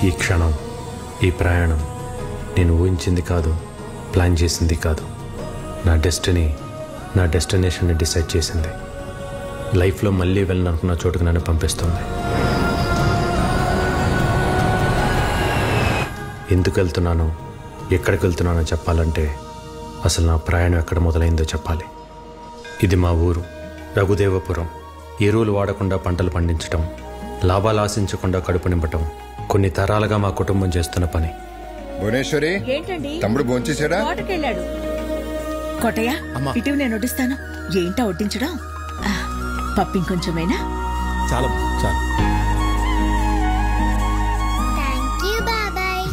ఈ క్షణం, ఈ ప్రయాణం నేను ఊహించింది కాదు, ప్లాన్ చేసింది కాదు. నా డెస్టినీ, నా డెస్టినేషన్ని డిసైడ్ చేసింది. లైఫ్లో మళ్ళీ వెళ్ళాలనుకున్న చోటుకు నన్ను పంపిస్తుంది. ఎందుకు వెళ్తున్నానో, ఎక్కడికి వెళ్తున్నానో చెప్పాలంటే అసలు నా ప్రయాణం ఎక్కడ మొదలైందో చెప్పాలి. ఇది మా ఊరు రఘుదేవపురం. ఎరువులు వాడకుండా పంటలు పండించటం, లాభాలు ఆశించకుండా కడుపు నింపటం కొన్ని తరాలుగా మా కుటుంబం చేస్తున్న పని. భువనేశ్వరి, తమ్ముడు భోంచేశాడా? కోటయ్య, ఇటీవల నేను వడ్డిస్తాను. ఏంటా వడ్డించడం? పప్పింకొంచెమేనా? చాలా చాలా.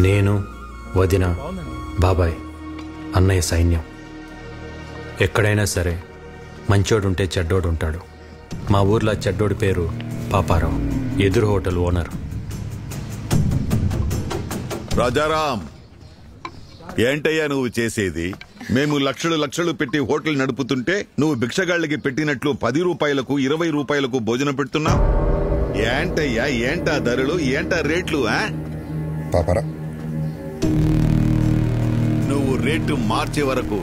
నేను, వదిన, బాబాయ్, అన్నయ్య సైన్యం. ఎక్కడైనా సరే మంచోడుంటే చెడ్డోడు ఉంటాడు. మా ఊర్లో చెడ్డోడి పేరు పాపారావు, ఎదురు హోటల్ ఓనర్. రాజారాం, ఏంటయ్యా నువ్వు చేసేది? మేము లక్షలు లక్షలు పెట్టి హోటల్ నడుపుతుంటే నువ్వు భిక్షగాళ్ళకి పెట్టినట్లు 10 రూపాయలకు 20 రూపాయలకు భోజనం పెడుతున్నావు. ఏంటయ్యా, ఏంటా ధరలు, ఏంటా రేట్లు? పాపరా, నువ్వు రేటు మార్చే వరకు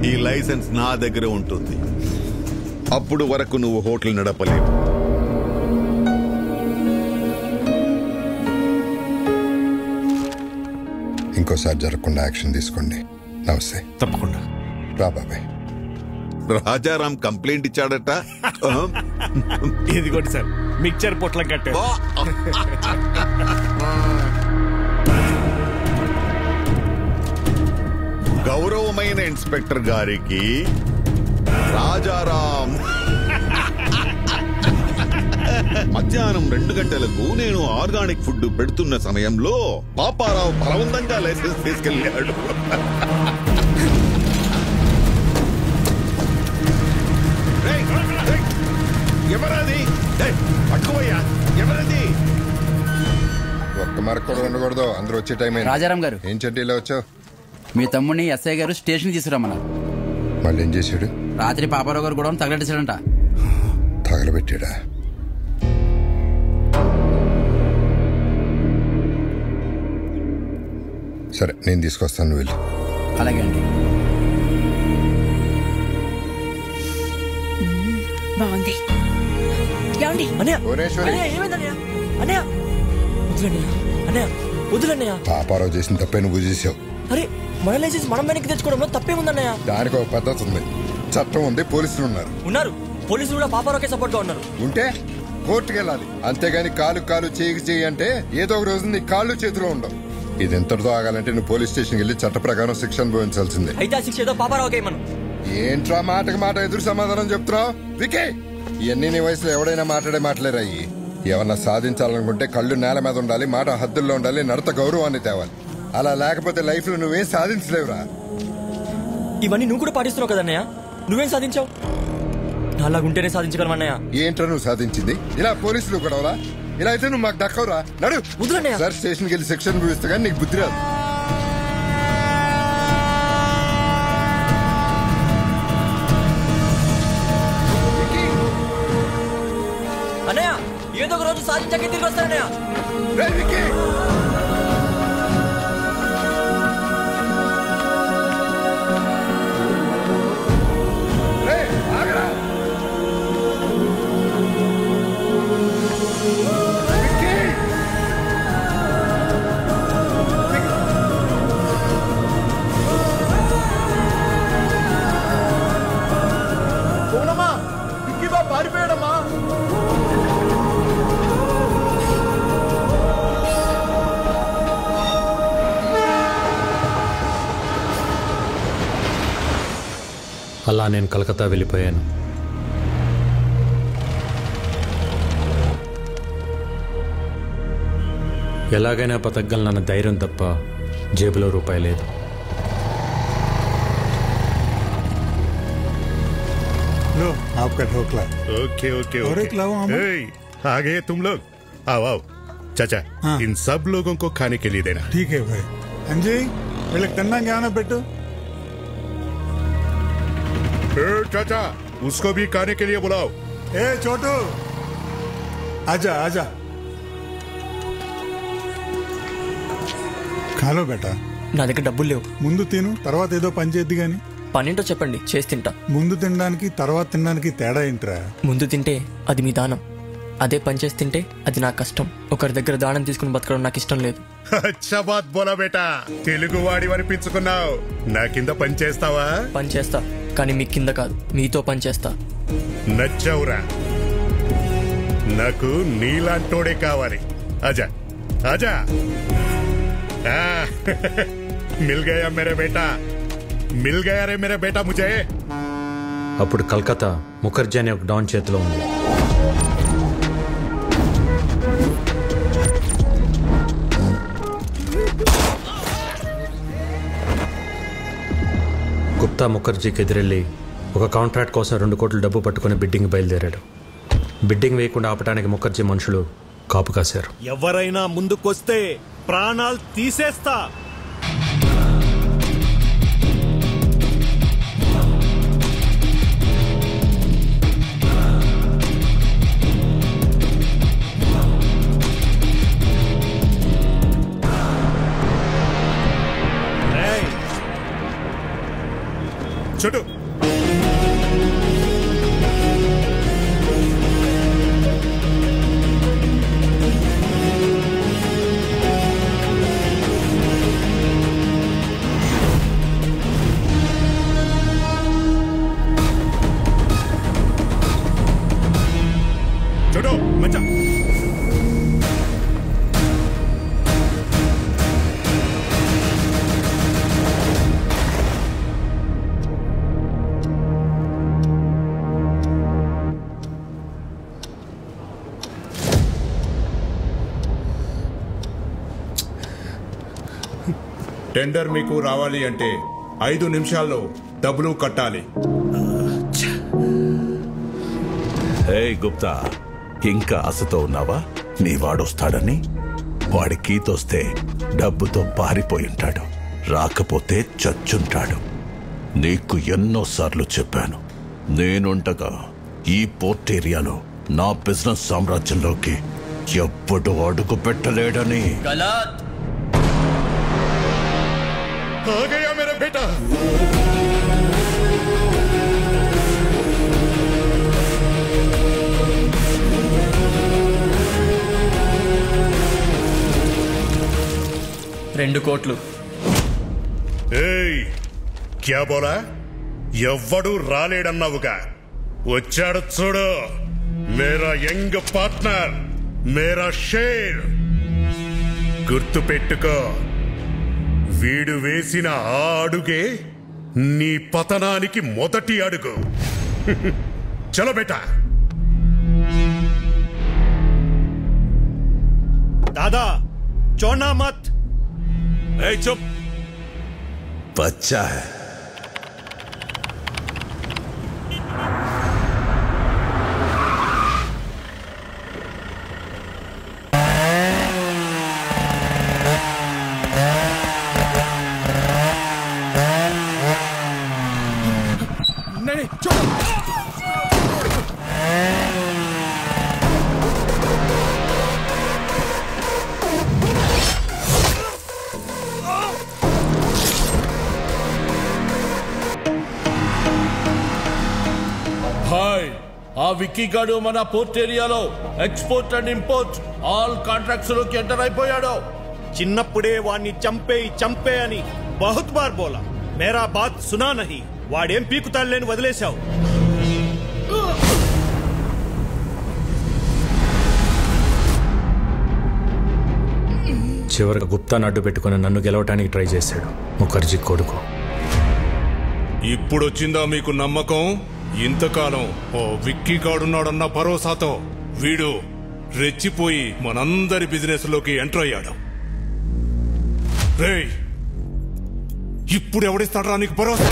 ఈ లైసెన్స్ నా దగ్గర ఉంటుంది. అప్పుడు వరకు నువ్వు హోటల్ నడపలేవు. ఇంకోసారి జరగకుండా యాక్షన్ తీసుకోండి. నమస్తే. తప్పకుండా రా బాబాయ్. రాజారాం కంప్లైంట్ ఇచ్చాడట. ఇదిగోండి సార్, మిక్చర్ పొట్లం కట్టే. గౌరవమైన ఇన్స్పెక్టర్ గారికి రాజారాం మధ్యాహ్నం 2 గంటలకు నేను ఆర్గానిక్ ఫుడ్ పెడుతున్న సమయంలో పాపారావు బలవంతంగా లైసెన్స్ తీసుకెళ్లాడు. ఎవరది? పట్టుకోయ్యా, ఎవరది? ఒక్క మరకు కూడా ఉండకూడదు. అందరూ వచ్చే టైం అయింది. రాజారాం గారు, ఏం చెడ్డీలో వచ్చావు? మీ తమ్ముడిని ఎస్ఐ గారు స్టేషన్ తీసుకురమ్మన్నారు. మళ్ళీ ఏం చేశాడు? రాత్రి పాపారావు గారు కూడా తగలెట్టేశాడంట. తగలబెట్టాడా? సరే, నేను తీసుకొస్తాను, నువ్వు వెళ్ళు. అలాగే అండి. బాగుంది. పాపారావు చేసిన తప్పే నువ్వు చేసావు. మన లైసెన్స్ మనం వెనక్కి తెచ్చుకోవడంలో తప్పేముందన్నయ్య? దానికి ఒక పద్ధతి ఉంది, చట్టం ఉంది, పోలీసులు ఉన్నారు. పోలీసులు కూడా పాపారావుకే సపోర్ట్ గా ఉన్నారు. ఉంటే కోర్టుకు వెళ్ళాలి, అంతేగాని కాలు కాలు చేయి అంటే ఏదో ఒక రోజు నీ కాళ్ళు చేతిలో ఉండవు. ఇది ఎంతటితో ఆగాలంటే నువ్వు పోలీస్ స్టేషన్కి వెళ్ళి చట్ట ప్రకారం శిక్ష అనుభవించాల్సిందే. అయితే ఆ శిక్ష ఏదో పాపారావుకే మనం. ఏంట్రా మాటకి మాట ఎదురు సమాధానం చెప్తున్నావు? వికే, ఇవన్నీ నీ వయసులో ఎవడైనా మాట్లాడే మాటలేరాయి. ఏమన్నా సాధించాలనుకుంటే కళ్ళు నేల మీద ఉండాలి, మాట హద్దుల్లో ఉండాలి, నడత గౌరవాన్ని తేవాలి. అలా లేకపోతే లైఫ్ లో నువ్వేం సాధించలేవురా. ఇవన్నీ నువ్వు కూడా పాటిస్తున్నావు కదన్నయ్య. నువ్వేం సాధించావు? అలాగుంటేనే సాధించగలమన్నయ్య. ఏంట్రా నువ్వు సాధించింది? ఇలా పోలీసులు గొడవలా? ఇలా అయితే నువ్వు మాకు దక్కవురా. నడు సార్, స్టేషన్కి వెళ్ళి శిక్షణ అనుభవిస్తే కానీ నీకు బుద్ధి రాదు. అన్నయ్య, ఏదో ఒక రోజు సాధించాక తిరిగి వస్తానన్నయ్య. పారిపోయాడమ్మా. అలా నేను కలకత్తా వెళ్ళిపోయాను. ఎలాగైనా బతకగలనన్న ధైర్యం తప్ప జేబులో రూపాయి లేదు. लो आपका ढोकला। ओके ओके और एक लाओ हम। आ गए तुम लोग, आओ आओ। चाचा, हाँ। इन सब लोगों को खाने के लिए देना। ठीक है भाई। अंजी వీళ్ళకి తిన్నాక ఏమైనా పెట్టు। चाचा, उसको भी खाने के लिए बुलाओ। ए छोटू, आजा आजा ఖాలో బేటా. నా దగ్గర డబ్బులు లేవు. ముందు తిను, తర్వాత ఏదో పని చేద్ది గాని. పనేంటో చెప్పండి, చేసి తింటా. ముందు తినడానికి తర్వాత తినడానికి తేడా ఏంట్రా? ముందు తింటే అది మీ దానం, అదే పని చేసి తింటే అది నా కష్టం. ఒకరి దగ్గర దానం తీసుకుని బతకడం నాకు ఇష్టం లేదు. అచ్చా బాత్ బోలా బేటా, తెలుగు వాడి అనిపించుకున్నావు. నా కింద పని చేస్తావా? పని చేస్తా, కానీ మీ కింద కాదు, మీతో పని చేస్తా. నచ్చావురా, నాకు నీలాంటోడే కావాలి. ఆజా ఆజా. మిల్ గయా మేరే బేటా, మిల్ గయా రే మేరే బేటా ముజే. అప్పుడు కలకత్తా ముఖర్జీ అనే ఒక డాన్ చేతిలో ఉంది. గుప్తా ముఖర్జీకి ఎదురెళ్ళి ఒక కాంట్రాక్ట్ కోసం 2 కోట్ల డబ్బు పట్టుకుని బిడ్డింగ్ బయలుదేరాడు. బిడ్డింగ్ వేయకుండా ఆపడానికి ముఖర్జీ మనుషులు కాపు కాశారు. ఎవరైనా ముందుకొస్తే ప్రాణాలు తీసేస్తా. చుట్టూ చుట్టూ మంచా. టెండర్ మీకు రావాలి అంటే 5 నిమిషాల్లో డబ్బులు కట్టాలి. హే గుప్తా, ఇంకా ఆశతో ఉన్నావా? నీ వాడొస్తాడని? వాడి కీతొస్తే డబ్బుతో పారిపోయి ఉంటాడు, రాకపోతే చచ్చుంటాడు. నీకు ఎన్నోసార్లు చెప్పాను, నేనుండగా ఈ పోర్ట్ ఏరియాలో నా బిజినెస్ సామ్రాజ్యంలోకి ఎప్పుడు అడుగు పెట్టలేడని. आ गया मेरा बेटा. రెండు కోట్లు. ఏయ్, క్యా బోలా? ఎవ్వడు రాలేడన్నావుగా, వచ్చాడు చూడు. మేరా యంగ్ పార్ట్నర్, మేరా షేర్. గుర్తు పెట్టుకో, వీడు వేసిన ఆ అడుగే నీ పతనానికి మొదటి అడుగు. చలో బేటా. దాదా చోనా మత్. చుప్, బచ్చా హై. హాయ్, ఆ విక్కీ గాడు మన పోర్ట్ ఏరియాలో export and import all contracts లోకి ఎంటర్ అయిపోయాడు. చిన్నప్పుడే వాణ్ణి చంపే అని బహుత్ బార్ బోలా, మేరా బాత్ సునా నహీ. వాడేం పీకుతాడులేని వదిలేశావు. చివరికి గుప్తాను అడ్డు పెట్టుకుని నన్ను గెలవటానికి ట్రై చేశాడు ముఖర్జీ కొడుకు. ఇప్పుడొచ్చిందా మీకు నమ్మకం? ఇంతకాలం ఓ విక్కీ గాడున్నాడన్న భరోసాతో వీడు రెచ్చిపోయి మనందరి బిజినెస్ లోకి ఎంటర్ అయ్యాడు. రేయ్, ఇప్పుడు ఎవడిస్తాడ్రా నీకు భరోసా?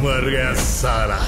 मर गया साला।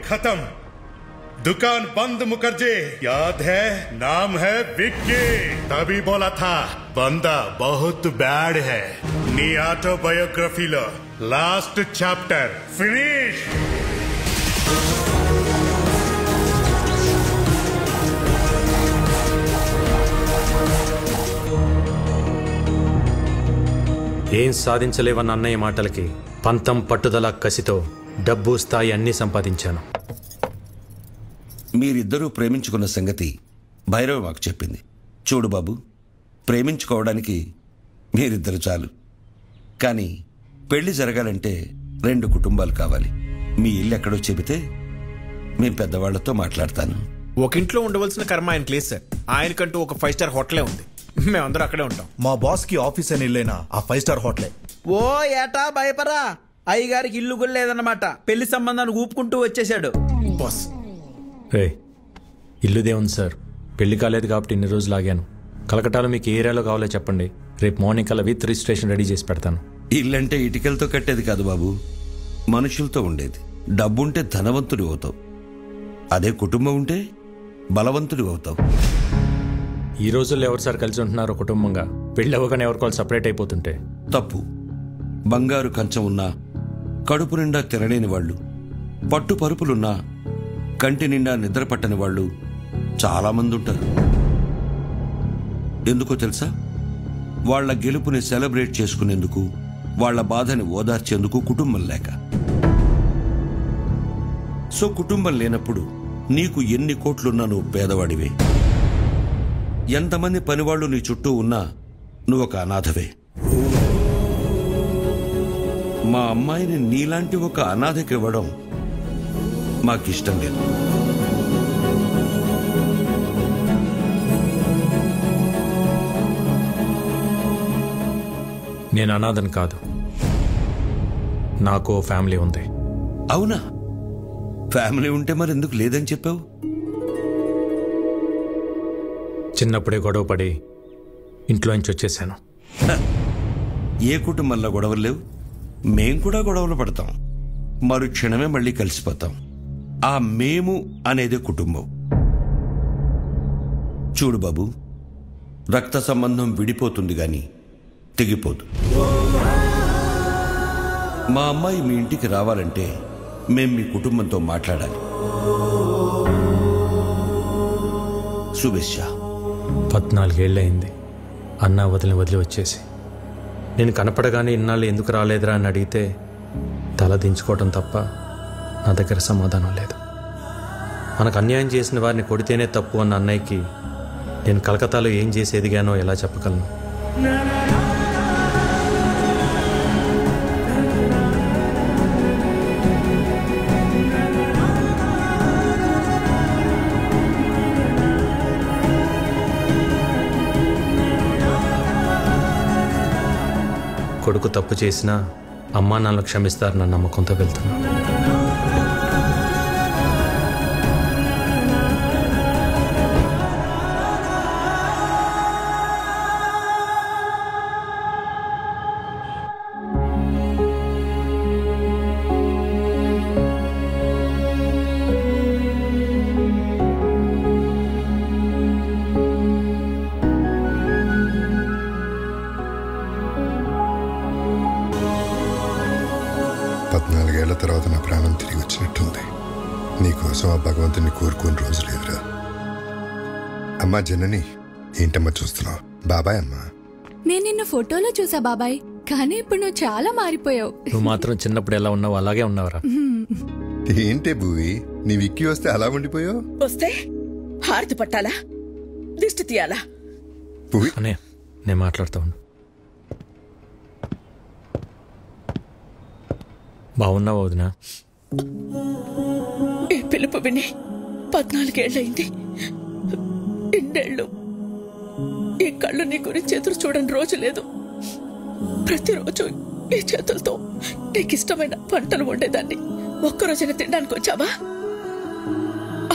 खत्म, दुकान बंद। मुखर्जी याद है, नाम है विक्की। तभी बोला था बंदा बहुत बैड है। नी ऑटोबायोग्राफीलो लास्ट चैप्टर फिनिश। ఏం సాధించలేవన్న అన్నయ్య మాటలకి పంతం పట్టుదల కసితో డబ్బు స్థాయి అన్నీ సంపాదించాను. మీరిద్దరూ ప్రేమించుకున్న సంగతి భైరవ్ మాకు చెప్పింది. చూడు బాబు, ప్రేమించుకోవడానికి మీరిద్దరు చాలు. కానీ పెళ్లి జరగాలంటే 2 కుటుంబాలు కావాలి. మీ ఇల్లు ఎక్కడో చెబితే మేము పెద్దవాళ్లతో మాట్లాడతాను. ఒక ఇంట్లో ఉండవలసిన కర్మ ఆయనకి లేదు సార్. ఆయనకంటూ ఒక 5 స్టార్ హోటలే ఉంది. మేమందరూ అక్కడే ఉంటాం. మా బాస్ కి ఆఫీస్ అని ఇల్లేనా ఆ 5 స్టార్ హోటలే. ఓ ఏటా భయపరా, అయ్యగారికి ఇల్లు కూడా లేదన్నమాట. పెళ్లి సంబంధాన్ని ఊపుకుంటూ వచ్చేసాడు బాస్. ఇల్లుదే ఉంది సార్, పెళ్లి కాలేదు కాబట్టి ఇన్ని రోజులు ఆగాను. కలకటాలో మీకు ఏ ఏరియాలో కావాలో చెప్పండి, రేపు మార్నింగ్ కల్లా విత్ రిజిస్ట్రేషన్ రెడీ చేసి పెడతాను. ఇల్లంటే ఇటుకలతో కట్టేది కాదు బాబు, మనుషులతో ఉండేది. డబ్బుంటే ధనవంతుడి అవుతావు, అదే కుటుంబం ఉంటే బలవంతుడి అవుతావు. ఈ రోజుల్లో ఎవరు సార్ కలిసి ఉంటున్నారు కుటుంబంగా? పెళ్ళి అవ్వగానే ఎవరికోవాలి సపరేట్ అయిపోతుంటే తప్పు. బంగారు కంచం ఉన్నా కడుపు నిండా తినలేని వాళ్ళు, పట్టు పరుపులున్నా కంటి నిండా నిద్ర పట్టని వాళ్ళు చాలామంది ఉంటారు. ఎందుకో తెలుసా? వాళ్ల గెలుపుని సెలబ్రేట్ చేసుకునేందుకు, వాళ్ల బాధని ఓదార్చేందుకు కుటుంబం లేక. సో కుటుంబం లేనప్పుడు నీకు ఎన్ని కోట్లున్నా నువ్వు పేదవాడివే. ఎంతమంది పనివాళ్లు నీ చుట్టూ ఉన్నా నువ్వొక అనాథవే. మా అమ్మాయిని నీలాంటి ఒక అనాథకి ఇవ్వడం మాకిష్టం లేదు. నేను అనాథని కాదు, నాకు ఫ్యామిలీ ఉంది. అవునా? ఫ్యామిలీ ఉంటే మరి ఎందుకు లేదని చెప్పావు? చిన్నప్పుడే గొడవ పడి ఇంట్లోంచి వచ్చేసాను. ఏ కుటుంబంలో గొడవలు లేవు? మేం కూడా గొడవలు పడతాం, మరుక్షణమే మళ్ళీ కలిసిపోతాం. ఆ మేము అనేది కుటుంబం. చూడు బాబు, రక్త సంబంధం విడిపోతుంది గాని తెగిపోదు. మా అమ్మాయి మీ ఇంటికి రావాలంటే మేం మీ కుటుంబంతో మాట్లాడాలి. శుభేచ్ఛ. 14 ఏళ్ళయింది అన్నా వదిలి వచ్చేసి. నేను కనపడగానే ఇన్నాళ్ళు ఎందుకు రాలేదురా అని అడిగితే తల దించుకోవటం తప్ప నా దగ్గర సమాధానం లేదు. మనకు అన్యాయం చేసిన వారిని కొడితేనే తప్పు అన్న అన్నయ్యకి నేను కలకత్తాలో ఏం చేసి ఎదిగానో ఎలా చెప్పగలను? కొడుకు తప్పు చేసినా అమ్మా నాన్న క్షమిస్తారన్న నమ్మకంతో వెళ్తున్నా. ఏళ్ల తర్వాత నా నీకోసం ఆ భగవంతుని కోరుకోని రోజు లేదురా. అమ్మా జనని, ఏంటమ్మా చూస్తున్నావు? బాబాయ్ అమ్మా. నేను నిన్న ఫోటోలో చూసా బాబాయ్, కానీ ఇప్పుడు నువ్వు చాలా మారిపోయావు. నువ్వు మాత్రం చిన్నప్పుడు ఎలా ఉన్నావు అలాగే ఉన్నావురా. ఏంటే భూవి, నీ విక్కీ వస్తే అలా ఉండిపోయావు? వస్తే హారతి పట్టాలా, దిష్టి తీయాలా? అనే నేను మాట్లాడుతూ ఉన్నా. బాగున్నావు వదినా? ఈ పిలుపు విని 14 ఏళ్ళయింది. ఇన్నేళ్ళు ఈ కళ్ళు నీ గురించి ఎదురు చూడని రోజు లేదు. ప్రతిరోజు ఈ చేతులతో నీకు ఇష్టమైన వంటలు వండేదాన్ని. ఒక్కరోజైనా తినడానికి వచ్చావా?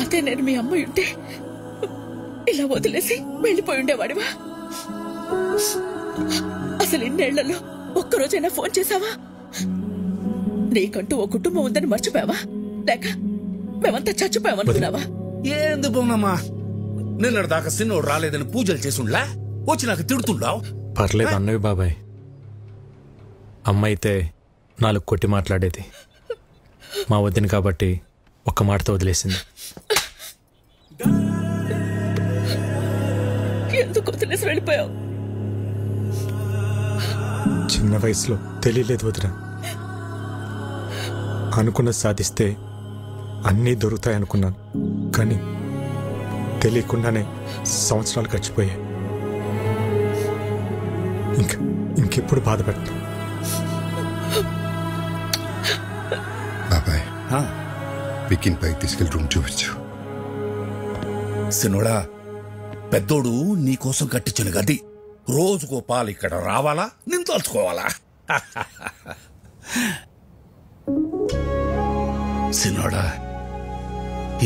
అదే నేను మీ అమ్మ ఉంటే ఇలా వదిలేసి వెళ్ళిపోయి ఉండేవాడివా? అసలు ఇన్నేళ్లలో ఒక్కరోజైనా ఫోన్ చేశావా? నీకంటూ ఓ కుటుంబం ఉందని మర్చిపోయావా? లేక మేమంతా చచ్చిపోయామనుకున్నావా? ఏంది బొమ్మమ్మా, నిన్నటి దాకా సిన్నోడు రాలేదని పూజలు చేసుండ్లా వచ్చి నాకు తిడుతుండావు. పర్లేదు అన్నవి బాబాయ్. అమ్మ అయితే 4 కొట్టి మాట్లాడేది. మా వదిన కాబట్టి ఒక్క మాటతో వదిలేసింది. ఎందుకు వదిలేసి వెళ్ళిపోయావు? చిన్న వయసులో తెలియలేదు వదిన. అనుకున్న సాధిస్తే అన్నీ దొరుకుతాయనుకున్నాను, కానీ తెలియకుండానే సంవత్సరాలు గడిచిపోయాయి. ఇంకెప్పుడు బాధపడతాను. బాబాయ్, విక్కీని పైకి తీసుకెళ్ళి రూమ్ చూపించు. సినోడా, పెద్దోడు నీకోసం కట్టించిన గది రోజుకో పాలు ఇక్కడ రావాలా, నేను తలుచుకోవాలా? సినోడా,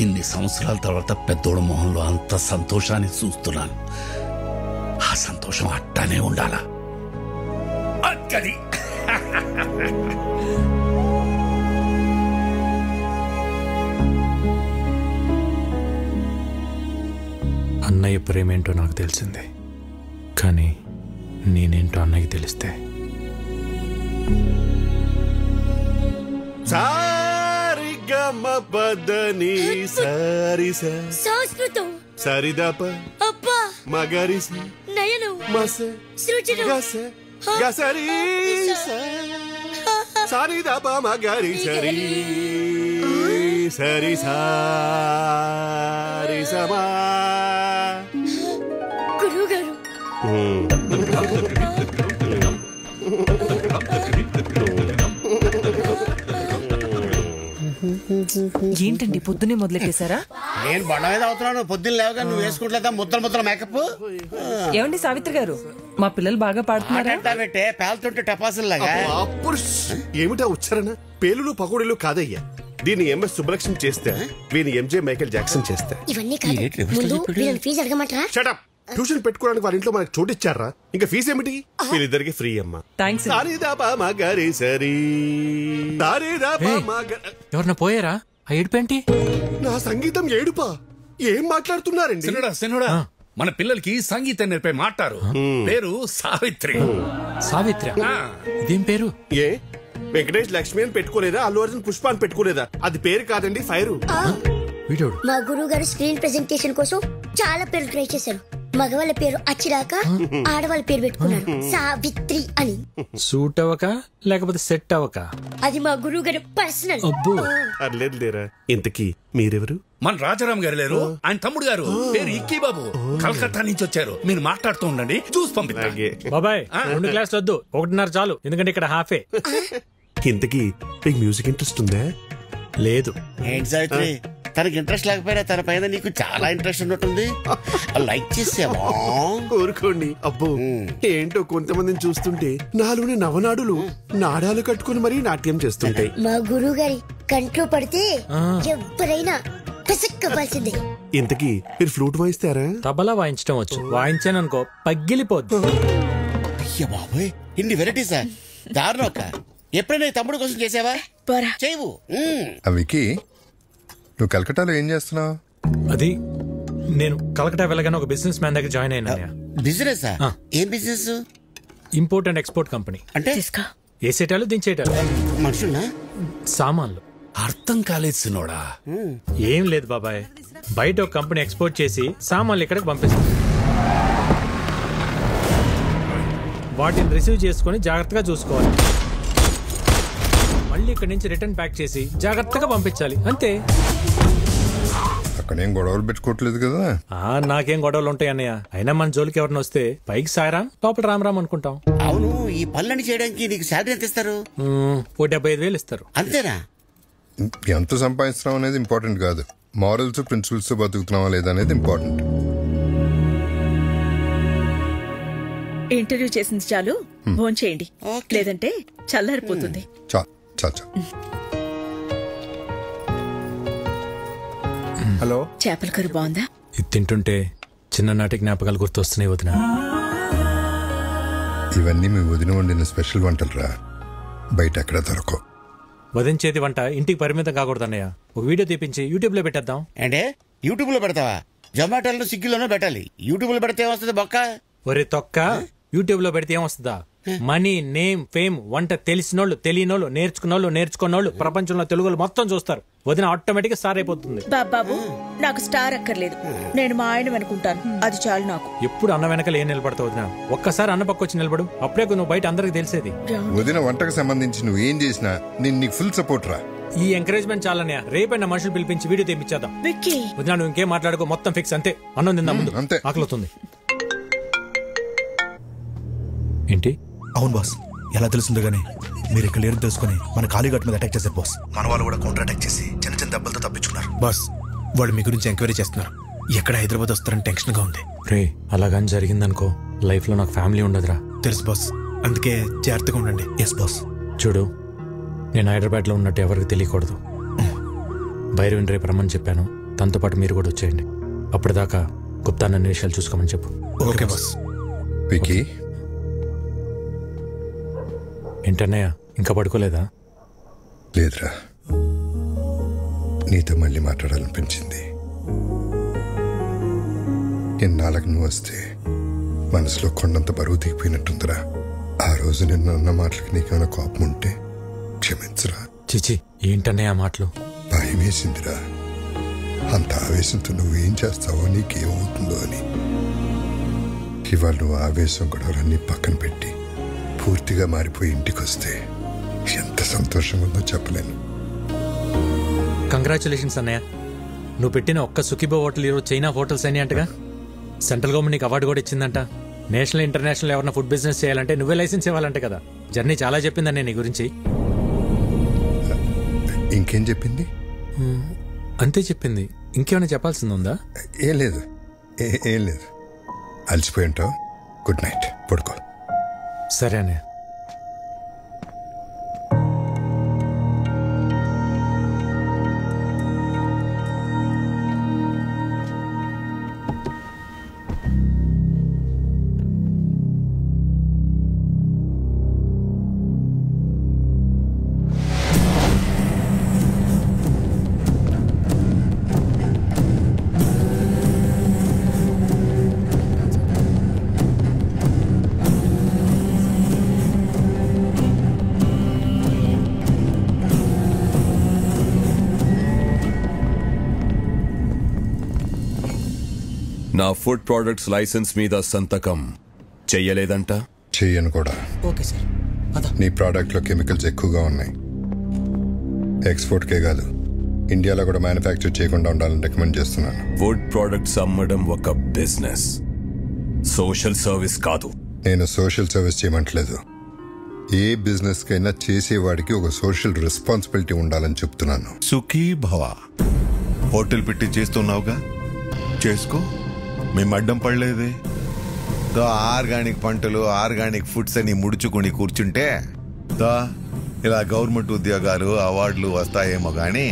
ఇన్ని సంవత్సరాల తర్వాత పెద్దోడు మొహంలో అంత సంతోషాన్ని చూస్తున్నాను. ఆ సంతోషం అట్టానే ఉండాలా? అక్కడి అన్నయ్య ప్రేమేంటో నాకు తెలిసింది, కానీ నేనేంటో అన్నయ్యకి తెలిస్తే. పదని సారి సంస్కృతం సరిదప అబ్బా మగరిసి నయను మస సృజనం గస గసరి సరిదప మగరి సరి సరి సారి సమా. గురువు గారు ఏంటండి పొద్దునే మొదలెట్టేశారా? నేను బండ మీద అవుతున్నాను. పొద్దున్న లేవగా నువ్వు వేసుకుంటలేదా ముద్దల మేకప్? ఏమండి సావిత్రి గారు, మా పిల్లలు బాగా పాడుతున్నారా? పెట్టే పేలుతుంటే టపాసుల్లాగా. ఏమిటా ఉచ్చారణ? పేలులు పకోడీలు కాదయ్యా. దీన్ని ఎంఎస్ సుబ్బలక్ష్మి చేస్తే, వీని ఎంజే మైకేల్ జాక్సన్ చేస్తే. ఇవన్నీ కాదు, ముందు వీళ్ళని ఫీజు అడగమంటారా? షటప్. ట్యూషన్ పెట్టుకోవడానికి వాళ్ళ ఇంట్లో మనకు చోటు ఇచ్చారా? ఇంకా ఫీజు ఏమిటి? వీళ్ళిద్దరికి ఫ్రీ అమ్మా. ఎవరన్నా పోయారా? ఆ ఏడుపేంటి? నా సంగీతం ఏడుపా? ఏం మాట్లాడుతున్నారండి? సినోడా, మన పిల్లలకి సంగీతం నేర్పే మాట్లారు. పేరు సావిత్రి. సావిత్రి? ఇదేం పేరు? ఏ వెంకటేష్ లక్ష్మి అని పెట్టుకోలేదా? అల్లు అర్జున్ పుష్ప అని పెట్టుకోలేదా? అది పేరు కాదండి, ఫైరు. మా గురువు గారు స్క్రీన్ ప్రెజెంటేషన్ కోసం చాలా పేర్లు ట్రై చేశారు. మగవాళ్ళ పేరు అచ్చిరాక, ఆడవాళ్ళ పేరు పెట్టుకున్నారు సావిత్రి అని. సూట్ అవ్వక లేకపోతే సెట్ అవ్వక? అది మా గురువు గారు పర్సనల్. అర్లేదు లేరా. ఇంతకీ మీరెవరు? మన రాజారాం గారు లేరు, ఆయన తమ్ముడు గారు. పేరు ఇక్కీ బాబు. కలకత్తా నుంచి వచ్చారు. మీరు మాట్లాడుతూ ఉండండి, చూసి పంపిస్తా. బాబాయ్ 2 గ్లాసులు వద్దు, 1.5 చాలు, ఎందుకంటే ఇక్కడ హాఫే. ఇంతకీ మీకు మ్యూజిక్ ఇంట్రెస్ట్ ఉందా? లేదు. ఏంటి సావిత్రి, తనకి ఇంట్రెస్ట్ లేకపోయినా తన పైన నీకు చాలా ఇంట్రెస్ట్ ఉన్నట్టుంది. లైక్ చేసావా? కోరుకోండి. అబ్బో, ఏంటో కొంతమందిని చూస్తుంటే నాలోని నవనాడులు నాడాలు కట్టుకుని మరీ నాట్యం చేస్తుంటాయి. మా గురువు గారి కంట్లో పడితే ఎవరైనా పిసక్కవలసిందే. ఇంతకీ మీరు ఫ్లూట్ వాయిస్తారా? తబలా వాయించడం వచ్చు. వాయించాననుకో పగిలిపోద్దు. అయ్య బాబోయ్, ఇన్ని వెరైటీసా? దారుణం అక్క. ఎప్పుడైనా తమ్ముడు కోసం చేసావా? చేయవు. విక్కీ, నువ్వు కలకటాలో ఏం చేస్తున్నావు? అది నేను కలకటా వెళ్ళగానే ఒక బిజినెస్ మ్యాన్ దగ్గర జాయిన్ అయినా. బిజినెస్? ఏం business? Import and export company. అంటే వేసేటాలు దించేటాలు. మనుషున్నా? సామాన్లు. అర్థం కాలేదు సినోడా. ఏం లేదు బాబాయ్, బయట ఒక కంపెనీ ఎక్స్పోర్ట్ చేసి సామాన్లు ఇక్కడికి పంపిస్తుంది. వాటిని రిసీవ్ చేసుకొని జాగ్రత్తగా చూసుకోవాలి. మళ్ళీ ఇక్కడి నుంచి రిటర్న్ ప్యాక్ చేసి జాగ్రత్తగా పంపించాలి, అంతే. అక్కడేం గొడవలు పెట్టుకోవట్లేదు కదా. నాకేం గొడవలు ఉంటాయి అన్నయ్య. అయినా మన జోలికి ఎవరిని వస్తే పైకి సాయరాం, లోపల రామ్ అనుకుంటాం. అవును, ఈ పనులన్నీ చేయడానికి నీకు శాలరీ ఎంత ఇస్తారు? ఓ 75,000 ఇస్తారు. అంతేనా? ఎంత సంపాదిస్తున్నాం అనేది ఇంపార్టెంట్ కాదు, మారల్స్ ప్రిన్సిపల్స్ బతుకుతున్నావా లేదా అనేది ఇంపార్టెంట్. ఇంటర్వ్యూ చేసింది చాలు, ఫోన్ చేయండి, లేదంటే చల్లారిపోతుంది. హలో, చేపల కర్రీ బాగుందా? ఇది తింటుంటే చిన్ననాటి జ్ఞాపకాలు గుర్తొస్తున్నాయి వదిన. ఇవన్నీ మీ వదిన వండిన స్పెషల్ వంటలు రా, బయట ఎక్కడ దొరకవు. వదించేది వంట ఇంటికి పరిమితం కాకూడదు అన్నయ్య. ఒక వీడియో తీపించి యూట్యూబ్ లో పెట్టేద్దాం. అంటే యూట్యూబ్ లో పెడతావా? జొమాటోలో స్విగ్గీలోనూ పెట్టాలి. యూట్యూబ్ లో పెడితే ఏమొస్తుంది బొక్క? ఒరే తొక్క, యూట్యూబ్ లో పెడితే ఏమొస్తుందా? మనీ, నేమ్, ఫేమ్, వంట తెలిసినోళ్ళు, తెలియనోళ్ళు, నేర్చుకున్నోళ్ళు, నేర్చుకున్నోళ్ళు, ప్రపంచంలో తెలుగులు మొత్తం చూస్తారు. వదిన ఆటోమేటిక్ స్టార్ అయిపోతుంది. బాబు, నాకు స్టార్ అక్కర్లేదు, నేను మా ఆయన అనుకుంటాను, అది చాలు నాకు. ఎప్పుడు అన్న వెనకాల ఏం నిలబడతావు వదిన? ఒక్కసారి అన్న పక్క వచ్చి నిలబడు, అప్పుడే నువ్వు బయట అందరికి తెలిసేది. వదిన వంటకు సంబంధించి నువ్వు ఏం చేసినా నేను నీకు ఫుల్ సపోర్ట్ రా. ఈ ఎంకరేజ్మెంట్ చాలనే. రేపైనా మనుషులు పిలిపించి వీడియో తెప్పించేద్దాం. వదిన నువ్వు ఇంకేం మాట్లాడుకో, మొత్తం ఫిక్స్, అంతే. అన్నం తిందాం ముందు, అంతే. ఆకలిస్తుంది. ఏంటి? అవును బాస్, ఎలా తెలుస్తుందో గానీ మీరు ఇక్కడ లేరు తెలుసుకుని మన కాళీఘాట్ మీద అటాక్ చేశారు బాస్. మన వాళ్ళు కూడా కౌంటర్ అటాక్ చేసి చిన్న చిన్న దెబ్బలతో తప్పించుకున్నారు బాస్. వాళ్ళు మీ గురించి ఎంక్వైరీ చేస్తున్నారు. ఎక్కడ హైదరాబాద్ వస్తారని టెన్షన్ గా ఉంది. రే, అలాగని జరిగిందనుకో లైఫ్ లో నాకు ఫ్యామిలీ ఉండదురా. తెలుసు బాస్, అందుకే జాగ్రత్తగా ఉండండి. Yes boss. చూడు, నేను హైదరాబాద్ లో ఉన్నట్టు ఎవరికి తెలియకూడదు. భైరవిని రేపు రమ్మని చెప్పాను, తనతో పాటు మీరు కూడా వచ్చేయండి. అప్పటిదాకా గుప్తా నన్ను విషయాలు చూసుకోమని చెప్పు. Okay boss. వికీ, ఏంటన్నయ్య ఇంకా పడుకోలేదా? లేదురా, నీతో మళ్ళీ మాట్లాడాలనిపించింది. ఎన్నాళ్ళకి నువ్వు వస్తే మనసులో కొండంత బరువు దిగిపోయినట్టుందిరా. ఆ రోజు నిన్న అన్న మాటలకి నీకేమైనా కోపం ఉంటే క్షమించరా. చిచి, ఏంటన్నయ్య ఆ మాటలు? భయం వేసిందిరా, అంత ఆవేశంతో నువ్వేం చేస్తావో, నీకేమవుతుందో అని. ఇవాళ నువ్వు ఆవేశం గొడవలన్నీ పక్కన పెట్టి పూర్తిగా మారిపోయి ఇంటికి వస్తే ఎంత సంతోషంగా ఉందో చెప్పలేను. కంగ్రాచులేషన్స్ అన్నయ్య. నువ్వు పెట్టిన ఒక్క సుఖీబో హోటల్ ఈరోజు చైనా హోటల్స్ అని అంటగా. సెంట్రల్ గవర్నమెంట్ నీకు అవార్డు కూడా ఇచ్చిందంట. నేషనల్ ఇంటర్నేషనల్ ఎవరైనా ఫుడ్ బిజినెస్ చేయాలంటే నువ్వే లైసెన్స్ ఇవ్వాలంటే కదా. జర్నీ చాలా చెప్పిందన్నయ్య నీ గురించి. ఇంకేం చెప్పింది? అంతే చెప్పింది, ఇంకేమైనా చెప్పాల్సింది ఉందా? ఏం లేదు, ఏం లేదు. అలసిపోయి ఉంటావు. గుడ్ నైట్, పడుకో. సరే అన్నయ్య. నా ఫుడ్ ప్రొడక్ట్స్ లైసెన్స్ మీద సంతకం చెయ్యలేదంట? చెయ్యను కూడా. Okay sir. నీ ప్రోడక్ట్ లో కెమికల్స్ ఎక్కువగా ఉన్నాయి. ఎక్స్పోర్ట్ కే కాదు, ఇండియాలో కూడా మ్యానుఫ్యాక్చర్ చేయకుండా ఉండాలని రికమెండ్ చేస్తున్నాను. ఫుడ్ ప్రొడక్ట్స్ అమ్మడం ఒక బిజినెస్, సోషల్ సర్వీస్ కాదు. నేను సోషల్ సర్వీస్ చేయమంటలేదు. ఏ బిజినెస్ కైనా చేసేవాడికి ఒక సోషల్ రెస్పాన్సిబిలిటీ ఉండాలని చెప్తున్నాను. సుఖీ భవ. హోటల్ పెట్టి చేస్తున్నావుగా, చేసుకో. మేము అడ్డం పడలేదే. ఆర్గానిక్ పంటలు, ఆర్గానిక్ ఫుడ్స్ అని ముడుచుకొని కూర్చుంటే ఇలా గవర్నమెంట్ ఉద్యోగాలు, అవార్డులు వస్తాయేమో కానీ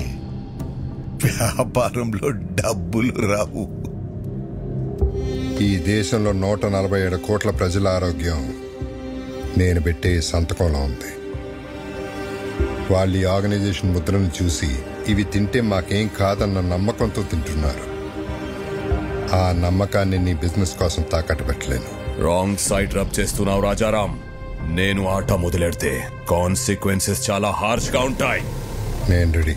వ్యాపారంలో డబ్బులు రావు. ఈ దేశంలో 147 కోట్ల ప్రజల ఆరోగ్యం నేను పెట్టే సంతకంలో ఉంది. వాళ్ళు ఈ ఆర్గనైజేషన్ ముద్రను చూసి ఇవి తింటే మాకేం కాదన్న నమ్మకంతో తింటున్నారు. ఆ నమ్మకాన్ని నీ బిజినెస్ కోసం తాకట్టు పెట్టలేను. రాంగ్ సైడ్ రబ్ చేస్తున్నావు రాజారాం. నేను ఆట మొదలెడితే కాన్సిక్వెన్సెస్ చాలా హార్ష్ గా ఉంటాయి. నేను రెడీ.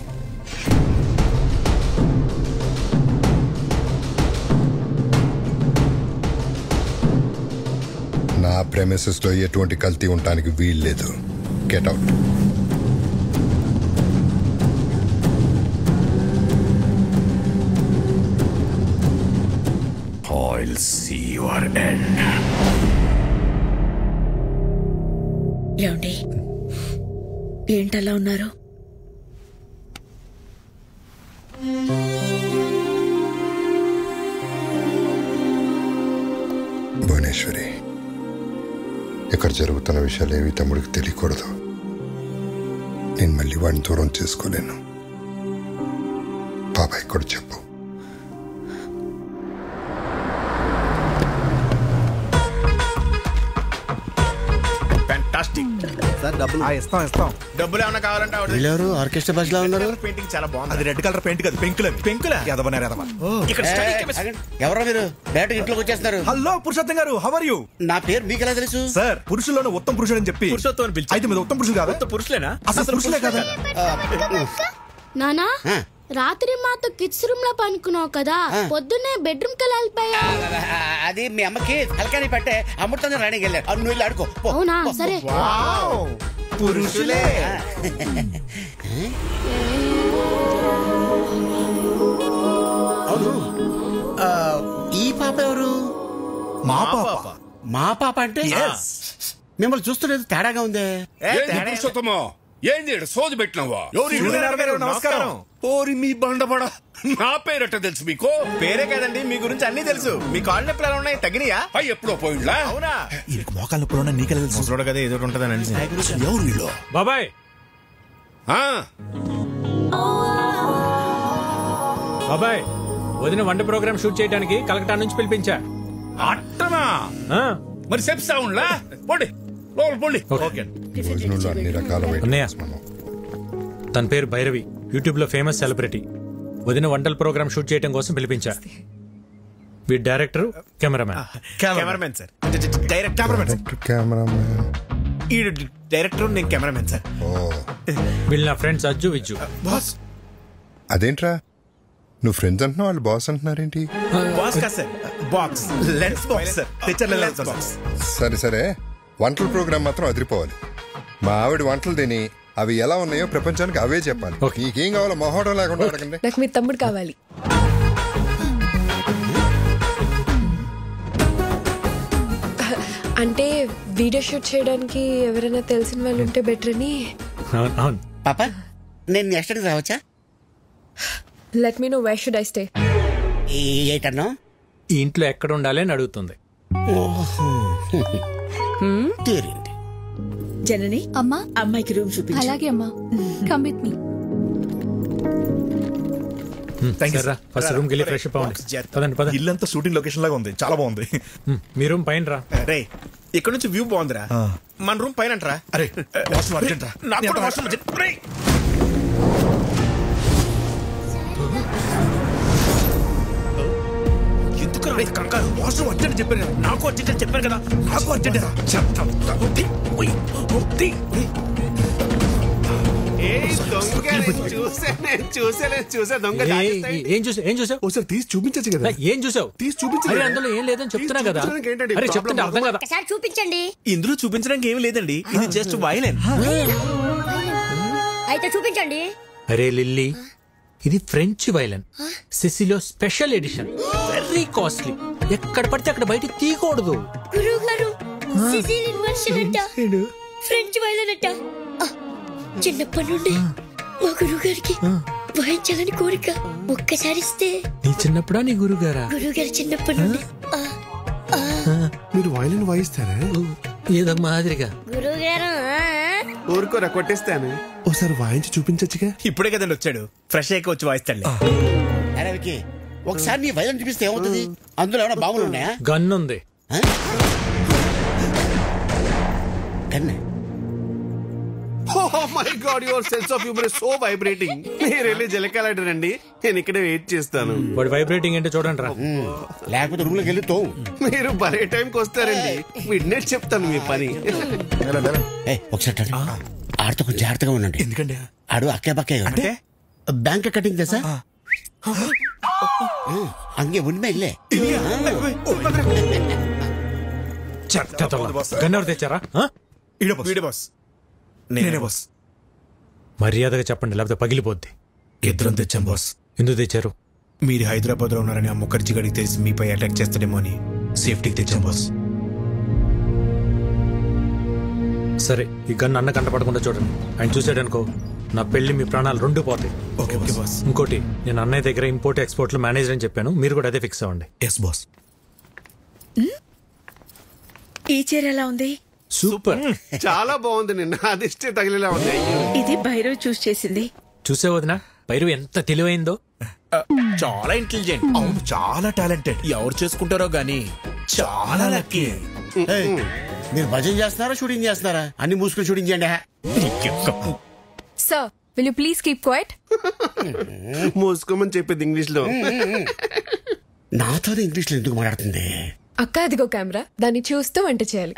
ప్రెమిసెస్ లో ఎటువంటి కల్తీ ఉండటానికి వీల్లేదు. Get out. I'll see your end. ఏమండి ఏంటలా ఉన్నారు? భువనేశ్వరి, ఇక్కడ జరుగుతున్న విషయాలు ఏవి తమ్ముడికి తెలియకూడదు. నేను మళ్ళీ వాడిని దూరం చేసుకోలేను. బాబాయ్ కూడా చెప్పు. సార్ డబ్బులు ఇస్తాం. డబ్బులు ఏమైనా కావాలంటే వీళ్ళెవరు ఆర్కెస్ట్రా బస్ లో ఉన్నారు? పెయింటింగ్ చాలా బాగుంది. అది రెడ్ కలర్ పెయింట్ కాదు, పెంకులు ఎదవనారు ఎదవ. ఎవరో మీరు బయట ఇంట్లోకి వచ్చేస్తున్నారు. హలో పురుషోత్తం గారు, హౌ ఆర్ యు? నా పేరు మీకు ఎలా తెలుసు? సార్ పురుషుల్లోనే ఉత్తమ పురుషుడు అని చెప్పి పురుషోత్తం పిలిచి అయితే మీద ఉత్తమ పురుషుడు కాదా? పురుషులేనా? అసలు పురుషులే కదా? నానా రాత్రి మాతో కిడ్స్ రూమ్ లో పనుకున్నావు కదా, పొద్దున్నే బెడ్రూమ్ కి వెళ్ళిపోయా. అది మీ అమ్మకి హల్కాని పట్టే అమృతంగా రాణికి వెళ్ళారు. నువ్వు వెళ్ళి ఆడుకో. అవునా? సరే. పురుషులే. అవును, ఈ పాప ఎవరు? మా పాప. మా పాప అంటే మిమ్మల్ని చూస్తున్నది తేడాగా ఉందే. పురుషోత్తమా, ఏంది సోది పెట్టినావా? నమస్కారం. ఓరి మీ బండబడ, నా పేరట తెలుసు మీకు? పేరే కదండి, మీ గురించి అన్ని తెలుసు. మీ కాళ్ళు నొప్పులు ఎలా ఉన్నాయి? తగినయా? అవి ఎప్పుడో పోయిండ్లా? అవునా? వీళ్ళకి మోకాళ్ళ నొప్పులు నీకెలా తెలుసు? చూడ కదా ఏదో ఉంటుందని. ఎవరు వీళ్ళు? బాబాయ్ బాబాయ్, వదిన వంట ప్రోగ్రామ్ షూట్ చేయడానికి కలకటా నుంచి పిలిపించా. అట్టనా? మరి చెప్తా ఉండ్లా? పోండి పోండి. భోజనంలో అన్ని రకాల అన్నయ్య, తన పేరు భైరవి, యూట్యూబ్ లో ఫేమస్ సెలబ్రిటీ. వదిన వంటల ప్రోగ్రామ్ షూట్ చేయడం కోసం పిలిపించా. వీడి డైరెక్టర్, కెమెరామెన్ సార్. ఈ డైరెక్టర్, నేను కెమెరామెన్ సార్. వీళ్ళు నా ఫ్రెండ్స్ అజ్జు విజ్జు. అదేంట్రా నువ్వు ఫ్రెండ్స్ అంటున్నావు, వాళ్ళు బాస్ అంటున్నారేంటి? బాక్స్ కాదు sir, box lens box sir. తెచ్చర్ లెన్స్ బాక్స్. సరే సరే, వంటల ప్రోగ్రామ్ మాత్రం అదిరిపోవాలి. మా ఆవిడ వంటలు తిని అవి ఎలా ఉన్నాయో ప్రపంచానికి అవే చెప్పాలి. నీకేం కావాలో మొహోడం లేకుండా అడగండి. నాకు మీ తమ్ముడు కావాలి. అంటే వీడియో షూట్ చేయడానికి ఎవరైనా తెలిసిన వాళ్ళు ఉంటే బెటర్ అని. పాప, నేను నెక్స్ట్ రావచ్చా? Let me know where should I stay. ఏటన్నా? ఈ ఇంట్లో ఎక్కడ ఉండాలి అని అడుగుతుంది. జనని, అమ్మా అమ్మాయికి రూమ్ చూపించు. అలాగే అమ్మా, come with me. First room కెళ్ళి ఫ్రెష్ అప్ అవ్వండి. పదండి. ఇల్లంతా షూటింగ్ లొకేషన్ లాగా ఉంది, చాలా బాగుంది. మీ రూమ్ పైన రా. రే, ఇక్కడ నుంచి వ్యూ బాగుందిరా. మన రూమ్ పైన అంటరా? అరే వాష్రూమ్ అర్జెంట్ రా. నాకు కూడా వాష్రూమ్ అర్జెంట్. ఎందుకు కంగారు? వాష్రూమ్ అర్జెంట్ చెప్పారు కదా. నాకు అర్జెంట్ చెప్పారు కదా. నాకు అర్జెంట్. చూసా దొంగ. ఏం చూసావు? ఒకసారి తీసి చూపించచ్చు కదా. ఏం చూసావు? తీసి చూపించు. అందులో ఏం లేదని చెప్తున్నా కదా. అరే చెప్తుంటే అర్థం కదా. ఒకసారి చూపించండి. ఇందులో చూపించడానికి ఏమి లేదండి, ఇది జస్ట్ వైలెన్. అయితే చూపించండి. అరే లిల్లీ, ఇది ఫ్రెంచ్ వైలెన్, సిసిలో స్పెషల్ ఎడిషన్, వెరీ కాస్ట్లీ. ఎక్కడ పడితే అక్కడ బయట తీయకూడదు. గురువు గారు, సిసిలియన్ వర్షన్ అంట, ఫ్రెంచ్ వైలెన్ అంట. చిన్నప్పటి నుండి మా గురువు గారికి వాయించాలని కోరిక. ఒక్కసారి ఇస్తే. నీ చిన్నప్పుడా నీ గురుగారా? గురువు గారు చిన్నప్పటి నుండి. మీరు వైలిన్ వాయిస్తారా? ఏదో మాదిరిగా. గురువు గారు ఊరుకోరా, కొట్టేస్తాను. ఒకసారి వాయించి చూపించచ్చుగా. ఇప్పుడే కదండి వచ్చాడు, ఫ్రెష్ అయ్యి వచ్చి వాయిస్తాడు. అరే వికీ, ఒకసారి నీ వైలెన్ చూపిస్తే ఏమవుతుంది? అందులో ఏమైనా బాంబులు ఉన్నాయా? గన్ ఉంది. Gun? Oh my God, your sense of humor is so vibrating. మీరు వెళ్ళి జలకాలండి, నేను ఇక్కడే వెయిట్ చేస్తాను. వాడు వైబ్రేటింగ్ ఏంటో చూడండి రా. లేకపోతే రూమ్ లోకి వెళ్ళి తోవు. మీరు భలే టైంకి వస్తారండి. విడ్నెట్ చెప్తాను మీ పని. ఒకసారి ఆడితో కొంచెం జాగ్రత్తగా ఉండండి. ఎందుకండి? ఆడు అక్కే పక్కే అంటే బ్యాంక్ కటింగ్ తెసా అంగే ఉన్మే ఇల్లే. గన్నెవరు తెచ్చారా? వీడే బాస్. నేనే బాస్. మర్యాదగా చెప్పండి, లేకపోతే పగిలిపోద్ది. ఇద్దరం తెచ్చాం బాస్. ఎందుకు తెచ్చారు? మీరు హైదరాబాద్లో ఉన్నారని ఆ ముఖర్జీ గడికి తెలిసి మీపై అటాక్ చేస్తాడేమో అని సేఫ్టీకి తెచ్చాం బాస్. సరే, ఈ గన్ను అన్న కంటపడకుండా చూడండి. ఆయన చూసాడనుకో నా పెళ్లి మీ ప్రాణాలు రెండు పోతాయి. Okay boss. ఇంకోటి, నేను అన్నయ్య దగ్గర ఇంపోర్ట్ ఎక్స్పోర్ట్ లో మేనేజర్ అని చెప్పాను, మీరు కూడా అదే ఫిక్స్ అవ్వండి. Yes boss. ఈ చీర ఎలా ఉంది? సూపర్. చాలా బాగుంది. నిన్న అదిష్టే తగిలేలా ఉంది. ఇది భైరవ్ చూస్ చేసింది. చూసే వదినా భైరవ్ ఎంత తెలివైందో. చాలా ఇంటెలిజెంట్. అవును, చాలా టాలెంటెడ్. ఎవరు చేసుకుంటారో గానీ చాలా లక్కీ. మీరు భజన చేస్తున్నారా షూటింగ్ చేస్తున్నారా? అన్ని మూసుకుని షూటింగ్ చేయండి. Sir will you please keep quiet? మూసుకోమని చెప్పింది ఇంగ్లీష్ లో. నాతో ఇంగ్లీష్ లో ఎందుకు మాట్లాడుతుంది? అక్క అదిగో కెమెరా, దాన్ని చూస్తూ వంట చేయాలి.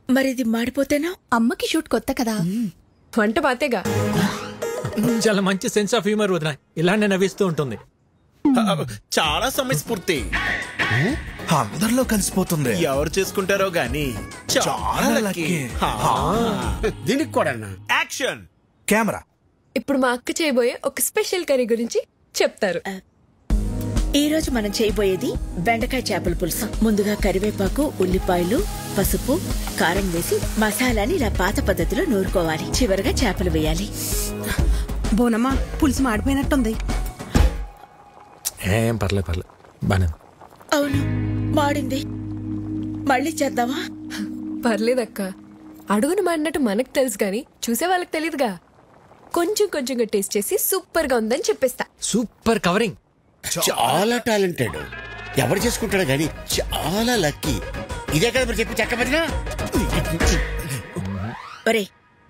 మరి ఇది మాడిపోతేనా? అమ్మకి షూట్ కొత్త కదా, వంట బాతేగా. చాలా మంచి సెన్స్ ఆఫ్ హ్యూమర్ వదినా, ఇలానే నవ్విస్తూ ఉంటుంది. చాలా సమయస్ఫూర్తి. అందరిలో కలిసిపోతుంది. ఎవరు చేసుకుంటారో గానీ చాలా లక్కీ. దీనికి కూడా యాక్షన్ కెమెరా. ఇప్పుడు మా అక్క చేయబోయే ఒక స్పెషల్ కర్రీ గురించి చెప్తారు. ఈ రోజు మనం చేయబోయేది బెండకాయ చేపల పులుసు. ముందుగా కరివేపాకు, ఉల్లిపాయలు, పసుపు, కారం వేసి మసాలాని ఇలా పాత పద్ధతిలో నూరుకోవాలి. చివరగా చేపలు వేయాలి. బోనమ్మా, పులుసు మాడిపోయినట్టుంది. ఏం పర్లేదు బానే. అవును, మాడింది. మళ్ళీ చేద్దామా? పర్లేదక్క, అడుగును మాడినట్టు మనకు తెలుసు గాని చూసే వాళ్ళకి తెలియదుగా. కొంచెంగా టేస్ట్ చేసి సూపర్ గా ఉందని చెప్పేస్తా. Super covering. చాలా టాలెంటెడ్. ఎవరు చేసుకుంటాడు కానీ చాలా లక్కీ. ఇదే కదా మీరు చెప్పి చక్కబడినా. ఒరే,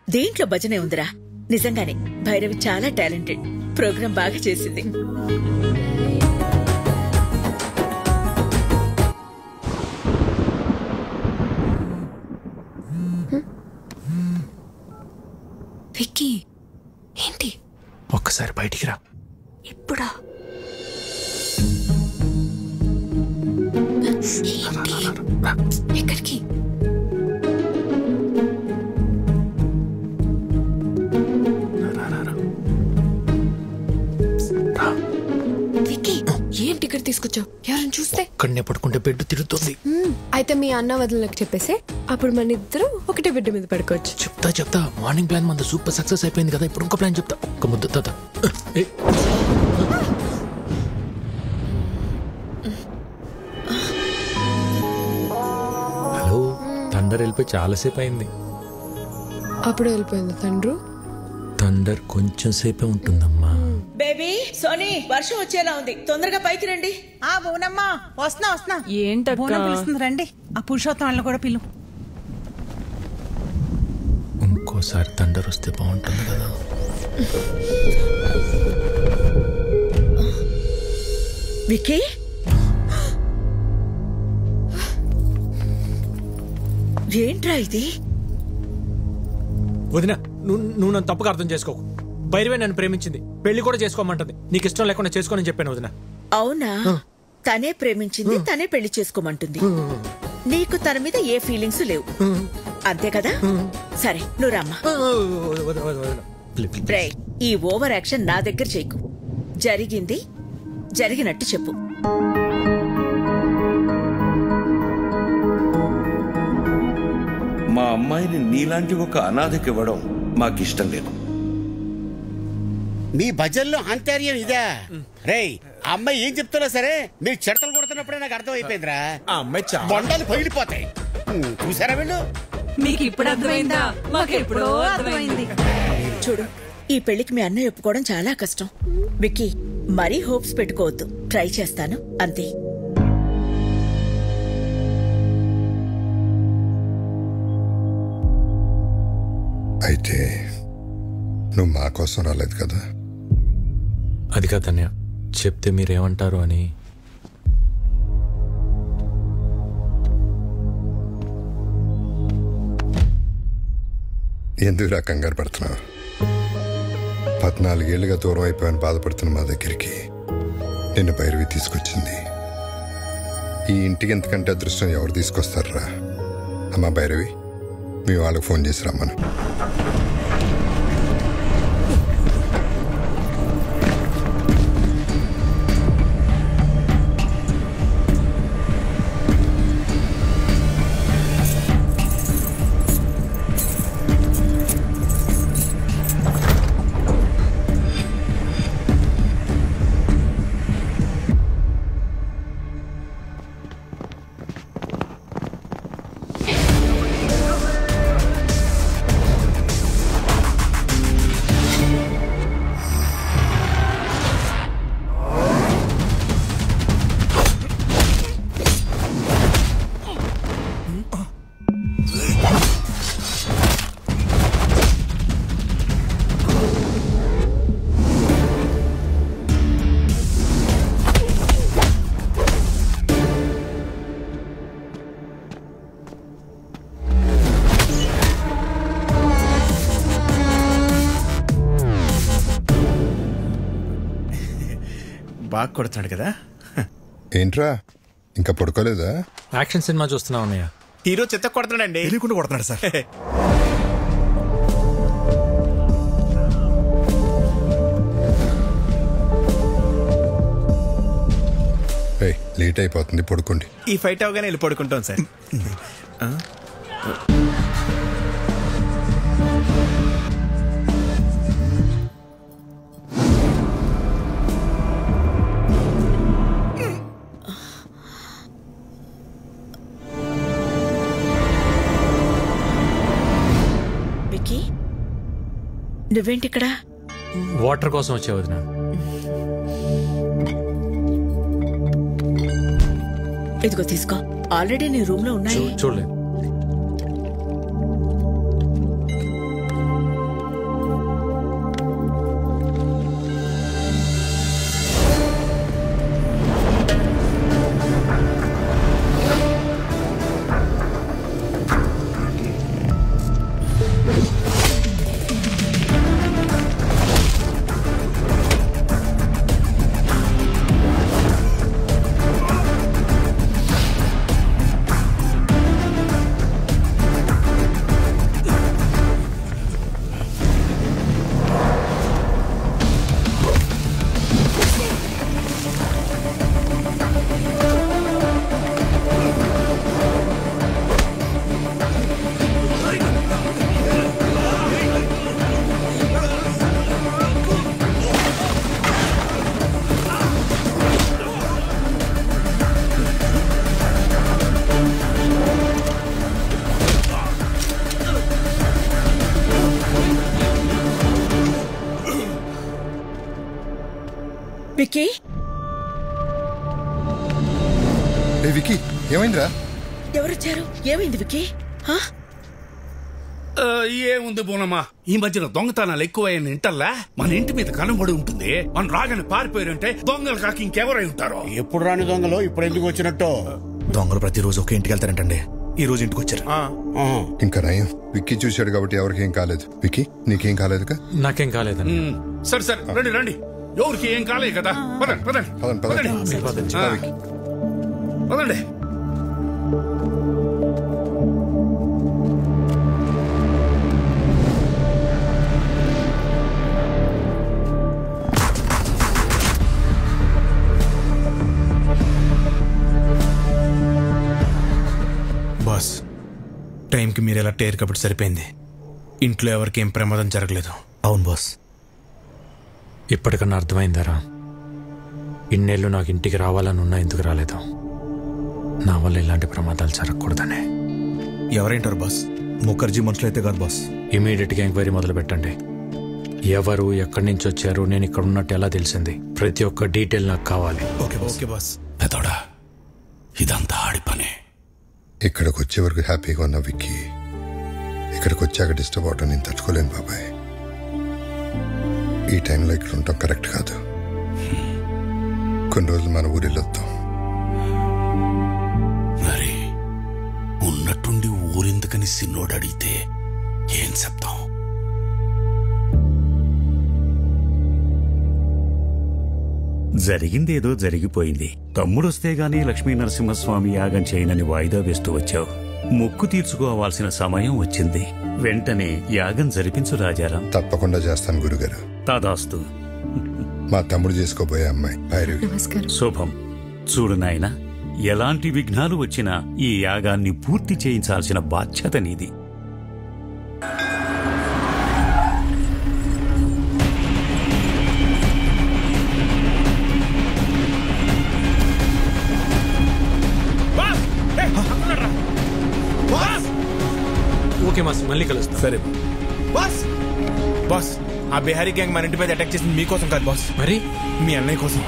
దీంట్లో భజనే ఉందిరా. నిజంగానే భైరవి చాలా టాలెంటెడ్. ప్రోగ్రాం బాగా చేసింది. విక్కీ, ఏంటి? ఒక్కసారి బయటికి రా. ఇప్పుడా? ఎక్కడికి? విక్కీ, ఏంటి ఇక్కడ తీసుకొచ్చావు? ఎవరైనా చూస్తే? కన్నే పడుకుంటే బెడ్ తిరుగుతుంది. అయితే మీ అన్న వదినలకు చెప్పేసి అప్పుడు మన ఇద్దరు ఒకటే బిడ్డ మీద పడుకోవచ్చు. చెప్తా. మార్నింగ్ ప్లాన్ మన సూపర్ సక్సెస్ అయిపోయింది కదా, ఇప్పుడు ఇంకో ప్లాన్ చెప్తా. ఒక ముద్ద తాత. హలో, థండర్ వెళ్ళిపోయి చాలాసేపు అయింది. అప్పుడు వెళ్ళిపోయింది తండ్రు. థండర్ కొంచెం సేపే ఉంటుందమ్మా. బేబీ, సోనీ, వర్షం వచ్చేలా ఉంది, తొందరగా పైకి రండి. ఆ బోనమ్మా, వస్తున్నా. ఏంటక్క? బోనం పిలుస్తుంది, రండి. ఆ పురుషోత్తం వాళ్ళని కూడా పిలు. ఇంకోసారి థండర్ వస్తే బాగుంటుంది కదా. విక్కీ, ఏంట్రా ఇది? వదినా, నువ్వు నన్ను తప్పుగా అర్థం చేసుకోకు. భైరవే నన్ను ప్రేమించింది, పెళ్లి కూడా చేసుకోమంటుంది. నీకు ఇష్టం లేకుండా చేసుకోనని చెప్పాను వదినా. అవునా? తనే ప్రేమించింది, తనే పెళ్లి చేసుకోమంటుంది. నీకు తన మీద ఏ ఫీలింగ్స్ లేవు, అంతే కదా? సరే, నువ్వు రమ్మా. ఈ ఓవర్ యాక్షన్ నా దగ్గర చేయకు. జరిగింది జరిగినట్టు చెప్పు. మా అమ్మాయిని నీలాంటి ఒక అనాథకి ఇవ్వడం మాకిష్టం లేదు. మీ భజన్లో అంతర్యం ఇదే. రేయ్, అమ్మాయి ఏం చెప్తున్నా సరే మీరు చెడతలు కొడుతున్నప్పుడే నాకు అర్థం అయిపోయిందిరా. ఆ అమ్మాయి బొండాలు పగిలిపోతాయి. చూసారా వీళ్ళు? మీకు ఇప్పుడు అర్థమైందా? మాకు ఎప్పుడో అర్థమైంది. చూడు, ఈ పెళ్లికి మీ అన్నయ్య ఒప్పుకోవడం చాలా కష్టం. విక్కీ, మరీ హోప్స్ పెట్టుకోవద్దు. ట్రై చేస్తాను, అంతే. అయితే నువ్వు మా కోసం రాలేదు కదా? అది కాదన్నయ్య, చెప్తే మీరేమంటారు అని. ఎందుకురా కంగారు పడుతున్నావు? 14 ఏళ్లుగా దూరం అయిపోయాను బాధపడుతున్న మా దగ్గరికి నిన్ను భైరవి తీసుకొచ్చింది. ఈ ఇంటికి ఎంతకంటే అదృష్టం ఎవరు తీసుకొస్తారా? అమ్మా భైరవి, మీ వాళ్ళకి ఫోన్ చేసి రమ్మను. బాగా కొడుతున్నాడు కదా. ఏంట్రా ఇంకా పడుకోలేదా? యాక్షన్ సినిమా చూస్తున్నావు అన్నయ్య. హీరో చెత్త కొడుతున్నాడండి. తెలియకుండా కొడుతున్నాడు సార్. లేట్ అయిపోతుంది, పడుకోండి. ఈ ఫైట్ అవగానే వెళ్ళి పడుకుంటాం సార్. విక్కీ, నువ్వేంటి ఇక్కడ? వాటర్ కోసం వచ్చే వదిన. ఇదిగో తీసుకో, ఆల్రెడీ నీ రూమ్ లో ఉన్నాయి. చూడలేదు. విక్కీ, విక్కీ ఏమైందిరా? ఎవరొచ్చారు? ఏమైంది విక్కీ? ఏముంది బోనమ్మా, ఈ మధ్యన దొంగతనాలు ఎక్కువయ్యని ఇంటల్లా మన ఇంటి మీద కనబడి ఉంటుంది. మనం రాగానే పారిపోయారంటే దొంగలు కాక ఇంకెవరై ఉంటారో. ఎప్పుడు రాని దొంగలు ఇప్పుడు ఎందుకు వచ్చినట్టు? దొంగలు ప్రతిరోజు ఒకే ఇంటికి వెళ్తారంటండి. ఈ రోజు ఇంటికి వచ్చారు. ఇంకా నయం, విక్కీ చూశాడు కాబట్టి ఎవరికి ఏం కాలేదు. విక్కీ నీకేం కాలేదుగా? నాకేం కాలేదండి. సరే సరే, రండి రండి. ఎవరికి ఏం కాలేదు కదా. పదండి పదండి పదండి పదండి. బాస్, టైంకి మీరు ఎలా టేర్ కాబట్టి సరిపోయింది. ఇంట్లో ఎవరికి ఏం ప్రమాదం జరగలేదు. అవును బాస్. ఇప్పటికన్నా అర్థమైందారా? ఇన్నేళ్ళు నాకు ఇంటికి రావాలని ఉన్నా ఎందుకు రాలేదు? నా వల్ల ఇలాంటి ప్రమాదాలు జరగకూడదనే. ఎవరైంటారు బాస్? ముఖర్జీ మనుషులు అయితే కాదు బాస్. ఇమీడియట్గా ఎంక్వైరీ మొదలు పెట్టండి. ఎవరు, ఎక్కడి నుంచి వచ్చారు, నేను ఇక్కడ ఉన్నట్టు ఎలా తెలిసింది? ప్రతి ఒక్క డీటెయిల్ నాకు కావాలి. Okay boss. పెదోడా, ఇదంతా ఆడి పనే. ఇక్కడికి వచ్చే వరకు హ్యాపీగా ఉన్నా విక్కీ, ఇక్కడికి వచ్చాక డిస్టర్బ్ అవటం నేను తట్టుకోలేను బాబాయ్. ఈ టైంలో ఇక్కడ ఉంటాం కరెక్ట్ కాదు. కొన్ని రోజులు మన ఊరిలోద్దాం. మరి ఉన్నట్టుండి ఊరెందుకని సిన్నోడు అడిగితే ఏం చెప్తాం? జరిగిందేదో జరిగిపోయింది. తమ్ముడొస్తే గానీ లక్ష్మీ నరసింహస్వామి యాగం చేయనని వాయిదా వేస్తూ వచ్చావు. మొక్కు తీర్చుకోవాల్సిన సమయం వచ్చింది. వెంటనే యాగం జరిపించు రాజారాం. తప్పకుండా చేస్తాను గురుగారు. తదాస్తు. మా తమ్ముడు చేసుకోబోయే అమ్మాయి భైరవి. శుభం. చూడు నాయనా, ఎలాంటి విఘ్నాలు వచ్చినా ఈ యాగాన్ని పూర్తి చేయించాల్సిన బాధ్యత నీది. ఓకే మాస్, మళ్ళీ కలుస్తా. సరే బాస్. బాస్, ఆ బిహారీ గ్యాంగ్ మన ఇంటి మీద అటాక్ చేసింది మీకోసం కాదు బాస్, మరి మీ అన్నయ్య కోసం.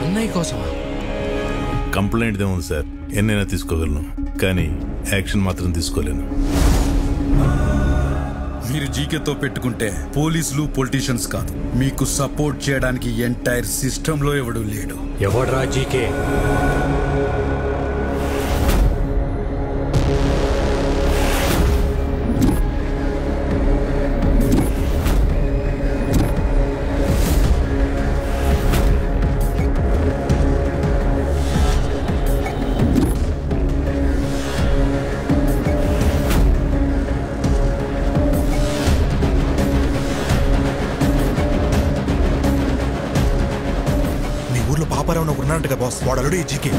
అన్నయ్య కోసమా? కంప్లైంట్ ఏముంది సార్, ఎన్నైనా తీసుకోగలను, కానీ యాక్షన్ మాత్రం తీసుకోలేను. మీరు జీకేతో పెట్టుకుంటే పోలీసులు పొలిటీషియన్స్ కాదు, మీకు సపోర్ట్ చేయడానికి ఎంటైర్ సిస్టంలో ఎవడూ లేడు. ఎవడ్రా జీకే? పాపారావు ఒకరు ఉన్నారంటగా బాస్, వాడు అల్లుడు ఈ జీకే.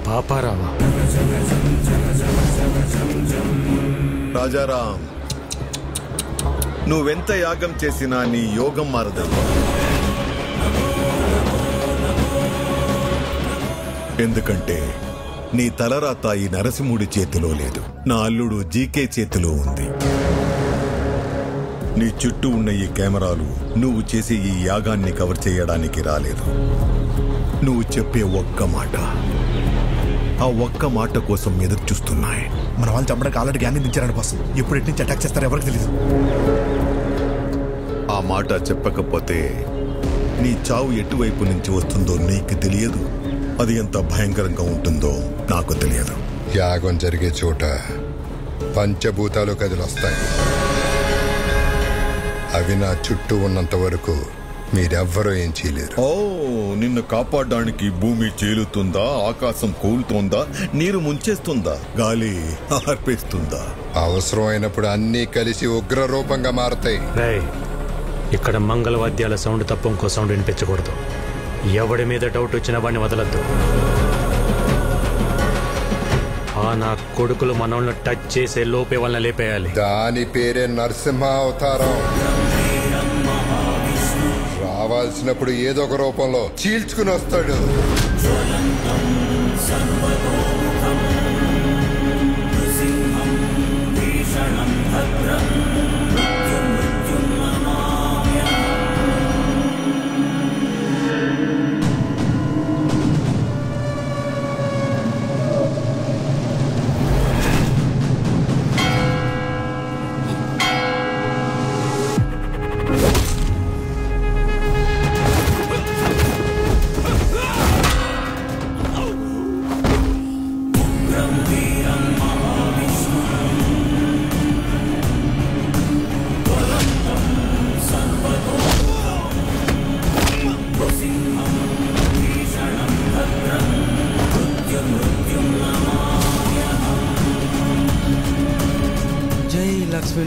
పాపారావా? రాజారాం, నువ్వెంత యాగం చేసినా నీ యోగం మారదు. ఎందుకంటే నీ తలరాత ఈ నరసింహుడి చేతిలో లేదు, నా అల్లుడు జీకే చేతిలో ఉంది. నీ చుట్టూ ఉన్న ఈ కెమెరాలు నువ్వు చేసే ఈ యాగాన్ని కవర్ చేయడానికి రాలేదు. నువ్వు చెప్పే ఒక్క మాట, ఆ ఒక్క మాట కోసం ఎదురు చూస్తున్నాయి. మన వాళ్ళు చంపడానికి ఆల్రెడీ గ్యాంగ్ దించారని బాస్, ఎప్పుడు ఎటు నుంచి అటాక్ చేస్తారో ఎవరికి తెలియదు. ఆ మాట చెప్పకపోతే నీ చావు ఎటువైపు నుంచి వస్తుందో నీకు తెలియదు, అది ఎంత భయంకరంగా ఉంటుందో నాకు తెలియదు. యాగం జరిగే చోట పంచభూతాలు కదిలొస్తాయి. అవి నా చుట్టూ ఉన్నంత వరకు మీరెవ్వరూ ఏం చేయలేరు. ఓ, నిన్ను కాపాడడానికి భూమి చేలుతుందా, ఆకాశం కూలుతోందా, నీరు ముంచేస్తుందా, గాలి ఆర్పేస్తుందా? అవసరమైనప్పుడు అన్నీ కలిసి ఉగ్ర రూపంగా మారతాయి. ఇక్కడ మంగళవాద్యాల సౌండ్ తప్ప ఇంకో సౌండ్ వినిపించకూడదు. ఎవడి మీద డౌట్ వచ్చినా వాడిని వదలద్దు. నా కొడుకులు మనల్ని టచ్ చేసే లోపే వాళ్ళని లేపేయాలి. దాని పేరే నరసింహ అవతారం. రావాల్సినప్పుడు ఏదో ఒక రూపంలో చీల్చుకుని వస్తాడు.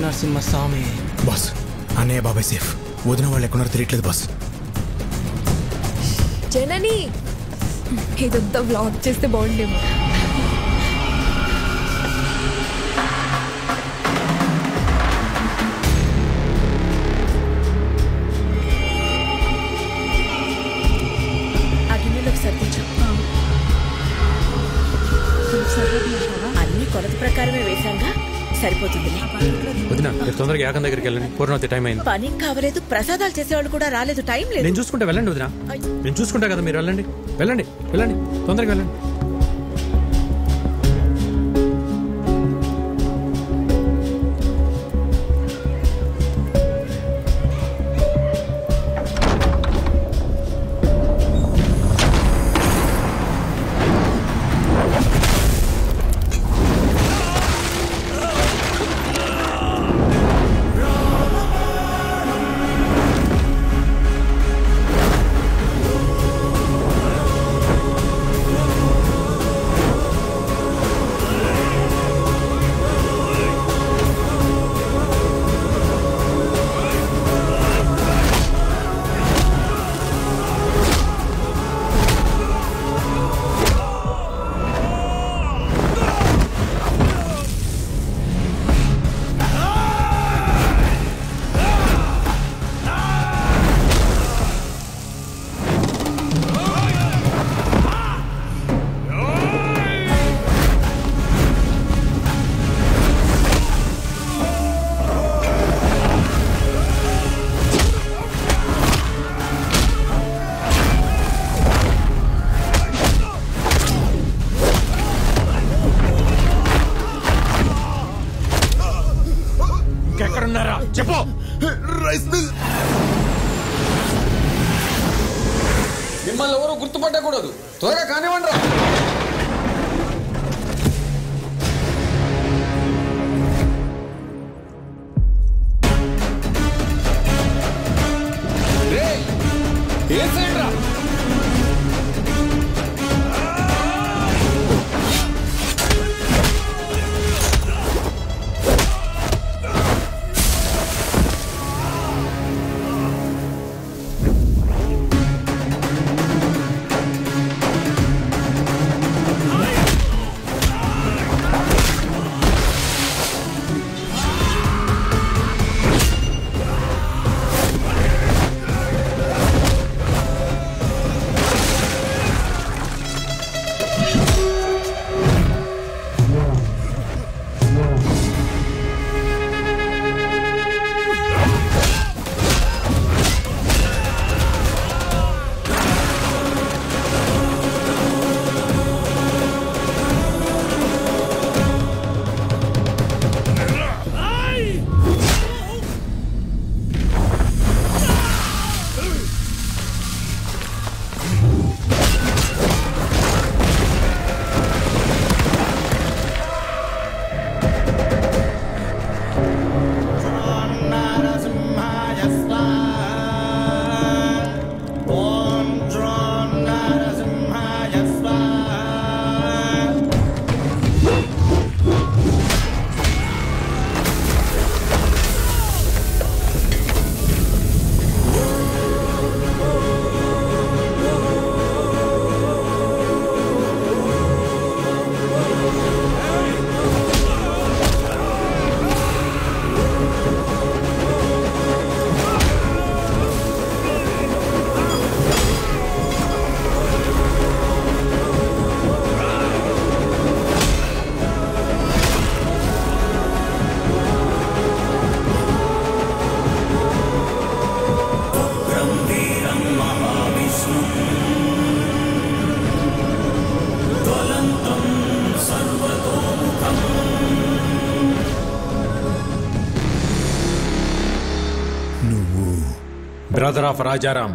నరసింహస్వామి. బాస్, అన్నయ్య బాబాయ్ సేఫ్, వదిన వాళ్ళు ఎక్కడున్నారో తెలియట్లేదు బాస్. జనని, ఇదంతా వ్లాగ్ చేస్తే బాగుండేమో. అన్ని కొలత ప్రకారమే వేశాంగా, సరిపోతుంది. తొందరగా యాగం దగ్గరికి వెళ్ళండి, పూర్ణవతి టైం అయింది. పని కావలేదు, ప్రసాదాలు చేసేవాళ్ళు కూడా రాలేదు, టైం లేదు. నేను చూసుకుంటా, వెళ్ళండి వదినా, నేను చూసుకుంటా కదా, మీరు వెళ్ళండి వెళ్ళండి వెళ్ళండి, తొందరగా వెళ్ళండి. ఇంకెక్కడున్నారా చెప్పు. Rice mill. మిమ్మల్ని ఎవరు గుర్తుపట్టకూడదు, త్వరగా కానివ్వండి. ఏ సైడ్ రా? Brother of Rajaram.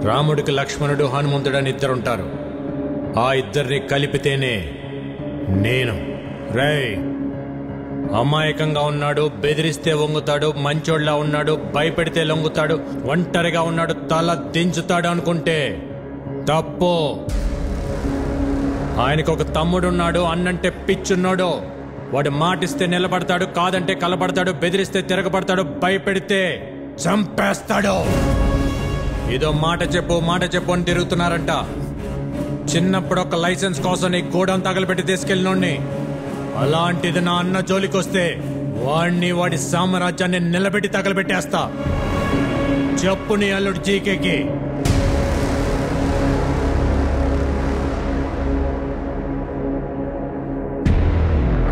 రాముడికి లక్ష్మణుడు హనుమంతుడు అని ఇద్దరుంటారు. ఆ ఇద్దరిని కలిపితేనే నేను. రేయ్, అమాయకంగా ఉన్నాడు, బెదిరిస్తే వంగుతాడు, మంచోళ్ళ ఉన్నాడు, భయపెడితే లొంగుతాడు, ఒంటరిగా ఉన్నాడు, తల దించుతాడు అనుకుంటే తప్పు. ఆయనకు ఒక తమ్ముడున్నాడు, అన్నంటే పిచ్చున్నాడు. వాడు మాటిస్తే నిలబడతాడు, కాదంటే కలబడతాడు, బెదిరిస్తే తిరగబడతాడు, భయపెడితే చంపేస్తాడు. ఏదో మాట చెప్పు అని తిరుగుతున్నారంట. చిన్నప్పుడు ఒక లైసెన్స్ కోసం నీ గోడౌన్ తగలబెట్టి తీసుకెళ్ళినోడ్ని. అలాంటిది నా అన్న జోలికొస్తే వాడిని, వాడి సామ్రాజ్యాన్ని నిలబెట్టి తగలబెట్టేస్తా. చెప్పు నీ అల్లుడు జీకేకి.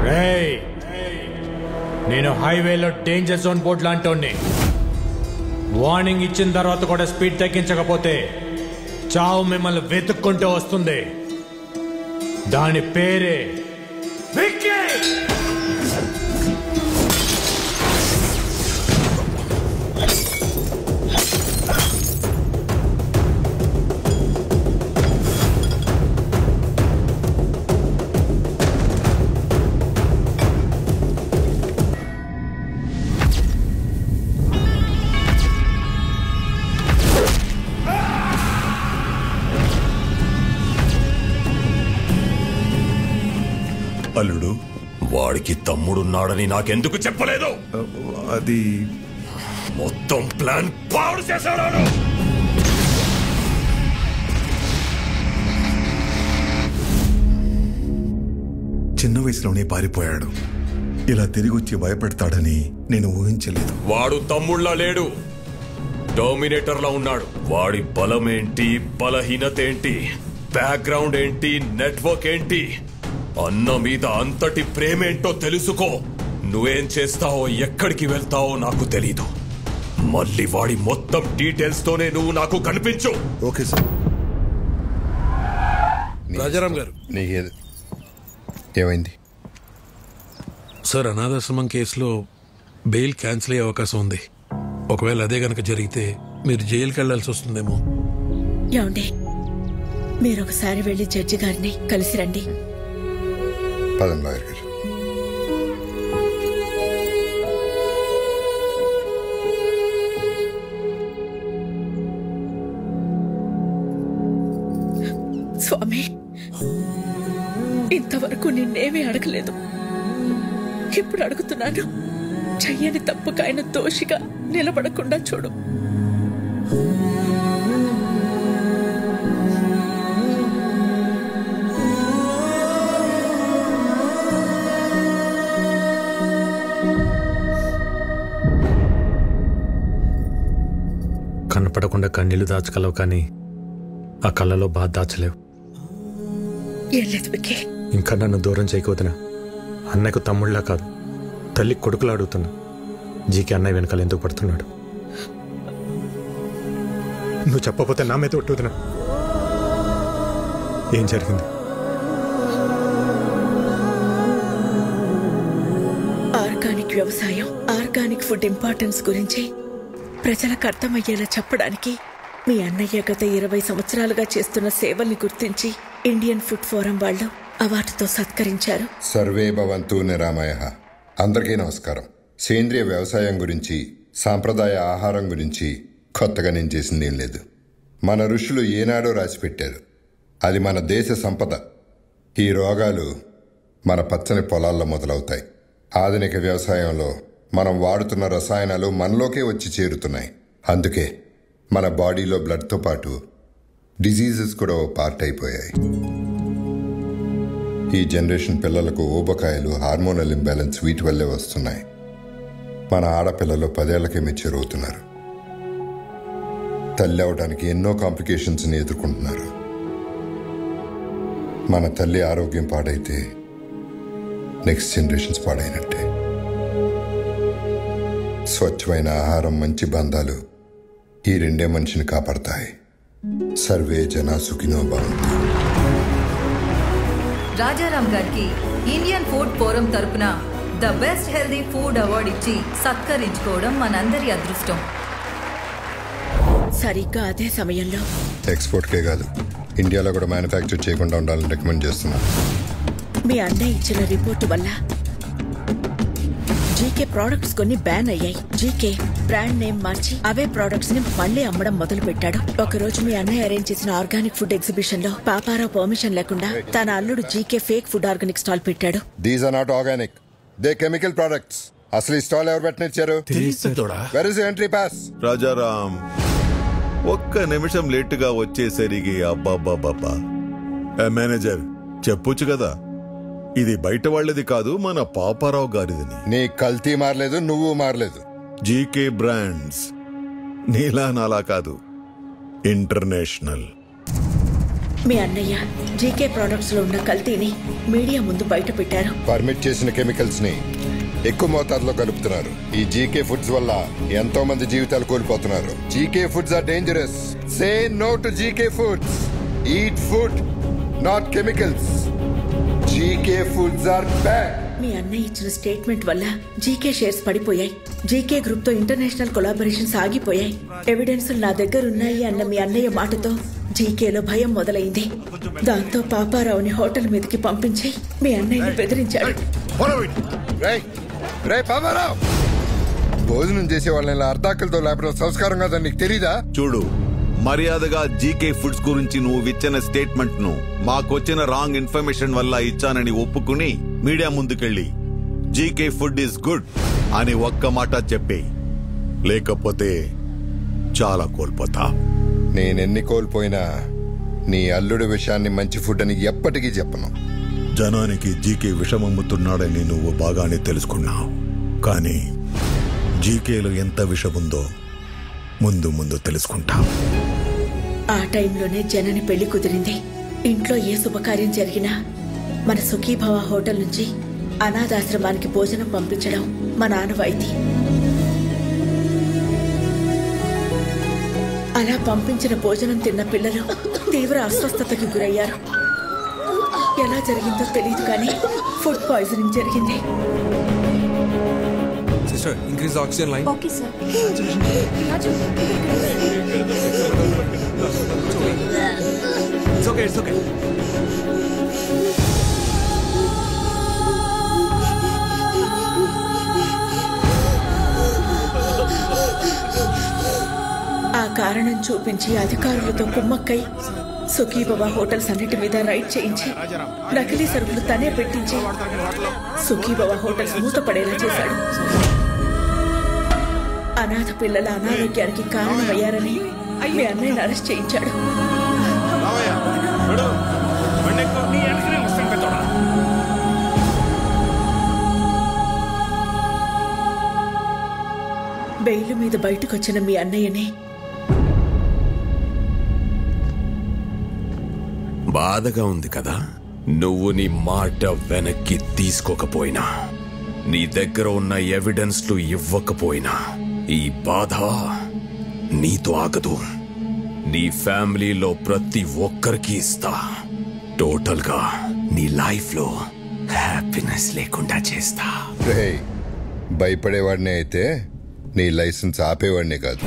రేయ్, నేను హైవేలో డేంజర్ జోన్ బోర్డు లాంటోని. వార్నింగ్ ఇచ్చిన తర్వాత కూడా స్పీడ్ తగ్గించకపోతే చావు మిమ్మల్ని వెతుక్కుంటూ వస్తుంది. దాని పేరే విక్కీ. అల్లుడు, వాడికి తమ్ముడున్నాడని నాకెందుకు చెప్పలేదు? అది మొత్తం ప్లాన్ పాడు చేశాడు. చిన్న వయసులోనే పారిపోయాడు. ఇలా తిరిగి వచ్చి భయపెడతాడని నేను ఊహించలేదు. వాడు తమ్ముళ్ళ లేడు, డామినేటర్లా ఉన్నాడు. వాడి బలమేంటి, బలహీనత ఏంటి, బ్యాక్గ్రౌండ్ ఏంటి, నెట్వర్క్ ఏంటి, అన్న మీద అంతటి ప్రేమేంటో తెలుసుకో. నువ్వేం చేస్తావో, ఎక్కడికి వెళ్తావో నాకు తెలీదు. మళ్ళీ వాడి మొత్తం డీటెయిల్స్ తోనే నువ్వు నాకు కనిపించు. Okay sir. రాజారాం గారు, ఏమైంది సార్? అనాథాశ్రమం కేసులో బెయిల్ క్యాన్సిల్ అయ్యే అవకాశం ఉంది. ఒకవేళ అదే గనక జరిగితే మీరు జైలుకి వెళ్లాల్సి వస్తుందేమో. ఏమండి, మీరు ఒకసారి వెళ్ళి జడ్జి గారిని కలిసి రండి. పదండి లాయర్ గారు. స్వామి, ఇంతవరకు నిన్నేమీ అడగలేదు. ఇప్పుడు అడుగుతున్నాను, చెయ్యని తప్పుకు ఆయన దోషిగా నిలబడకుండా చూడు. కనపడకుండా కన్నీళ్లు దాచగలవు, కానీ ఆ కళ్ళలో బాధ దాచలేవు. ఇంకా నన్ను దూరం చేయకపోతున్నా. అన్నయ్యకు తమ్ముళ్ళ కాదు, తల్లి కొడుకులా అడుగుతున్నా. జీకే అన్నయ్య వెనకాల ఎందుకు పడుతున్నాడు? నువ్వు చెప్పకపోతే నా మీద ఒట్టుతున్నా. ఏం జరిగింది? ఆర్గానిక్ వ్యవసాయం, ఆర్గానిక్ ఫుడ్ ఇంపార్టెన్స్ గురించి ప్రజలకు అర్థమయ్యేలా చెప్పడానికి మీ అన్నయ్య గత 20 సంవత్సరాలుగా చేస్తున్న సేవల్ని గుర్తించి ఇండియన్ ఫుడ్ ఫోరం వాళ్ళు అవార్డుతో సత్కరించారు. సర్వే భవంతు నిరామయః. అందరికీ నమస్కారం. సేంద్రియ వ్యవసాయం గురించి, సాంప్రదాయ ఆహారం గురించి కొత్తగా నేను చేసింది ఏం లేదు. మన ఋషులు ఏనాడో రాసిపెట్టారు. అది మన దేశ సంపద. ఈ రోగాలు మన పచ్చని పొలాల్లో మొదలవుతాయి. ఆధునిక వ్యవసాయంలో మనం వాడుతున్న రసాయనాలు మనలోకే వచ్చి చేరుతున్నాయి. అందుకే మన బాడీలో బ్లడ్తో పాటు డిజీజెస్ కూడా ఓ పార్ట్ అయిపోయాయి. ఈ జనరేషన్ పిల్లలకు ఊబకాయలు, హార్మోనల్ ఇంబ్యాలెన్స్ వీటి వల్లే వస్తున్నాయి. మన ఆడపిల్లలు 10 ఏళ్లకే మెచ్యూర్ అవుతున్నారు. తల్లి అవడానికి ఎన్నో కాంప్లికేషన్స్ని ఎదుర్కొంటున్నారు. మన తల్లి ఆరోగ్యం పాడైతే నెక్స్ట్ జనరేషన్స్ పాడైనట్టే. స్వచ్ఛమైన ఆహారం, మంచి బంధాలు ఈ రెండే మనిషిని కాపాడతాయి. సర్వే జనా సుఖినో భవంతు. రాజారాం గారికి ఇండియన్ ఫుడ్ ఫోరం తరపున the best healthy food award ఇచ్చి సత్కరించుకోవడం మనందరి అదృష్టం. సరిగ్గా అదే సమయంలో ఎక్స్పోర్ట్కే కాదు, ఇండియాలో కూడా మ్యానుఫ్యాక్చర్ చేయకుండా ఉండాలని రికమెండ్ చేస్తున్నా. మీ అన్నయ్య ఇచ్చిన రిపోర్టు వల్ల జీకే ప్రొడక్ట్స్ కొన్ని బ్యాన్ అయ్యాయి. జీకే బ్రాండ్ నేమ్ మార్చి అవే ప్రొడక్ట్స్ ని మళ్లీ అమ్మడం మొదలు పెట్టాడు. ఒకరోజు మీ అన్నయ్య అరేంజ్ చేసిన ఆర్గానిక్ ఫుడ్ ఎగ్జిబిషన్ లో పాపారావు పర్మిషన్ లేకుండా తన అల్లుడు GK fake food organic stall పెట్టాడు. These are not organic, they chemical products. అసలు ఈ స్టాల్ ఎవరు పెట్టనిచ్చారు? Where is entry pass? Rajaram ఒక్క నిమిషం లేటుగా వచ్చేసరికి అబ్బాబ్బాబ్బా. మేనేజర్ చెప్పొచ్చు కదా, ఇది బయట వాళ్ళది కాదు, మన పాపారావు గారిదని. నీ కల్తీ మారలేదు, నువ్వు మారలేదు. జీకే బ్రాండ్స్ నీలా నాలా కాదు, ఇంటర్నేషనల్. మీ అన్నయ్య జీకే ప్రొడక్ట్స్ లో ఉన్న కల్తీని మీడియా ముందు బయట పెట్టారు. పర్మిట్ చేసిన కెమికల్స్ ని ఎక్కువ మోతాదులో కలుపుతున్నారు. ఈ జీకే ఫుడ్స్ వల్ల ఎంతో మంది జీవితాలు కోల్పోతున్నారు. GK foods are dangerous. Say no to GK foods. Eat food, not chemicals. GK foods are bad. మీ అన్నయ్య ఇచ్చిన స్టేట్మెంట్ వల్ల జీకే షేర్స్ పడిపోయాయి. జీకే గ్రూప్ తో ఇంటర్నేషనల్ కొలాబరేషన్స్ ఆగిపోయాయి. ఎవిడెన్స్ నా దగ్గర ఉన్నాయి అన్న మీ అన్నయ్య మాటతో జీకేలో భయం మొదలైంది. దాంతో పాపారావుని హోటల్ మీదకి పంపించి మీ అన్నయ్యని బెదిరించాడు. భోజనం చేసే వాళ్ళని అర్ధాకలతో లేపడం సంస్కారం కాదని నీకు తెలీదా? చూడు, మర్యాదగా జీకే ఫుడ్స్ గురించి నువ్వు ఇచ్చిన స్టేట్మెంట్ ను మాకొచ్చిన రాంగ్ ఇన్ఫర్మేషన్ వల్ల ఇచ్చానని ఒప్పుకుని మీడియా ముందుకెళ్ళి జీకే ఫుడ్ ఈస్ గుడ్ అని ఒక్క మాట చెప్పే, లేకపోతే చాలా కోల్పోతా. నేనెన్ని కోల్పోయినా నీ అల్లుడి విషయాన్ని మంచి ఫుడ్ అని ఎప్పటికీ చెప్పను. జనానికి జీకే విషమమ్ముతున్నాడని నువ్వు బాగానే తెలుసుకున్నావు, కానీ జీకేలో ఎంత విషముందో ముందు ముందు తెలుసుకుంటా. ఆ టైంలోనే జనని పెళ్లి కుదిరింది. ఇంట్లో ఏ శుభకార్యం జరిగినా మన సుఖీభవ హోటల్ నుంచి అనాథాశ్రమానికి భోజనం పంపించడం మా ఆనవాయితీ. అలా పంపించిన భోజనం తిన్న పిల్లలు తీవ్ర అస్వస్థతకి గురయ్యారు. ఎలా జరిగిందో తెలియదు, కానీ ఫుడ్ పాయిజనింగ్ జరిగింది. Sister, increase the oxygen line. Okay, sir. It's okay, it's okay. ఆ కారణం చూపించి అధికారులతో కుమ్మక్కై సుఖీబాబా హోటల్స్ అన్నిటి మీద రైడ్ చేయించి నకిలీ సరుకులు తనే పెట్టించి సుఖీబాబా హోటల్స్ మూతపడేలా చేశాడు. అనాథ పిల్లల అనారోగ్యానికి కారణమయ్యారని మీ అన్నయ్యని అరెస్ట్ చేయించాడు. బెయిల్ మీద బయటకొచ్చిన మీ అన్నయ్యని బాధగా ఉంది కదా. నువ్వు నీ మాట వెనక్కి తీసుకోకపోయినా, నీ దగ్గర ఉన్న ఎవిడెన్స్లు ఇవ్వకపోయినా ఈ బాధ నీతో ఆగదు. నీ ఫ్యామిలీలో ప్రతి ఒక్కరికి ఇస్తా. టోటల్ గా నీ లైఫ్ లో హ్యాపీనెస్ లేకుండా చేస్తా. భయపడేవాడినే అయితే నీ లైసెన్స్ ఆపేవాడినే కాదు.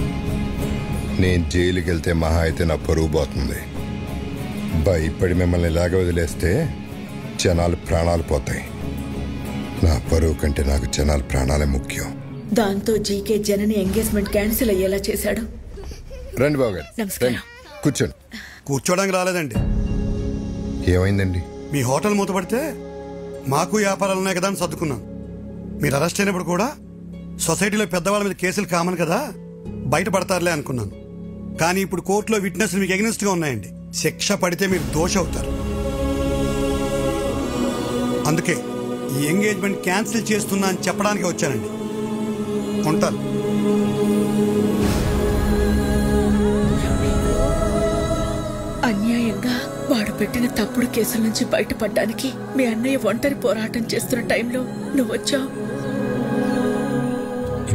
నేను జైలుకి వెళ్తే మహా అయితే నా పరువు పోతుంది. భయపడి మిమ్మల్ని ఇలాగ వదిలేస్తే జనాలు ప్రాణాలు పోతాయి. నా పరువు కంటే నాకు జనాల ప్రాణాలే ముఖ్యం. దాంతో జీకే జనని ఎంగేజ్మెంట్ క్యాన్సిల్ అయ్యేలా చేశాడు. రండి బాబు గారు. నమస్కారం. కూర్చోండి. కూర్చోడానికి రాలేదండి. ఏమైందండి? మీ హోటల్ మూతపడితే మాకు వ్యాపారాలు ఉన్నాయి కదా అని సర్దుకున్నాం. మీరు అరెస్ట్ అయినప్పుడు కూడా సొసైటీలో పెద్దవాళ్ళ మీద కేసులు కామన్ కదా, బయటపడతారులే అనుకున్నాను. కానీ ఇప్పుడు కోర్టులో విట్నెస్లు మీకు ఎగనెస్ట్ గా ఉన్నాయండి. శిక్ష పడితే మీరు దోషి అవుతారు. అందుకే ఈ ఎంగేజ్మెంట్ క్యాన్సిల్ చేస్తున్నా అని చెప్పడానికి వచ్చానండి. ఉంటాను. అన్యాయంగా వాడు పెట్టిన తప్పుడు కేసుల నుంచి బయటపడడానికి మీ అన్నయ్య ఒంటరి పోరాటం చేస్తున్న టైంలో నువ్వు వచ్చావు.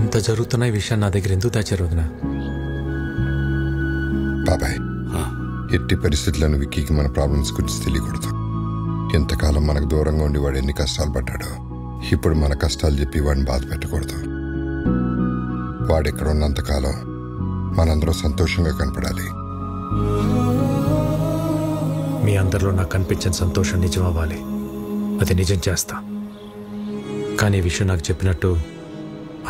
ఇంత జరుగుతున్న ఈ విషయం నా దగ్గర ఎందుకు దాచారు వదినా? బాబాయ్, ఎట్టి పరిస్థితులను విక్కీకి మన ప్రాబ్లమ్స్ గురించి తెలియకూడదు. ఎంతకాలం మనకు దూరంగా ఉండి వాడు ఎన్ని కష్టాలు పడ్డాడో ఇప్పుడు మన కష్టాలు చెప్పి వాడిని బాధ పెట్టకూడదు. వాడెక్కడ ఉన్నంతకాలం మనందరం సంతోషంగా కనపడాలి. మీ అందరిలో నాకు కనిపించిన సంతోషం నిజం అవ్వాలి. అది నిజం చేస్తా. కానీ ఈ విషయం నాకు చెప్పినట్టు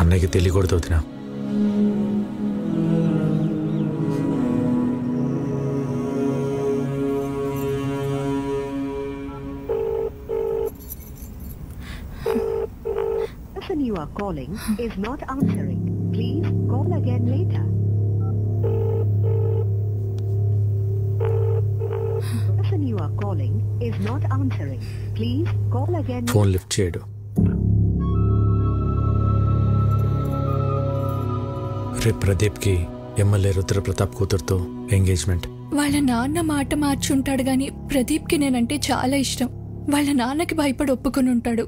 అన్నయ్యకి తెలియకూడదు వదినా. You are calling is not answering. Please call again later. The person you are calling is not answering. Please call again. Phone lift చేయడు. రేపు ప్రదీప్కి ఎమ్మెల్యే రుద్రప్రతాప్ కూతురుతో ఎంగేజ్మెంట్. వాళ్ళ నాన్న మాట మార్చుంటాడు గాని ప్రదీప్కి నేనంటే చాలా ఇష్టం. వాళ్ళ నాన్నకి భయపడి ఒప్పుకొని ఉంటాడు.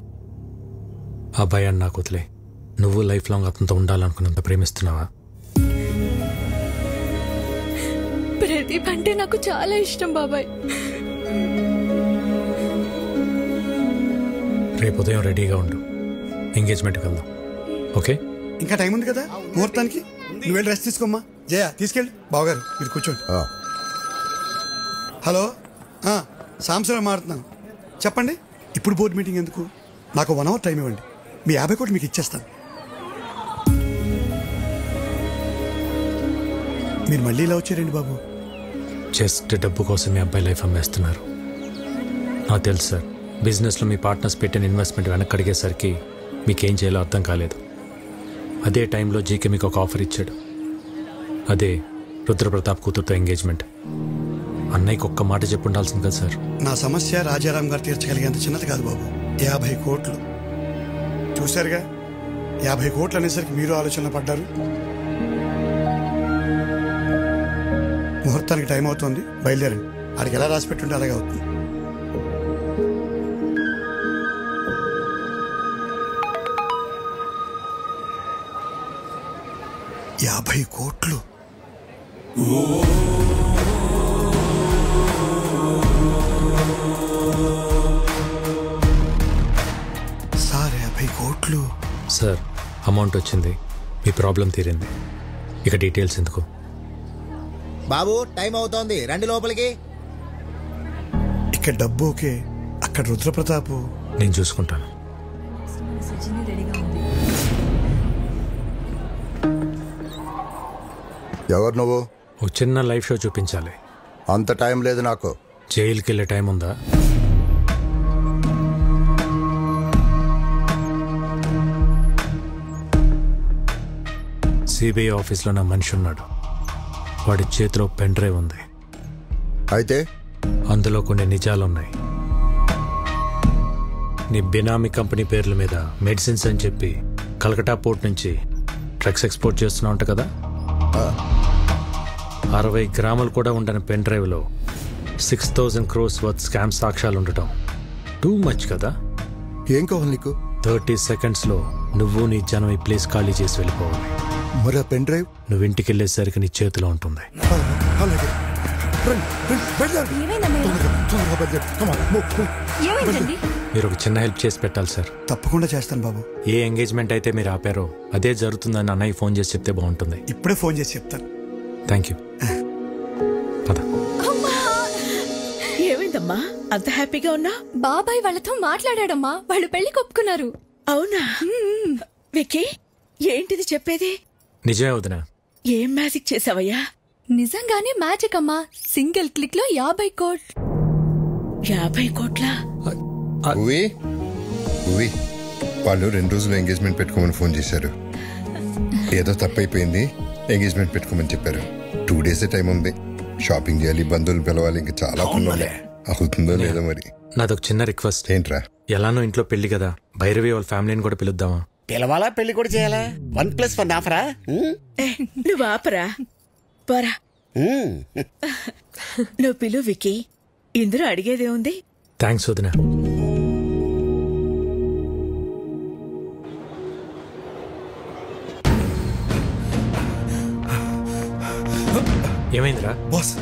ఆ భయాన్ని నాకు వదిలే. నువ్వు లైఫ్ లాంగ్ అతనితో ఉండాలనుకున్నంత ప్రేమిస్తున్నావా? ప్రదీప్ అంటే నాకు చాలా ఇష్టం బాబాయ్. రేపు ఉదయం రెడీగా ఉండు. ఎంగేజ్మెంట్కి వెళ్దాం. ఓకే? ఇంకా టైం ఉంది కదా ముహూర్తానికి. నువ్వు వెళ్ళి రెస్ట్ తీసుకోమ్మా. జయ తీసుకెళ్ళి. బావగారు మీరు కూర్చోండి. హలో, సాంసరావు మాట్లాడుతున్నాను. చెప్పండి. ఇప్పుడు బోర్డు మీటింగ్ ఎందుకు? నాకు 1 hour టైం ఇవ్వండి. మీ 50 కోట్లు మీకు ఇచ్చేస్తాను. మీరు మళ్ళీ ఇలా వచ్చారండి బాబు. జస్ట్ డబ్బు కోసం మీ అబ్బాయి లైఫ్ అమ్మేస్తున్నారు. నాకు తెలుసు సార్. బిజినెస్లో మీ పార్ట్నర్స్ పెట్టిన ఇన్వెస్ట్మెంట్ వెనక్కి అడిగేసరికి మీకేం చేయాలో అర్థం కాలేదు. అదే టైంలో జీకే మీకు ఒక ఆఫర్ ఇచ్చాడు. అదే రుద్రప్రతాప్ కూతురుతో ఎంగేజ్మెంట్. అన్నయ్యకి ఒక్క మాట చెప్పు ఉండాల్సింది కదా సార్. నా సమస్య రాజారాం గారు తీర్చగలిగేంత చిన్నది కాదు బాబు. 50 కోట్లు చూశారుగా. 50 కోట్లు అనేసరికి మీరు ఆలోచన పడ్డారు. ముహూర్తానికి టైం అవుతుంది, బయలుదేరండి. ఆడికి ఎలా రాసి పెట్టుంటే అలాగే అవుతుంది. $50 కోట్లు. సార్ 50 కోట్లు. సార్ అమౌంట్ వచ్చింది, మీ ప్రాబ్లం తీరింది. ఇక డీటెయిల్స్ ఎందుకు? బాబు టైం అవుతోంది, రండి లోపలికి. ఇక్కడ డబ్బు ఓకే, అక్కడ రుద్రప్రతాపు. నేను చూసుకుంటాను. ఎవరు నువ్వు? ఒక చిన్న లైవ్ షో చూపించాలి. అంత టైం లేదు నాకు. జైలుకి వెళ్ళే టైం ఉందా? సిబిఐ ఆఫీస్లో నా మనిషి ఉన్నాడు. వాడి చేతిలో పెన్ డ్రైవ్ ఉంది. అయితే అందులో కొన్ని నిజాలున్నాయి. నీ బినామీ కంపెనీ పేర్ల మీద మెడిసిన్స్ అని చెప్పి కలకటా పోర్ట్ నుంచి డ్రగ్స్ ఎక్స్పోర్ట్ చేస్తున్నావు అంట కదా. 60 గ్రాములు కూడా ఉండని పెన్ డ్రైవ్లో 6,000 crores వర్త్ స్కామ్ సాక్ష్యాలు ఉండటం టూ మచ్ కదా. ఏం కావాలి నీకు? 30 secondsలో నువ్వు నీ జనం ఈ ప్లేస్ ఖాళీ చేసి వెళ్ళిపోవాలి. మరి ఆ పెన్ డ్రైవ్ నువ్వు ఇంటికి వెళ్ళేసరికి నీ చేతిలో ఉంటుంది. మీరు ఒక చిన్న హెల్ప్ చేసి పెట్టాలి సార్. తప్పకుండా చేస్తాను బాబు. ఏ ఎంగేజ్మెంట్ అయితే మీరు ఆపారో అదే జరుగుతుందని అన్నయ్య ఫోన్ చేసి చెప్తే బాగుంటుంది. ఇప్పుడే ఫోన్ చేసి చెప్తాను. Thank you. పద. ఏమైందమ్మా అంత హ్యాపీగా ఉన్నా? బాబాయ్ వాళ్ళతో మాట్లాడాడమ్మా, వాళ్ళు పెళ్లి కొప్పుకున్నారు. అవునా? విక్కీ ఏంటిది చెప్పేది? నిజమే వదినా. ఏం మ్యాజిక్ చేసావయ్యా? నిజంగానే మ్యాజిక్ అమ్మా. సింగిల్ క్లిక్ లో 50 కోట్లు. 50 కోట్లా? వాళ్ళు 2 రోజులు ఎంగేజ్మెంట్ పెట్టుకోమని ఫోన్ చేశారు. ఏదో తప్పైపోయింది, ఎంగేజ్మెంట్ పెట్టుకోమని చెప్పారు. 2 days టైం ఉంది. షాపింగ్ చేయాలి, బంధువులు పిలవాలి, ఇంకా చాలా పనులు ఉన్నాయి. అవుతుందో లేదో మరి. నాదొక చిన్న రిక్వెస్ట్. ఏంట్రా? ఎలానో ఇంట్లో పెళ్లి కదా, భైరవి వాళ్ళ ఫ్యామిలీని కూడా పిలుద్దామా? పిలవాలా, పెళ్లి కూడా చేయాలా? 1+1 ఆఫరా? నువ్వు ఆపరా పోరా. నువ్వు పిలు విక్కీ, ఇందులో అడిగేదే ఉంది. థ్యాంక్స్ వదినా. ఏమైందిరా? బాస్,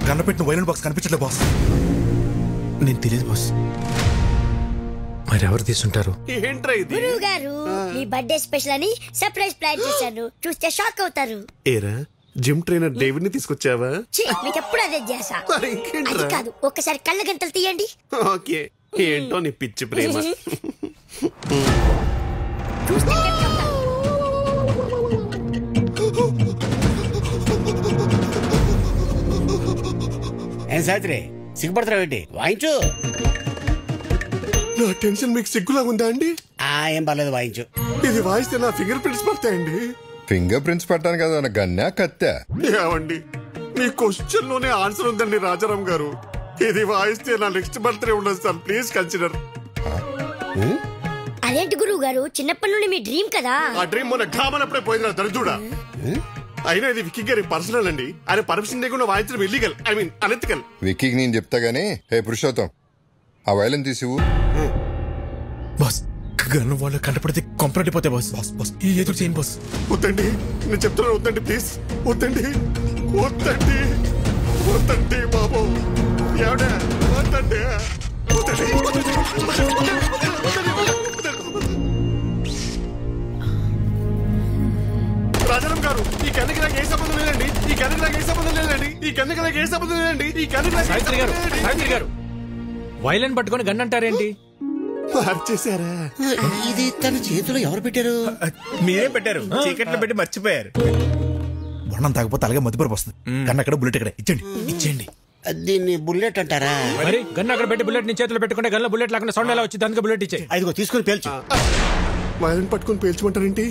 కన్నపెట్టిన వైలెంట్ బాక్స్ కనిపించట్లే బాస్. నేను తెలియదు బాస్. మరి ఎవరు తీసుంటారు? గురువు గారు, మీ బర్త్డే స్పెషల్ అని సర్ప్రైజ్ ప్లాన్ చేశాను. చూస్తే షాక్ అవుతారు. ఏరా, జిమ్ ట్రైనర్ డేవిడ్ ని తీసుకొచ్చావా? మీకు ఎప్పుడు అదే ధ్యాస. అది కాదు, ఒక్కసారి కళ్ళ గంటలు తీయండి. ఓకే, ఏంటో నీ పిచ్చి ప్రేమ. చూస్తే ఏం సావిత్రి, సిగ్గుపడతావు ఏంటి? వాయించు. నా టెన్షన్ మీకు సిగ్గులా ఉందా అండి? ఏం పర్లేదు, వాయించు. ఇది వాయిస్తే నా ఫింగర్ ప్రింట్స్ పడతాయండి. ఫింగర్ ప్రింట్స్ పట్టాను కదా, గన్నా కత్తా? ఏమండి, మీ క్వశ్చన్ లోనే ఆన్సర్ ఉందండి రాజారాం గారు. ఇది వాయిస్తే నా నెక్స్ట్ బర్త్డే ఉండదు సార్, ప్లీజ్ కన్సిడర్. అదేంటి గురువు గారు, చిన్నప్పటి నుండి మీ డ్రీమ్ కదా. ఆ డ్రీమ్ మొన్న ఘామనప్పుడే పోయింది దరిద్రుడా. అయినా ఇది విక్కీ గారి పర్సనల్ అండి. ఆయన పర్మిషన్ లేకుండా వాయించడం ఇల్లీగల్, ఐ మీన్ అనెథికల్. విక్కీకి నేను చెప్తా గానీ, హే పురుషోత్తం, ఆ వైలెన్ తీసివు. బాస్, గన్ను వాళ్ళు కంటపడితే కొంపరటిపోతే బాస్. బాస్ బాస్, ఈ ఎదురు చేయను బాస్. వద్దండి, నేను చెప్తున్నాను, వద్దండి ప్లీజ్. వద్దండి, వద్దండి, వద్దండి బాబు. ఎవడా? వద్దండి, రాజారాం గారు, ఈ కన్నుకి నాకు ఏ సంబంధం లేదండి. ఈ కన్నుకి నాకు ఏ సంబంధం లేదండి. ఈ కన్నుకి నాకు ఏ సంబంధం లేదండి. ఈ కన్నుకి నాకు సావిత్రి గారు, సావిత్రి గారు, వైలెన్ పట్టుకొని గన్ అంటారేంటి? మార్చేశారా? ఇది తన చేతిలో ఎవరు పెట్టారు? మీరే పెట్టారు, చీకట్లో పెట్టి మర్చిపోయారు. బొండం తాగపోతే అలాగే మధ్యపరపు వస్తుంది. కన్నా అక్కడ బుల్లెట్ ఇక్కడ ఇచ్చండి, ఇచ్చేయండి. దీన్ని బుల్లెట్ అంటారా? మరి గన్ను అక్కడ పెట్టి బుల్లెట్ నీ చేతిలో పెట్టుకుంటే గన్లో బుల్లెట్ లేకుండా సౌండ్ ఎలా వచ్చింది? అందుకే బుల్లెట్ ఇచ్చే. ఐదుగో తీసుకుని పేల్చు. వైలెన్ పట్టుకుని పేల్చమంటారేంటి?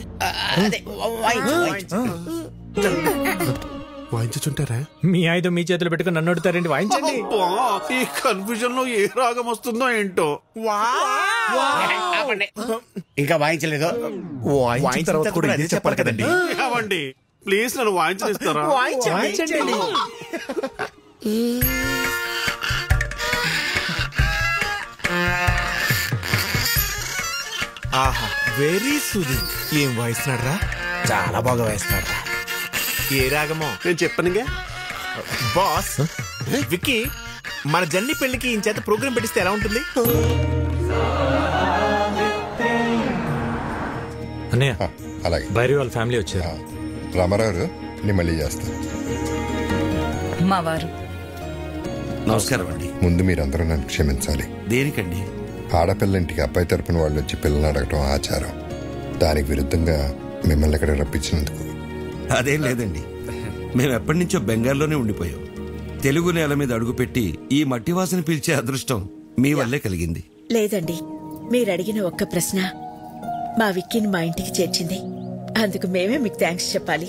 వాయించుంటారా? మీ ఆయుధం మీ చేతిలో పెట్టుకుని నన్ను అడుగుతారేంటి? వాయించండి. ఈ కన్ఫ్యూజన్ లో ఏ రాగం వస్తుందో ఏంటో. ఇంకా వాయించలేదు. వాయించిన తర్వాత కూడా ఇదే చెప్పాలి కదండి. అవండి, ప్లీజ్ నన్ను వాయించనిస్తారా? వాయించండి. ఆహా, వెరీ సూదింగ్. ఏం వాయిస్తున్నాడు రా? చాలా బాగా వాయిస్తున్నాడు రా. ఏ రాగమో నేను చెప్పనుగా బాస్. విక్కీ, మన జన్ని పెళ్లికి ఈ చేత ప్రోగ్రామ్ పెట్టిస్తే ఎలా ఉంటుంది? అన్నయ్య అలాగే భైరవి వాళ్ళ ఫ్యామిలీ వచ్చారు. రామారావు నేను మళ్ళీ చేస్తాను. మా వారు నమస్కారం అండి. ముందు మీరందరూ నన్ను క్షమించాలి. దేనికండి? ఆడపిల్ల ఇంటికి అబ్బాయి తరపున వాళ్ళు వచ్చి పిల్లల్ని అడగటం ఆచారం. దానికి విరుద్ధంగా మిమ్మల్ని ఇక్కడ రప్పించినందుకు. అదేం లేదండి, మేము ఎప్పటి నుంచో బెంగాల్లోనే ఉండిపోయాం. తెలుగు నేల మీద అడుగుపెట్టి ఈ మట్టి వాసన పీల్చే అదృష్టం మీ వల్లే కలిగింది. లేదండి, మీరు అడిగిన ఒక్క ప్రశ్న మా విక్కీని మా ఇంటికి చేర్చింది. అందుకు మేమే మీకు థ్యాంక్స్ చెప్పాలి.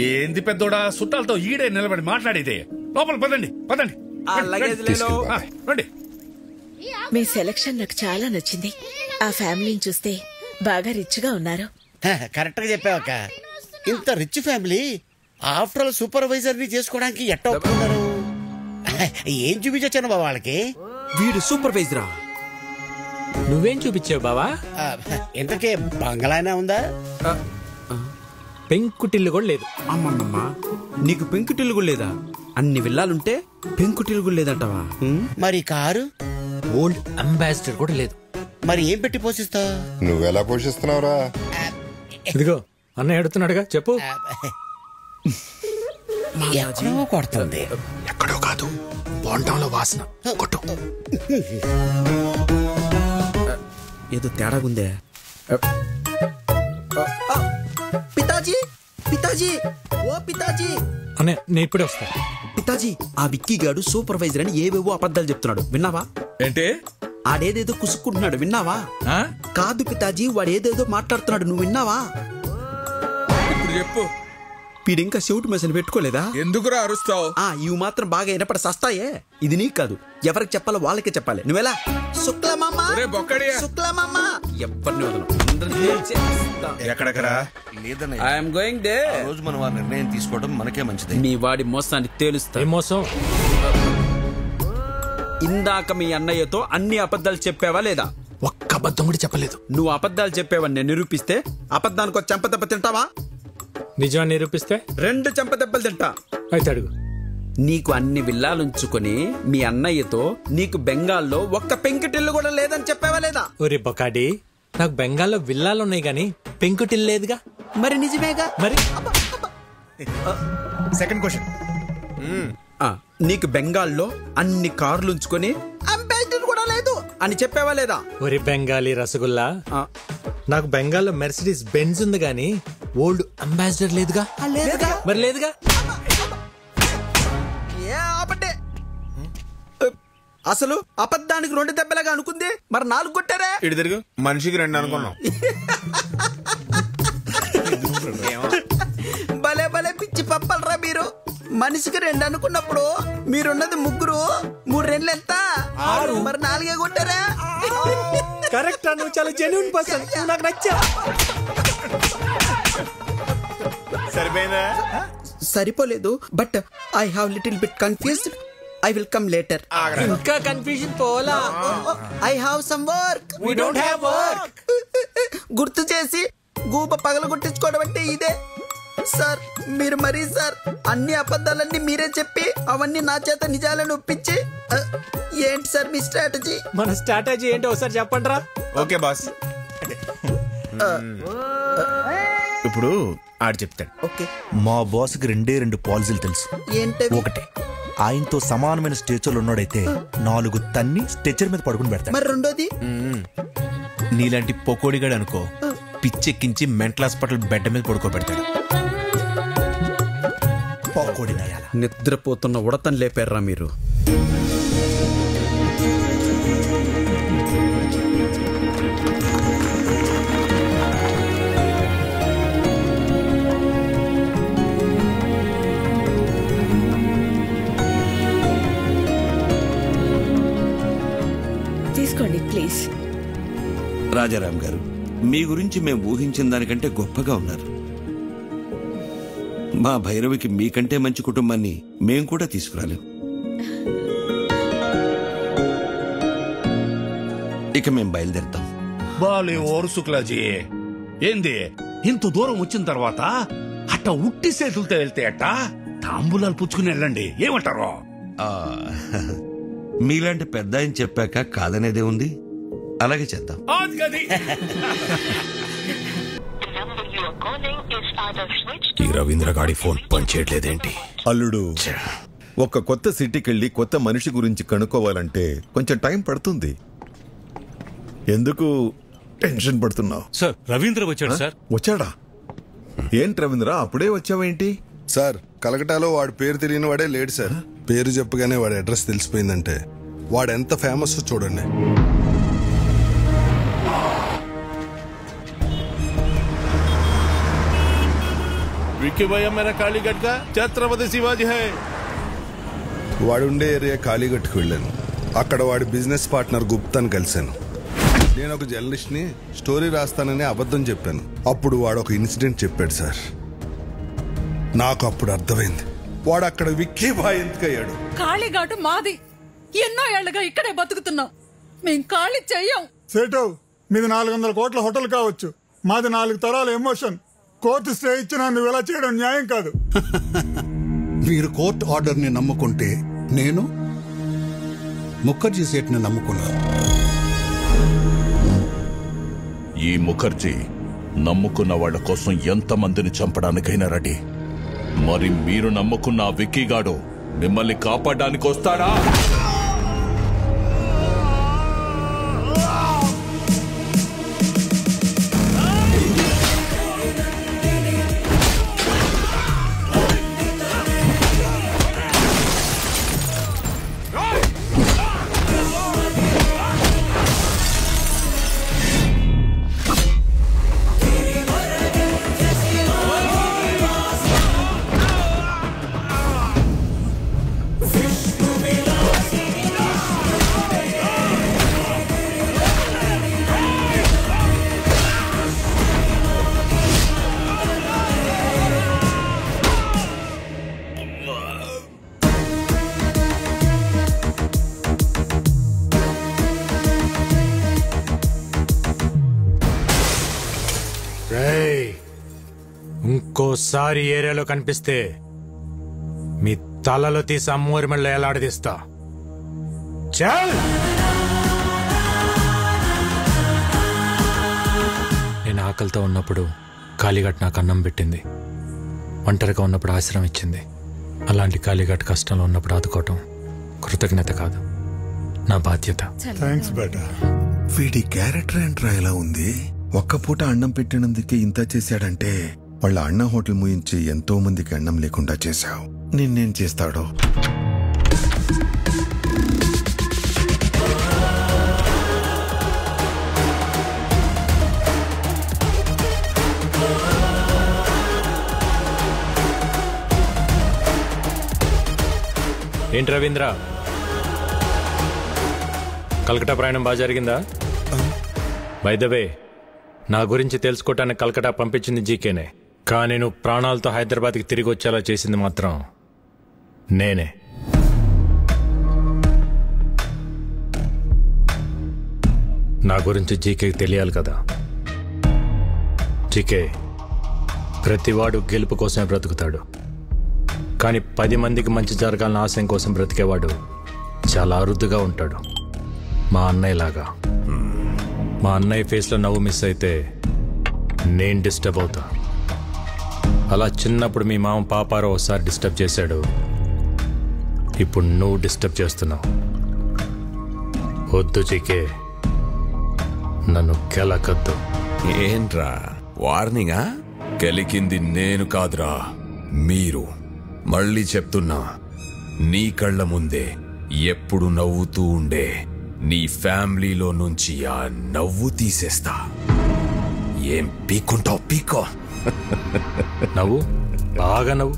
ఏంది పెద్దోడా చుట్టాలతో ఈడే నిలబడి మాట్లాడేదే? లోపల పదండి పదండి. రండి. మీ సెలక్షన్ నాకు చాలా నచ్చింది. ఆ ఫ్యామిలీని చూస్తే బాగా రిచ్ గా ఉన్నారు. కరెక్ట్ గా చెప్పావక్క. ఇంత rich family after all supervisor ని చేసుకోవడానికి ఎట్ట ఒప్పుకున్నారు? ఏం చూపించొచ్చాను బాబా వాళ్ళకి? వీడు సూపర్వైజరా? నువ్వేం చూపించావు బావా? ఇంతకే బంగళానే ఉందా? పెంకుటిల్లు కూడా లేదు. అమ్మమ్మమ్మ, నీకు పెంకుటిల్లు కూడా లేదా? అన్ని విల్లాలుంటే పెంకుటిల్లు కూడా లేదంటావా? మరి కారు? ఓల్డ్ అంబాసిడర్ కూడా లేదు. మరి ఏం పెట్టి పోషిస్తావు? నువ్వెలా పోషిస్తున్నావురా? ఇదిగో అన్నయ్య అడుగుతున్నాడుగా, చెప్పు. ఎక్కడో కొడుతుంది. ఎక్కడో కాదు, బోండంలో వాసన. కొట్టు. ఏదో తేడాగుందే. పితాజీ, పితాజీ, ఓ పితాజీ. అన్నయ్య నేను ఇప్పుడే వస్తా. పితాజీ, ఆ విక్కీ గాడు సూపర్వైజర్ అని ఏవేవో అబద్ధాలు చెప్తున్నాడు, విన్నావా? ఏంటి? ఆడేదేదో కుసుక్కుంటున్నాడు, విన్నావా? కాదు పితాజీ, వాడు ఏదేదో మాట్లాడుతున్నాడు, నువ్వు విన్నావా? ఇప్పుడు చెప్పు. వీడింకా చెవిటి మెసలు పెట్టుకోలేదా? ఎందుకురా అరుస్తావు? ఇవి మాత్రం బాగా వినపడి సస్తాయే. ఇది నీకు కాదు, ఎవరికి చెప్పాలో వాళ్ళకే చెప్పాలి. నువ్వెలా? శుక్లమామ, శుక్లమామ, ఎవరిని వదలం. ఎక్కడెక్కడా? I'm going there. రోజు మనం ఆ నిర్ణయం తీసుకోవడం మనకే మంచిది. మీ వాడి మోసాన్ని తేలుస్తా. మోసం? ఇందాక మీ అన్నయ్యతో అన్ని అబద్ధాలు చెప్పావా లేదా? ఒక్క అబద్ధం కూడా చెప్పలేదు. నువ్వు అబద్ధాలు చెప్పావని నేను నిరూపిస్తే అబద్ధానికి ఒక చెంపదెబ్బ తింటావా? నిజాన్ని నిరూపిస్తే 2 చెంపదెబ్బలు తింటా. అయితే అడుగు. నీకు అన్ని విల్లాలుంచుకొని మీ అన్నయ్యతో నీకు బెంగాల్లో ఒక్క పెంకుటిల్లు కూడా లేదని చెప్పావా లేదా? ఒరే బొకాడి, నాకు బెంగాల్లో విల్లాలున్నాయి గాని పెంకుటిల్లు లేదుగా. మరి నిజమేగా. మరి సెకండ్ క్వశ్చన్, నీకు బెంగాల్లో అన్ని కార్లు ఉంచుకొని అంబాసిడర్ కూడా లేదు అని చెప్పావా లేదా? ఒరే బెంగాలీ రసగుల్లా, నాకు బెంగాల్లో మెర్సిడీస్ బెంజ్ ఉంది గాని ఓల్డ్ అంబాసిడర్ లేదుగా. మరి లేదుగా. అసలు అబద్ధానికి 2 దెబ్బలాగా అనుకుంది, మరి 4 కొట్టారా? ఇటు తిరుగు. మనిషికి 2 అనుకున్నాం. భలే భలే పిచ్చి పప్పలరా మీరు. మనిషికి 2 అనుకున్నప్పుడు మీరున్నది 3, 3 2 ఎంత? 6. మరి 4 కొట్టారా? కరెక్ట్. నువ్వు చాలా జెన్యూన్ పర్సన్, నాకు నచ్చా. సరిపోయిందా? సరిపోలేదు, but I have little bit confused. I will come later. ఇంకా కన్ఫ్యూజన్ పోలా. I have some work. We don't have work. గుర్తు చేసి గూప పగలగొట్టించుకోవడం అంటే ఇదే సార్. మీరు మరీ సార్ అన్ని అబద్ధాలన్నీ మీరే చెప్పి అవన్నీ నా చేత నిజాలను ఒప్పించి ఏంటి సార్ మీ స్ట్రాటజీ? మన స్ట్రాటజీ ఏంటో ఒకసారి చెప్పండి రా. Okay boss. ఇప్పుడు ఆడు చెప్తాడు. ఓకే. మా బాస్కి 2 పాలసీలు తెలుసు. ఏంటి? ఒకటే, ఆయనతో సమానమైన స్టేచర్లు ఉన్నాడైతే 4 తన్ని స్టేచర్ మీద పడుకుని పెడతాడు. మరి రెండోది, నీలాంటి పొకోడిగాడు అనుకో, పిచ్చెక్కించి మెంటల్ హాస్పిటల్ బెడ్ మీద పడుకోబెడతాడు. పొకోడి నయాల. నిద్రపోతున్న ఉడతను లేపారా మీరు? తీసుకోండి ప్లీజ్. రాజారాం గారు, మీ గురించి మేము ఊహించిన దానికంటే గొప్పగా ఉన్నారు. మా భైరవికి మీకంటే మంచి కుటుంబాన్ని మేం కూడా తీసుకురాలేం. ఇక మేం బయలుదేరుతాం. బాలే ఓరు శుక్లాజీ, ఏంది ఇంత దూరం వచ్చిన తర్వాత అట్ట ఉట్టి చేతులతో వెళ్తే అట్ట తాంబూలాలు పుచ్చుకుని వెళ్ళండి, ఏమంటారు? మీలాంటి పెద్ద ఆయన చెప్పాక కాదనేదే ఉంది. అలాగే చేద్దాం. ఈ రవీంద్ర గాడి ఫోన్ పనిచేయట్లేదేంటి? అల్లుడు, ఒక కొత్త సిటీకి వెళ్ళి కొత్త మనిషి గురించి కనుక్కోవాలంటే కొంచెం టైం పడుతుంది. ఎందుకు టెన్షన్ పడుతున్నావు? సార్ రవీంద్ర వచ్చాడు సార్. వచ్చాడా? ఏంటి రవీంద్ర అప్పుడే వచ్చావేంటి? సార్ కలకటాలో వాడి పేరు తెలియని వాడే లేడు సార్. పేరు చెప్పగానే వాడి అడ్రస్ తెలిసిపోయిందంటే వాడు ఎంత ఫేమస్ చూడండి. विक्की भैया मेरा कालीगढ़ का छत्रपति शिवाजी है. వాడుండే ఏరియా కాళీగట్టుకు వెళ్ళాను. అక్కడ వాడి బిజినెస్ పార్ట్నర్ గుప్తాని కలిశాను. నేను ఒక జర్నలిస్ట్ని, స్టోరీ రాస్తానని అబద్ధం చెప్పాను. అప్పుడు వాడు ఒక ఇన్సిడెంట్ చెప్పాడు సార్. నాకు అప్పుడు అర్థమైంది వాడు అక్కడ విక్కీ బాయ్ ఎందుకయ్యాడు. కాళీఘాటు మాది. ఎన్నో ఏళ్లుగా ఇక్కడే బతుకుతున్నాం. మేం ఖాళీ చెయ్యం. సేటు మీది 400 కోట్ల హోటల్ కావచ్చు, మాది 4 తరాల ఎమోషన్. కోర్టు స్టే ఇచ్చిన నువ్వు ఎలా చేయడం న్యాయం కాదు. మీరు కోర్టు ఆర్డర్ని నమ్ముకుంటే నేను ముఖర్జీ సేట్ని నమ్ముకున్నాను. ఈ ముఖర్జీ నమ్ముకున్న వాళ్ళ కోసం ఎంతమందిని చంపడానికైనా రెడీ. మరి మీరు నమ్ముకున్న ఆ విక్కీగాడు మిమ్మల్ని కాపాడడానికి వస్తాడా? ఇంకోసారి ఏరియాలో కనిపిస్తే మీ తలలో తీసి అమ్మూరి మెళ్ళ ఎలాడదీస్తా. చల్. నేను ఆకలితో ఉన్నప్పుడు కాళీఘాట్ నాకు అన్నం పెట్టింది. ఒంటరిగా ఉన్నప్పుడు ఆశ్రమం ఇచ్చింది. అలాంటి కాళీఘాట్ కష్టంలో ఉన్నప్పుడు ఆదుకోవటం కృతజ్ఞత కాదు, నా బాధ్యత. థ్యాంక్స్ బేటా. వీడి క్యారెక్టర్ ఏంట్రా ఎలా ఉంది? ఒక్క పూట అన్నం పెట్టినందుకే ఇంత చేశాడంటే వాళ్ళ అన్న హోటల్ ముయించి ఎంతో మందికి అన్నం లేకుండా చేశావు. నిన్నేం చేస్తాడో. ఏంటి రవీంద్ర, కలకటా ప్రయాణం బాగా జరిగిందా? బై ద వే, నా గురించి తెలుసుకోవటానికి కలకటా పంపించింది జీకేనే, కానీ నువ్వు ప్రాణాలతో హైదరాబాద్కి తిరిగి వచ్చేలా చేసింది మాత్రం నేనే. నా గురించి జీకేకి తెలియాలి కదా. జీకే, ప్రతివాడు గెలుపు కోసమే బ్రతుకుతాడు, కానీ 10 మందికి మంచి జరగాలని ఆశయం కోసం బ్రతికేవాడు చాలా అరుదుగా ఉంటాడు. మా అన్నయ్యలాగా. మా అన్నయ్య ఫేస్లో నవ్వు మిస్ అయితే నేను డిస్టర్బ్ అవుతా. అలా చిన్నప్పుడు మీ మామ పాపారో ఒకసారి డిస్టర్బ్ చేశాడు, ఇప్పుడు నువ్వు డిస్టర్బ్ చేస్తున్నావు. వద్దు జీకే, నన్ను కెలకద్దు. ఏంట్రా వార్నింగా? కెలికింది నేను కాదురా, మీరు. మళ్ళీ చెప్తున్నా, నీ కళ్ళ ముందే ఎప్పుడు నవ్వుతూ ఉండే నీ ఫ్యామిలీలో నుంచి ఆ నవ్వు తీసేస్తా. ఏం పీక్కుంటావు పీకో. నవ్వు, బాగా నవ్వు.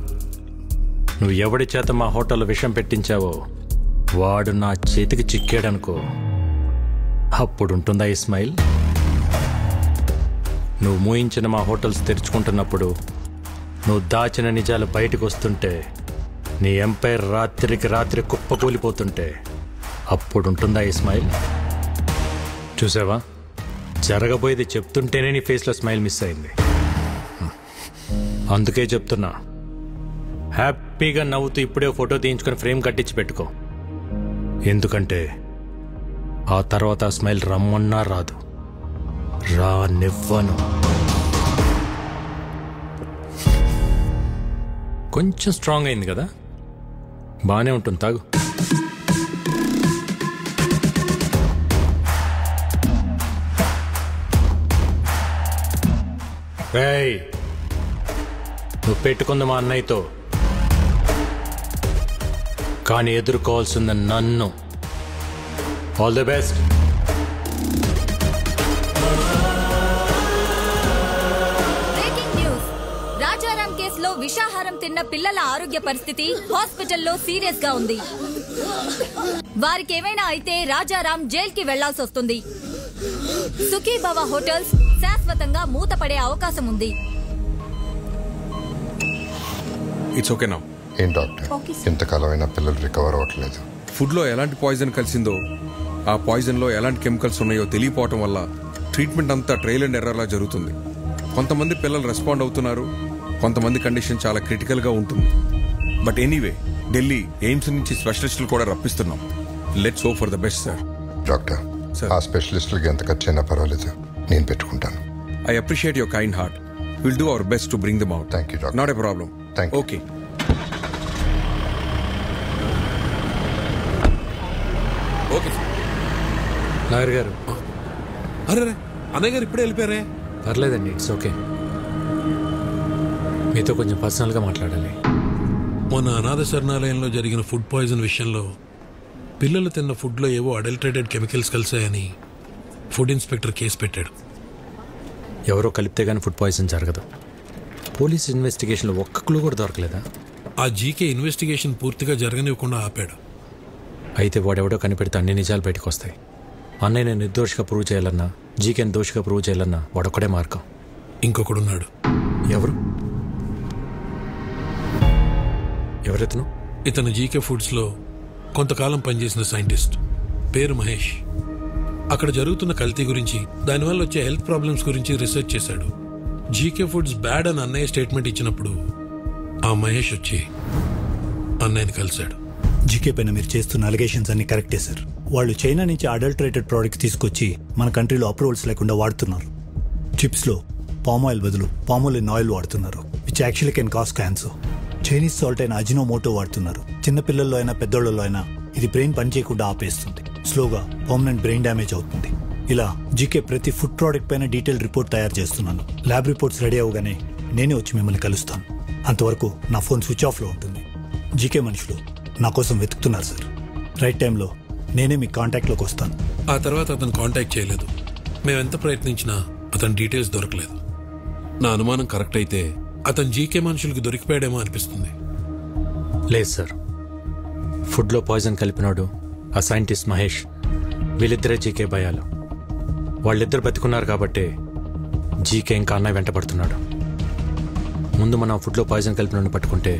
నువ్వు ఎవడి చేత మా హోటల్లో విషం పెట్టించావో వాడు నా చేతికి చిక్కాడనుకో, అప్పుడుంటుందా ఈ స్మైల్? నువ్వు మూయించిన మా హోటల్స్ తెరుచుకుంటున్నప్పుడు, నువ్వు దాచిన నిజాలు బయటకు వస్తుంటే, నీ ఎంపైర్ రాత్రికి రాత్రి కుప్పకూలిపోతుంటే, అప్పుడుంటుందా ఈ స్మైల్? చూసావా, జరగబోయేది చెప్తుంటేనే నీ ఫేస్లో స్మైల్ మిస్ అయింది. అందుకే చెప్తున్నా, హ్యాపీగా నవ్వుతూ ఇప్పుడే ఫోటో తీయించుకొని ఫ్రేమ్ కట్టించి పెట్టుకో. ఎందుకంటే ఆ తర్వాత ఆ స్మైల్ రమ్మన్నా రాదు, రానివ్వను. కొంచెం స్ట్రాంగ్ అయింది కదా, బాగానే ఉంటుంది, తాగు. రేయ్, నువ్వు పెట్టుకుంది మా అన్నయ్యతో, కానీ ఎదుర్కోవాల్సింది నన్ను. All the best. Breaking news. Rajaram కేసులో విషాహారం తిన్న పిల్లల ఆరోగ్య పరిస్థితి హాస్పిటల్లో సీరియస్ గా ఉంది. వారికి ఏమైనా అయితే రాజారాం జైలుకి వెళ్లాల్సి వస్తుంది. సుఖీభవ హోటల్స్ శాశ్వతంగా మూతపడే అవకాశం ఉంది. It's okay now. ఏం డాక్టర్, ఇంతకాలం అయినా పిల్లలు రికవర్ అవ్వట్లేదు. ఫుడ్లో ఎలాంటి పాయిజన్ కలిసిందో, ఆ పాయిజన్లో ఎలాంటి కెమికల్స్ ఉన్నాయో తెలియపోవటం వల్ల ట్రీట్మెంట్ అంతా ట్రయల్ అండ్ ఎర్రర్లా జరుగుతుంది. కొంతమంది పిల్లలు రెస్పాండ్ అవుతున్నారు, కొంతమంది కండిషన్ చాలా క్రిటికల్గా ఉంటుంది. బట్ ఎనీవే, ఢిల్లీ ఎయిమ్స్ నుంచి స్పెషలిస్టులు కూడా రప్పిస్తున్నాం. Let's hope for the best sir. Doctor, ఆ స్పెషలిస్టులకి ఎంత ఖర్చు అయినా పర్వాలేదు, నేను పెట్టుకుంటాను. I appreciate your kind heart. Will do our best to bring them out. Thank you doctor. Not a problem. Thank you. Okay. Okay Nagar గారు. అరే అన్నయ్య గారు ఇప్పుడే వెళ్ళిపోయారే. పర్లేదండి, ఇట్స్ ఓకే. మీతో కొంచెం పర్సనల్గా మాట్లాడాలి. మొన్న అనాథ శరణాలయంలో జరిగిన ఫుడ్ పాయిజన్ విషయంలో పిల్లలు తిన్న ఫుడ్లో ఏవో అడల్టరేటెడ్ కెమికల్స్ కలిసాయని ఫుడ్ ఇన్స్పెక్టర్ కేసు పెట్టాడు. ఎవరో కలిపితే కానీ ఫుడ్ పాయిజన్ జరగదు. పోలీస్ ఇన్వెస్టిగేషన్లో ఒక్క క్లూ కూడా దొరకలేదా? ఆ జీకే ఇన్వెస్టిగేషన్ పూర్తిగా జరగనివ్వకుండా ఆపాడు. అయితే వాడెవడో కనిపెడితే అన్ని నిజాలు బయటకు వస్తాయి. అన్నయ్యని నిర్దోషిగా ప్రూవ్ చేయాలన్నా, జీకేని దోషిగా ప్రూవ్ చేయాలన్నా వాడొక్కడే మార్గం. ఇంకొకడున్నాడు. ఎవరు? ఎవరెతను? ఇతను జీకే ఫుడ్స్లో కొంతకాలం పనిచేసిన సైంటిస్ట్. పేరు మహేష్. అక్కడ జరుగుతున్న కల్తీ గురించి, దానివల్ల వచ్చే హెల్త్ ప్రాబ్లమ్స్ గురించి రీసెర్చ్ చేశాడు. జీకే ఫుడ్స్ బ్యాడ్ అని అన్నయ్య స్టేట్మెంట్ ఇచ్చినప్పుడు ఆ మహేష్ వచ్చి అన్నయ్యని కలిశాడు. జీకే పైన మీరు చేస్తున్న అలిగేషన్స్ అన్ని కరెక్టే సార్. వాళ్ళు చైనా నుంచి అడల్టరేటెడ్ ప్రోడక్ట్స్ తీసుకొచ్చి మన కంట్రీలో అప్రూవల్స్ లేకుండా వాడుతున్నారు. చిప్స్లో పామ్ ఆయిల్ బదులు పామోలిన్ ఆయిల్ వాడుతున్నారు, which actually can cause cancer. Chinese salt అయిన అజినోమోటో వాడుతున్నారు. చిన్నపిల్లల్లో అయినా పెద్దోళ్ళలో అయినా ఇది బ్రెయిన్ పనిచేయకుండా ఆపేస్తుంది. స్లోగా పర్మనెంట్ బ్రెయిన్ డ్యామేజ్ అవుతుంది. ఇలా జీకే ప్రతి ఫుడ్ ప్రోడక్ట్ పైన డీటెయిల్ రిపోర్ట్ తయారు చేస్తున్నాను. ల్యాబ్ రిపోర్ట్స్ రెడీ అవగానే నేనే వచ్చి మిమ్మల్ని కలుస్తాను. అంతవరకు నా ఫోన్ స్విచ్ ఆఫ్లో ఉంటుంది. జీకే మనుషులు నా కోసం వెతుకుతున్నారు సార్. రైట్ టైంలో నేనే మీ కాంటాక్ట్లోకి వస్తాను. ఆ తర్వాత అతను కాంటాక్ట్ చేయలేదు. మేమెంత ప్రయత్నించినా అతని డీటెయిల్స్ దొరకలేదు. నా అనుమానం కరెక్ట్ అయితే అతను జీకే మనుషులకి దొరికిపోయాడేమో అనిపిస్తుంది. లేదు సార్, ఫుడ్లో పాయిజన్ కలిపినాడు ఆ సైంటిస్ట్ మహేష్. వీళ్ళిద్దరే జీకే భయాలు. వాళ్ళిద్దరు బతుకున్నారు కాబట్టి జీకే ఇంకా అన్నయ్య వెంటబడుతున్నాడు. ముందు మనం ఫుడ్లో పాయిజన్ కలిపినాడు పట్టుకుంటే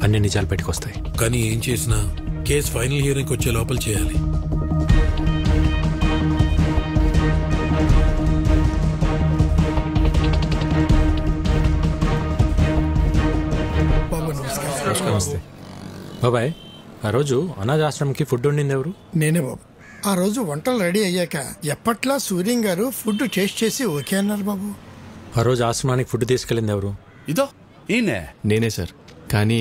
అన్ని నిజాలు బయటకొస్తాయి. కానీ ఏం చేసినా కేసు ఫైనల్ హియరింగ్కి వచ్చే లోపల చేయాలి. నమస్తే బాబాయ్. ఆ రోజు అనాథాశ్రమంకి ఫుడ్ వండింది ఎవరు? నేనే బాబు. ఆ రోజు వంటలు రెడీ అయ్యాక ఎప్పట్లా సూర్యం గారు ఫుడ్ టేస్ట్ చేసి ఓకే అన్నారు బాబు. ఆ రోజు ఆశ్రమానికి ఫుడ్ తీసుకెళ్ళింది ఎవరు? ఇదో ఈయనే. నేనే సార్. కానీ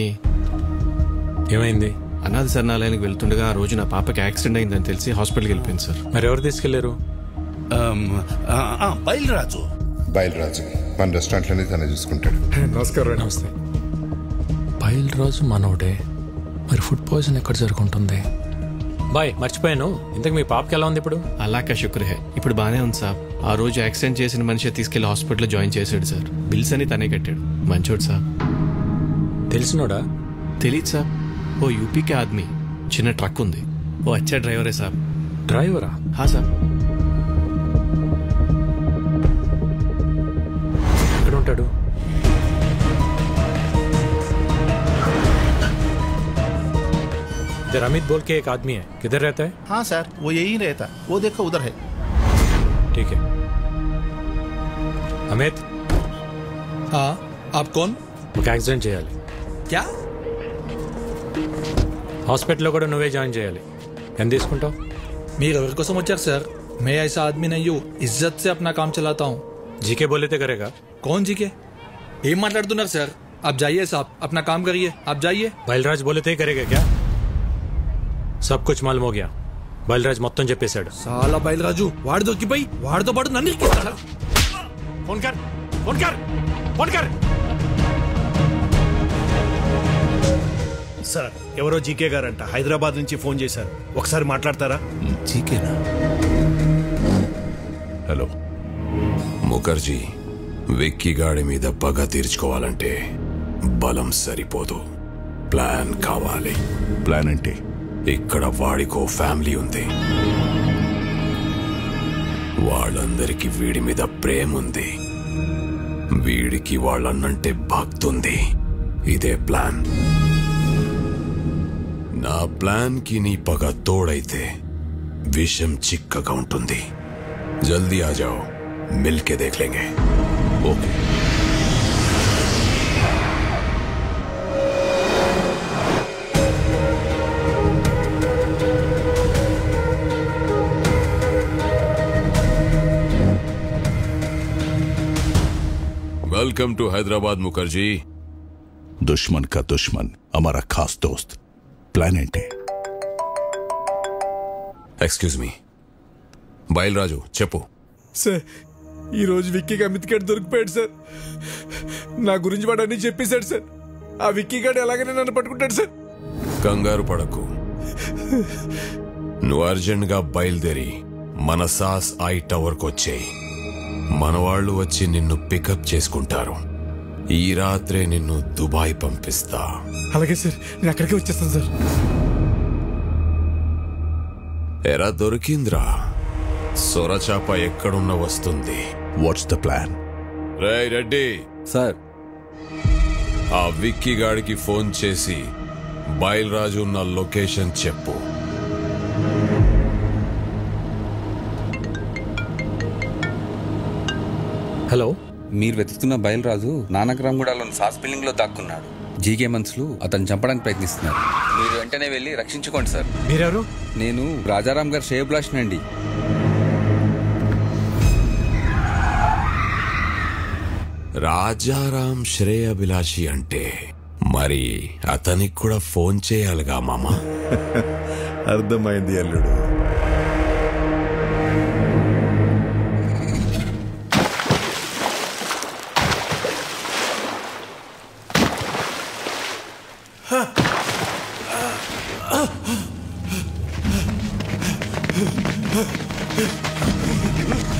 ఏమైంది? అనాథ శరణాలయానికి వెళ్తుండగా ఆ రోజు నా పాపకి యాక్సిడెంట్ అయిందని తెలిసి హాస్పిటల్కి వెళ్ళిపోయింది సార్. మరి ఎవరు తీసుకెళ్లారు? బయలురాజు. బయలురాజు మన రెస్టారెంట్లోనే తనే చూసుకుంటాడు. నమస్కారం. నమస్తే. బయలురాజు మనోడే. మరి ఫుడ్ పాయిజన్ ఎక్కడ జరుగుతుంది? బాయ్, మర్చిపోయాను. ఇంతకు మీ పాపకి ఎలా ఉంది ఇప్పుడు? అలాకా శుక్ర హే, ఇప్పుడు బానే ఉంది సార్. ఆ రోజు యాక్సిడెంట్ చేసిన మనిషి తీసుకెళ్లి హాస్పిటల్లో జాయిన్ చేశాడు సార్. బిల్స్ అని తనే కట్టాడు. మంచోడు సార్. తెలిసినోడా? తెలీదు సార్. ఓ యూపీకే ఆద్మీ, చిన్న ట్రక్ ఉంది. ఓ అచ్చా డ్రైవరే సార్. డ్రైవరా? హా సార్. ఎక్కడ ఉంటాడు? इधर अमित बोल के एक आदमी है, किधर रहता है? हाँ सर, वो यही रहता. वो देखो उधर है. ठीक है. अमित. हाँ, आप कौन? ఒక యాక్సిడెంట్ చేయాలి. क्या? హాస్పిటల్లో కూడా నువ్వే జాయిన్ చేయాలి. ఎంత తీసుకుంటావు? మీరు ఎవరి కోసం వచ్చారు సార్? मैं ऐसा आदमी नहीं हूँ, इज्जत से अपना काम चलाता हूँ. జీకే బోలేతే కరేగా. कौन जीके? ఏం మాట్లాడుతున్నారు సార్? आप जाइए साहब, अपना काम करिए, आप जाइए. బయల్రాజ్ बोले थे करेगा क्या? सब कुछ मालूम हो गया. బయల్రాజ్ మొత్తం చెప్పేశాడు. సాలా బయలురాజు వాడు దొరికిపోయి వాడితో పాటు నన్ను ఇరికిస్తాడా? ఫోన్ కర్, ఫోన్ కర్, ఫోన్ కర్. సార్ ఎవరో జీకే గారంట హైదరాబాద్ నుంచి ఫోన్ చేశారు, ఒకసారి మాట్లాడతారా? జీకేనా? హలో ముఖర్జీ, విక్కీ గాడి మీద పగ తీర్చుకోవాలంటే బలం సరిపోదు, ప్లాన్ కావాలి. ప్లాన్ అంటే? ఇక్కడ వాడికో ఫ్యామిలీ ఉంది, వాళ్ళందరికీ వీడి మీద ప్రేమ ఉంది, వీడికి వాళ్ళన్నంటే భక్తుంది. ఇదే ప్లాన్. నా ప్లాన్ కి నీ పగ తోడైతే విషం చిక్కగా ఉంటుంది. జల్దీ ఆ జాओ, మిల్కే దేఖ్ లేంగే. Okay. Welcome to Hyderabad Mukherjee. दुश्मन का दुश्मन हमारा खास दोस्त. प्लान ఏంటి? ఎక్స్క్యూజ్ మీ, బయలురాజు చెప్పు. సార్ ఈ రోజు విక్కీకి అమిత్ గడ్ దొరికిపోయాడు సార్. నా గురించి వాడు అన్ని చెప్పేశాడు సార్. ఆ విక్కీ గడ్ ఎలాగైనా నన్ను పట్టుకుంటాడు సార్. కంగారు పడకు, నువ్వు అర్జెంట్ గా బయలుదేరి మన సాస్ ఐ టవర్ కు వచ్చేయి. మన వాళ్ళు వచ్చి నిన్ను పికప్ చేసుకుంటారు. ఈ రాత్రే నిన్ను దుబాయ్ పంపిస్తా. అలాగే సార్, నేను అక్కడికే వచ్చేస్తాను సార్. ఎరా దొరికింద్రా, సొరచాప ఎక్కడున్న వస్తుంది. What's the plan? Ray Reddy sir, ఆ విక్కీ గాడికి ఫోన్ చేసి బయలురాజు ఉన్న లొకేషన్ చెప్పు. హలో, మీరు వెతుకుతున్న బయలురాజు నానక్రామ్గూడలోని సాస్ బిల్డింగ్ లో దాక్కున్నాడు. జీకే మనుషులు అతను చంపడానికి ప్రయత్నిస్తున్నారు. మీరు వెంటనే వెళ్ళి రక్షించుకోండి సార్. మీరెవరు? నేను రాజారాం గారు శ్రేయభిలాష్ నండి. రాజారాం శ్రేయభిలాషి అంటే మరి అతనికి కూడా ఫోన్ చేయాలిగా మామ. అర్థమైంది అల్లుడు.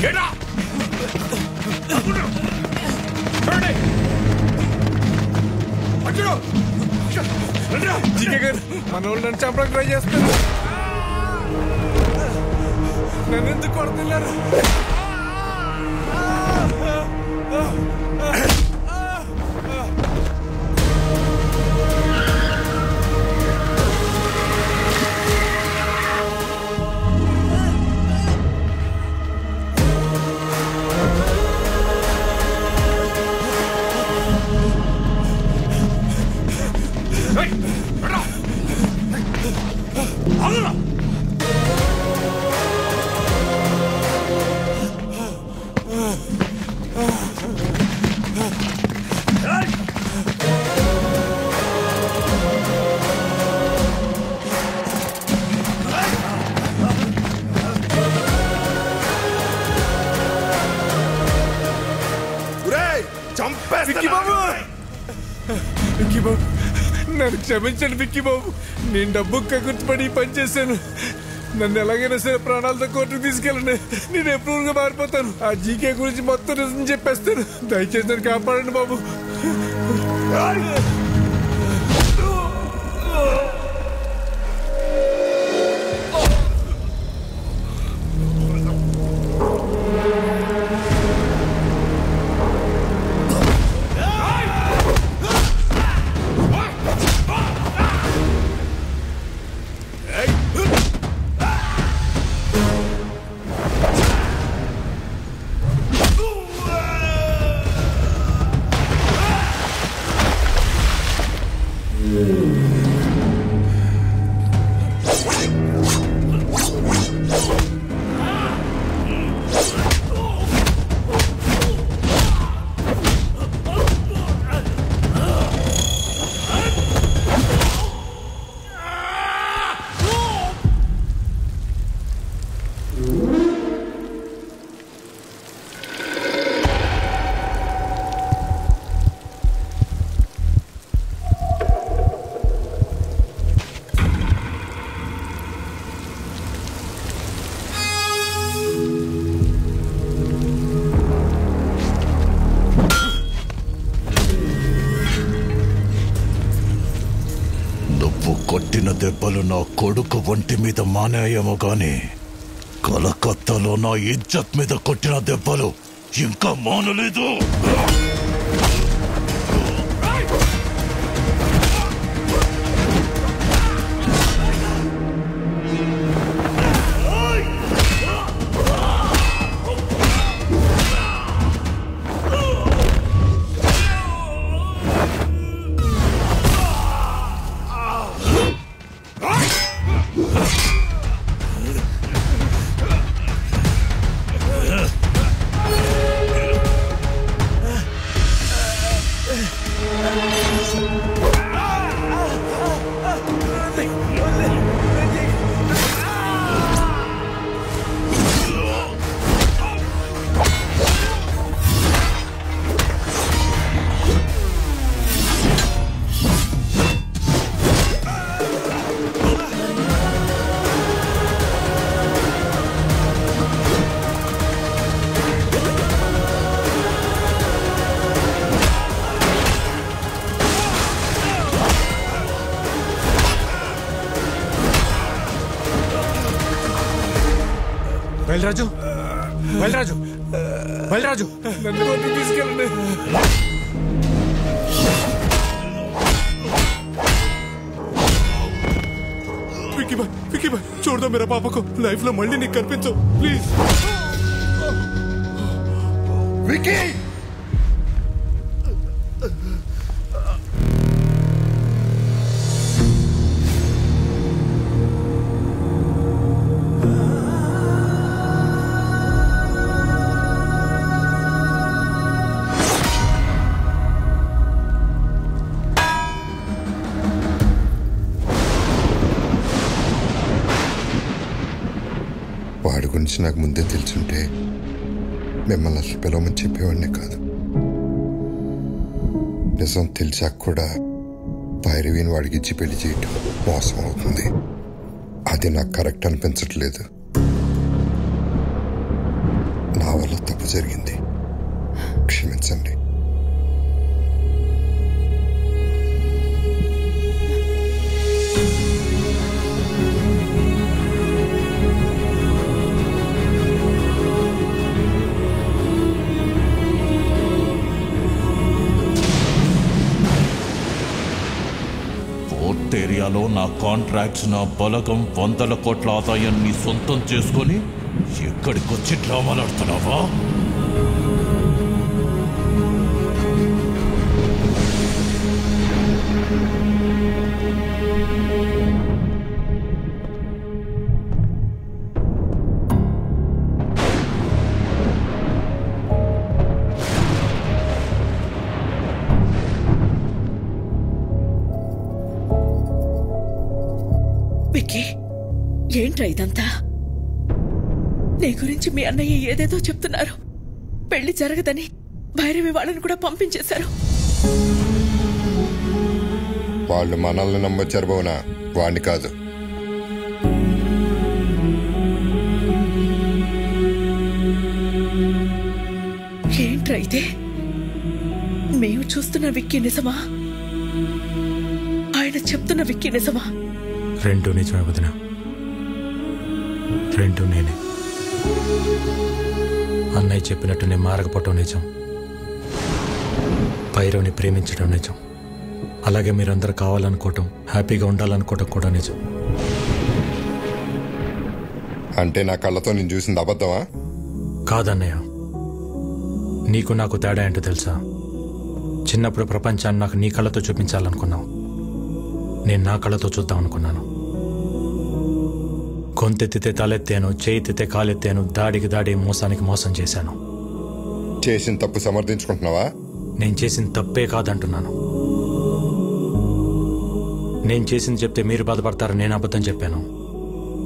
Get up! జీకే గారు మన వాళ్ళు నన్ను చంపడానికి ట్రై చేస్తారు. నన్ను ఎందుకు కొడుతున్నారు? విక్కీ బాబు, విక్కీ బాబు నన్ను క్షమించండి విక్కీ బాబు. నేను డబ్బు కగుర్తుపడి పని చేశాను. నన్ను ఎలాగైనా సరే ప్రాణాలతో కోర్టుకు తీసుకెళ్ళండి. నేను ఎప్పుడు మారిపోతాను. ఆ జీకే గురించి మొత్తం నిజం చెప్పేస్తాను. దయచేసి నన్ను కాపాడండి బాబు. కొట్టిన దెబ్బలు నా కొడుకు ఒంటి మీద మానాయేమో గాని కలకత్తాలో నా ఇజ్జత్ మీద కొట్టిన దెబ్బలు ఇంకా మానలేదు. బయలరాజు బయలరాజు బయలరాజు నన్ను తీసుకెళ్ళండి. విక్కీ బాయ్ చూడదా मेरा पापा को लाइफ లో మళ్ళీ నీకు కనిపించు ప్లీజ్. విక్కీ వాడి గురించి నాకు ముందే తెలుసుంటే మిమ్మల్ని అసలు పిలవమని చెప్పేవాడినే కాదు. నిజం తెలిసాక కూడా భైరవిని వాడికి ఇచ్చి పెళ్లి చేయటం మోసం అవుతుంది. అది నాకు కరెక్ట్ అనిపించట్లేదు. నా వల్ల తప్పు జరిగింది, క్షమించండి. ఏరియాలో నా కాంట్రాక్ట్స్, నా బలగం, 100 కోట్ల ఆదాయాన్ని సొంతం చేసుకొని ఎక్కడికొచ్చి డ్రామాలాడుతున్నావా? ఏంట్రా ఇదంతా? నీ గురించి మీ అన్నయ్య ఏదేదో చెప్తున్నారు. పెళ్లి జరగదని భైరవి వాళ్ళని కూడా పంపించేశారు. వాళ్ళు మనల్ని నమ్మొచ్చారు భవనా, వాణ్ణి కాదు. ఏంట్రా ఇదే? మేము చూస్తున్న విక్కీ నిజమా? ఆయన చెప్తున్న విక్కీ నిజమా? రెండు నిజమే వదినా, రెండు నేనే. అన్నయ్య చెప్పినట్టు నేను మారకపోవటం నిజం, భైరవ్ని ప్రేమించడం నిజం, అలాగే మీరందరూ కావాలనుకోవటం, హ్యాపీగా ఉండాలనుకోవటం కూడా నిజం. అంటే నా కళ్ళతో నేను చూసింది అబద్ధమా? కాదన్నయ్య, నీకు నాకు తేడా ఏంటో తెలుసా? చిన్నప్పుడు ప్రపంచాన్ని నాకు నీ కళ్ళతో చూపించాలనుకున్నావు, నేను నా కళ్ళతో చూద్దాం అనుకున్నాను. గొంతెత్తితే తలెత్తాను, చేయితే కాలెత్తాను, దాడికి దాడి, మోసానికి మోసం చేశాను. చేసిన తప్పు సమర్థించుకుంటున్నావా? నేను చేసిన తప్పే కాదంటున్నాను. నేను చేసింది చెప్తే మీరు బాధపడతారని నేను అబద్ధం చెప్పాను.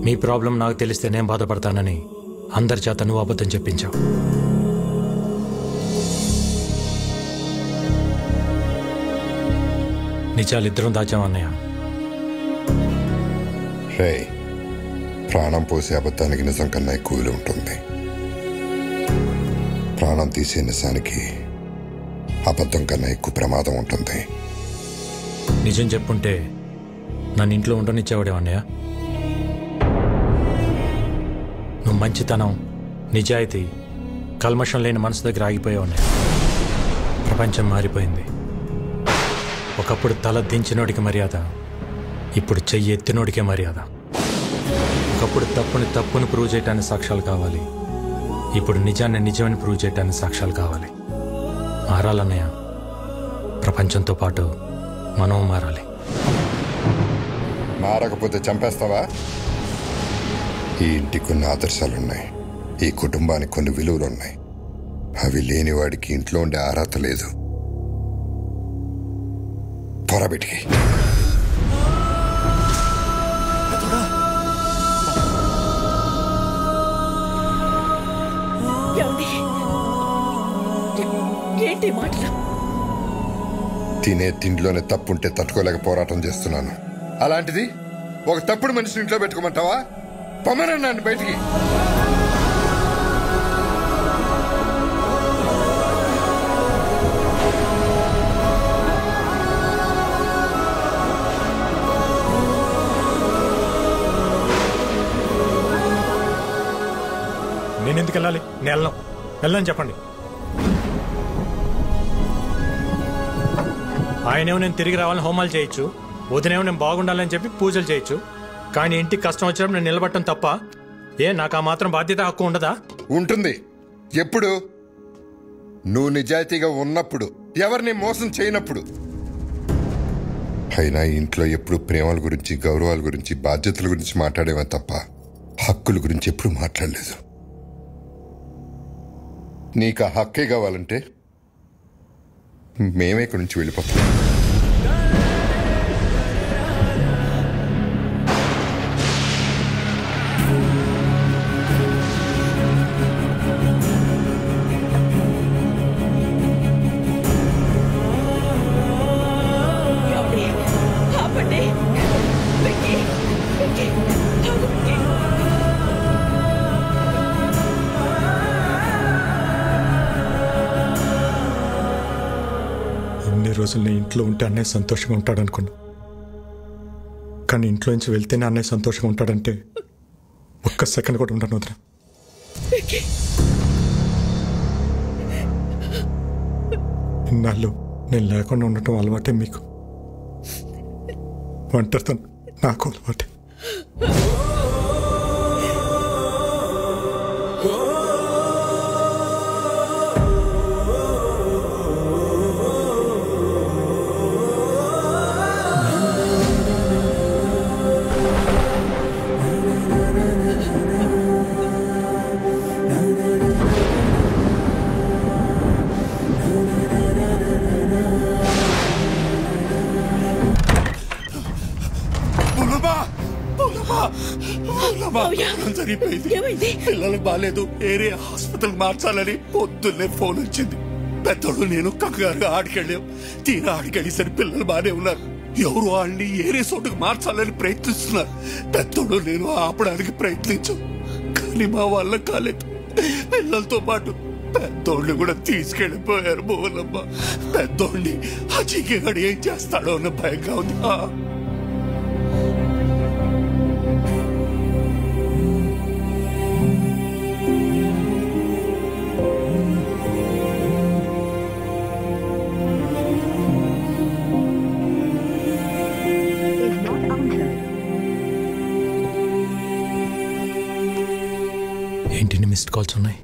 మీ ప్రాబ్లం నాకు తెలిస్తే నేను బాధపడతానని అందరి చేత నువ్వు అబద్ధం చెప్పించావు. నిజాలు ఇద్దరం దాచామన్నయ్య. రే, ప్రాణం పోసే అబద్ధానికి నిజం కన్నా ఎక్కువ విలువ ఉంటుంది. ప్రాణం తీసే నిజానికి అబద్ధం కన్నా ఎక్కువ ప్రమాదం ఉంటుంది. నిజం చెప్పుంటే నన్ను ఇంట్లో ఉండనిచ్చేవాడేవా అన్నయ్య? నువ్వు మంచితనం, నిజాయితీ, కల్మషం లేని మనసు దగ్గర ఆగిపోయావు అన్నయ్య. ప్రపంచం మారిపోయింది. ఒకప్పుడు తల దించినోడికి మర్యాద, ఇప్పుడు చెయ్యి ఎత్తినోడికే మర్యాద. ఒకప్పుడు తప్పుని ప్రూవ్ చేయడానికి సాక్ష్యాలు కావాలి, ఇప్పుడు నిజాన్ని నిజమని ప్రూవ్ చేయడానికి సాక్ష్యాలు కావాలి. మారాలన్నయ్య. ప్రపంచంతో పాటు మనం మారాలి. మారకపోతే చంపేస్తావా? ఈ ఇంటికి కొన్ని ఆదర్శాలున్నాయి, ఈ కుటుంబానికి కొన్ని విలువలున్నాయి. అవి లేని వాడికి ఇంట్లో ఉండే అర్హత లేదు. పొరబెట్టి ఏంటి మాటలు? తినే తిండిలోనే తప్పుంటే తట్టుకోలేక పోరాటం చేస్తున్నాను. అలాంటిది ఒక తప్పుడు మనిషిని ఇంట్లో పెట్టుకోమంటావా? పొమ్మనన్నాను బయటికి. నేను ఎందుకు వెళ్ళాలి? నేను వెళ్ళని చెప్పండి. ఆయనేమో నేను తిరిగి రావాలని హోమాలు చేయొచ్చు, వదినేమో నేను బాగుండాలని చెప్పి పూజలు చేయొచ్చు. కానీ ఇంటికి కష్టం వచ్చినప్పుడు నేను నిలబట్టడం తప్ప నాకు ఆ మాత్రం బాధ్యత, హక్కు ఉండదా? ఉంటుంది. ఎప్పుడు? నువ్వు నిజాయితీగా ఉన్నప్పుడు, ఎవరిని మోసం చేయనప్పుడు. అయినా ఇంట్లో ఎప్పుడు ప్రేమల గురించి, గౌరవాల గురించి, బాధ్యతల గురించి మాట్లాడేవా తప్ప హక్కుల గురించి ఎప్పుడు మాట్లాడలేదు. నీకు ఆ హక్కే కావాలంటే మేమే ఇక్కడి నుంచి వెళ్ళిపోతాం. రోజులు నేను ఇంట్లో ఉంటే అన్నయ్య సంతోషంగా ఉంటాడు అనుకున్నా. కానీ ఇంట్లో నుంచి వెళ్తేనే అన్నయ్య సంతోషంగా ఉంటాడంటే ఒక్క సెకండ్ కూడా ఉంటాను వదిన. ఇన్నాళ్ళు నేను లేకుండా ఉండటం అలవాటే మీకు, ఒంటరితనం నాకు అలవాటే. పిల్లలకు బాలేదు, ఏరియా హాస్పిటల్ మార్చాలని పొద్దున్నే ఫోన్ వచ్చింది. పెద్దోడు నేను కంగారుగా ఆడికెళ్ళాం. తీరా ఆడికెళ్ళేసరి పిల్లలు బానే ఉన్నారు. ఎవరు వాళ్ళని ఏరియా చోటుకు మార్చాలని ప్రయత్నిస్తున్నారు. పెద్దోడు నేను ఆపడానికి ప్రయత్నించాం, కానీ మా వల్ల కాలేదు. పిల్లలతో పాటు పెద్దోడిని కూడా తీసుకెళ్లిపోయారు. మోలమ్మ, పెద్దోడిని ఆ చీకగాడు ఏం చేస్తాడో అన్న భయంగా ఉంది. ఏంటి మిస్డ్ కాల్స్ ఉన్నాయి?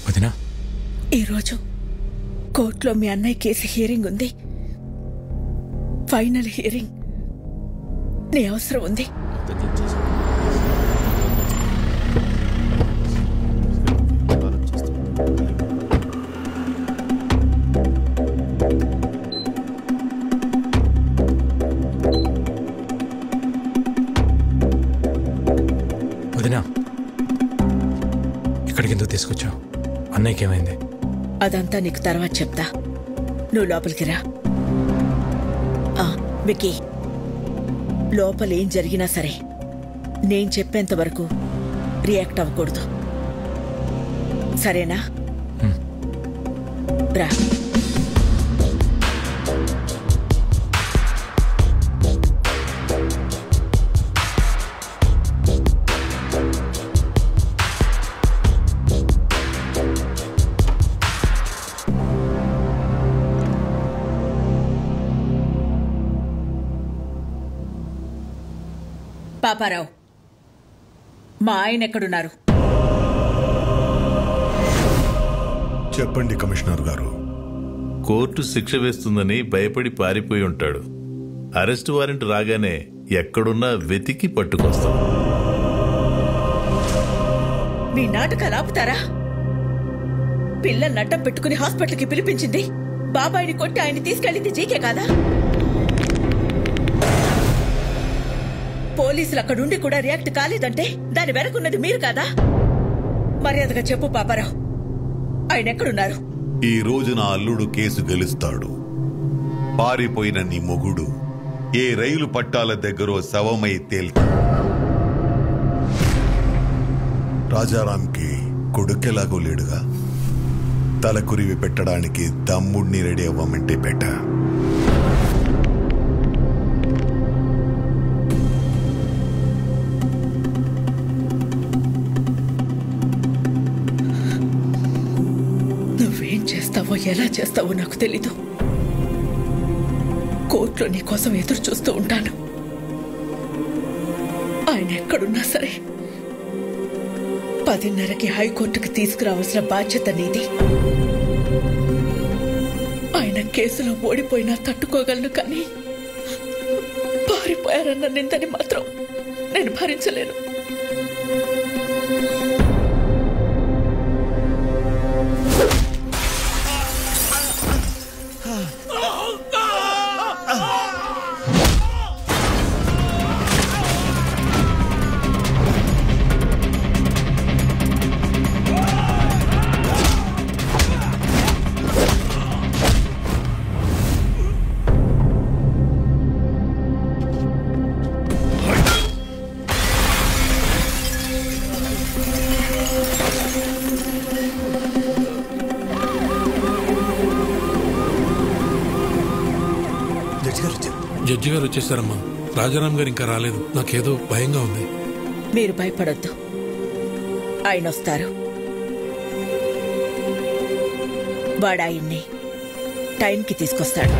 వదినా, ఈరోజు కోర్టులో మీ అన్నయ్య కేసు హియరింగ్ ఉంది. Final hearing. నీ అవసరం ఉంది. వదినా, ఇక్కడికి ఎందుకు తీసుకొచ్చావు? అన్నయ్యకి ఏమైంది? అదంతా నీకు తర్వాత చెప్తా. నువ్వు లోపలికి రా. వికీ, లోపల ఏం జరిగినా సరే నేను చెప్పేంత వరకు రియాక్ట్ అవ్వకూడదు, సరేనా? రా. పాపారావు, మా ఆయన ఎక్కడున్నారు? చెప్పండి కమిషనర్ గారు. కోర్టు శిక్ష వేస్తుందని భయపడి పారిపోయి ఉంటాడు. అరెస్ట్ వారెంట్ రాగానే ఎక్కడున్నా వెతికి పట్టుకొస్తాం. మీ నాటకాలు ఆపుతారా? పిల్లల్ని అడ్డం పెట్టుకుని హాస్పిటల్కి పిలిపించింది బాబాయిని కొట్టి ఆయన్ని తీసుకెళ్ళింది జీకే కాదా? పోలీసులు అక్కడుండి కూడా రియాక్ట్ కాలేదంటే దాని వెనకున్నది మీరు కాదా? మర్యాదగా చెప్పు పాపారావు, ఆయన ఎక్కడున్నారు? ఈ రోజు నా అల్లుడు కేసు గెలుస్తాడు. పారిపోయిన నీ మొగుడు ఏ రైలు పట్టాల దగ్గరో శవమై తేల్తాడు. రాజారాంకి కొడుకెలాగో లేడుగా, తలకురివి పెట్టడానికి తమ్ముడిని రెడీ అవ్వమంటే పెట్ట. నువ్వేం చేస్తావో ఎలా చేస్తావో నాకు తెలీదు. కోర్టులో నీ కోసం ఎదురు చూస్తూ ఉంటాను. ఆయన ఎక్కడున్నా సరే 10:30కి హైకోర్టుకు తీసుకురావాల్సిన బాధ్యత నీది. ఆయన కేసులో ఓడిపోయినా తట్టుకోగలను, కానీ పారిపోయారన్న నిందని మాత్రం నేను భరించలేను. జడ్జి గారు వచ్చేసారమ్మా. రాజారాం గారు ఇంకా రాలేదు. నాకేదో భయంగా ఉంది. మీరు భయపడొద్దు, ఆయన వస్తారు. వాడు ఆయన్ని టైంకి తీసుకొస్తాడు.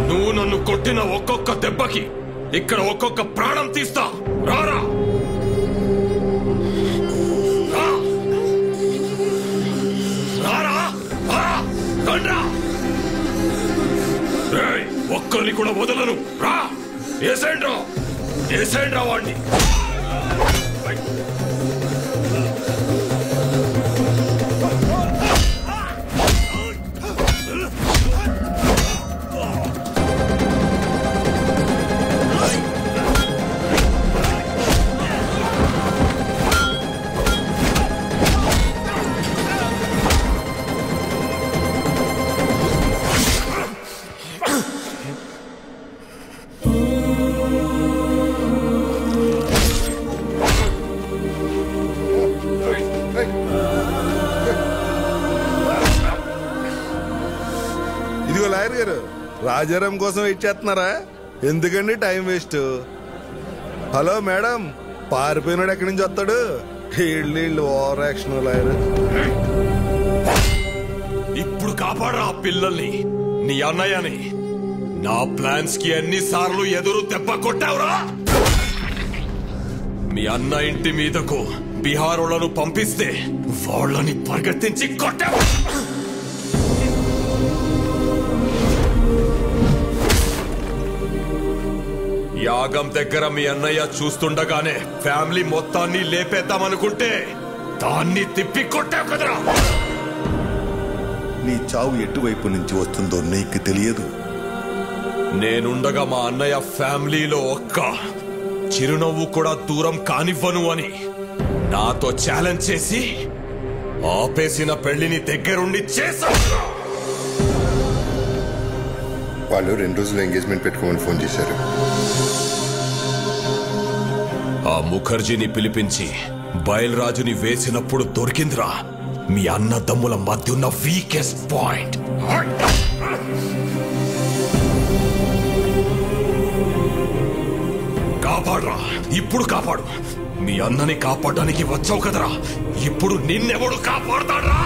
నువ్వు నన్ను కొట్టిన ఒక్కొక్క దెబ్బకి ఇక్కడ ఒక్కొక్క ప్రాణం తీస్తా. రారా, ఒక్కరిని కూడా వదలను. రా, ఏసేండ్రా వాడిని. ఇదిగో లాయర్ గారు, రాజారాం కోసం వెయిట్ చేస్తున్నారా? ఎందుకండి టైం వేస్ట్? హలో మేడం, పారిపోయినాడు ఎక్కడి నుంచి వస్తాడు? వీళ్ళు ఓవర్ యాక్షన్. లాయర్ ఇప్పుడు కాపాడరా ఆ పిల్లల్ని, నీ అన్నయ్యని. నా ప్లాన్స్ కి ఎన్నిసార్లు ఎదురు దెబ్బ కొట్టావురా? మీ అన్న ఇంటి మీదకు బీహారోళ్లను పంపిస్తే వాళ్ళని పరిగెత్తించి కొట్టావు. యాగం దగ్గర మీ అన్నయ్య చూస్తుండగానే ఫ్యామిలీ మొత్తాన్ని లేపేద్దామనుకుంటే దాన్ని తిప్పి కొట్టావు కదరా. నీ చావు ఎటువైపు నుంచి వస్తుందో నీకు తెలియదు. నేనుండగా మా అన్నయ్య ఫ్యామిలీలో ఒక్క చిరునవ్వు కూడా దూరం కానివ్వను అని నాతో ఛాలెంజ్ చేసి ఆపేసిన పెళ్లిని దగ్గరుండి చేశావు. వాళ్ళు 2 రోజులు ఎంగేజ్మెంట్ పెట్టుకోమని ఫోన్ చేశారు. ఆ ముఖర్జీని పిలిపించి బయల్రాజుని వేసినప్పుడు దొరికిందిరా మీ అన్నదమ్ముల మధ్య ఉన్న వీకెస్ట్ పాయింట్. కాపాడరా, ఇప్పుడు కాపాడు. మీ అన్నని కాపాడడానికి వచ్చావు కదరా, ఇప్పుడు నిన్నెవడు కాపాడతాడ్రా?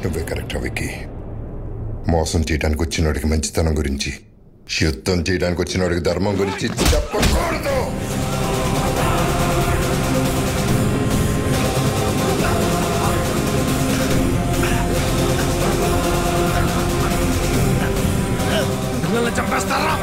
నువ్వే కరెక్టా విక్కీ? మోసం చేయడానికి వచ్చినోడికి మంచితనం గురించి, యుద్ధం చేయడానికి వచ్చినోడికి ధర్మం గురించి చెప్పకూడదు. చంపేస్తారా?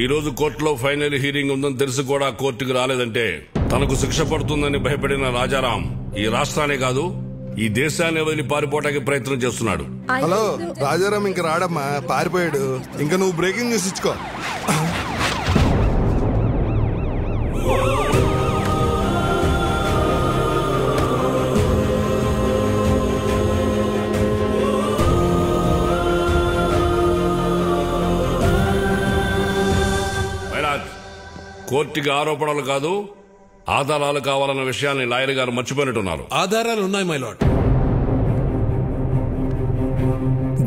ఈ రోజు కోర్టులో ఫైనల్ హీరింగ్ ఉందని తెలిసి కూడా కోర్టుకు రాలేదంటే తనకు శిక్ష పడుతుందని భయపడిన రాజారాం ఈ రాష్ట్రాన్ని కాదు ఈ దేశాన్ని వదిలి పారిపోవడానికి ప్రయత్నం చేస్తున్నాడు. హలో, రాజారాం ఇంక రాడమ్మా, పారిపోయాడు. ఇంకా నువ్వు బ్రేకింగ్ న్యూస్ ఇచ్చుకో. కోర్టుకి ఆరోపణలు కాదు ఆధారాలు కావాలన్న విషయాన్ని లాయర్ గారు మర్చిపోయినట్టున్నారు. ఆధారాలు ఉన్నాయి మై లార్డ్.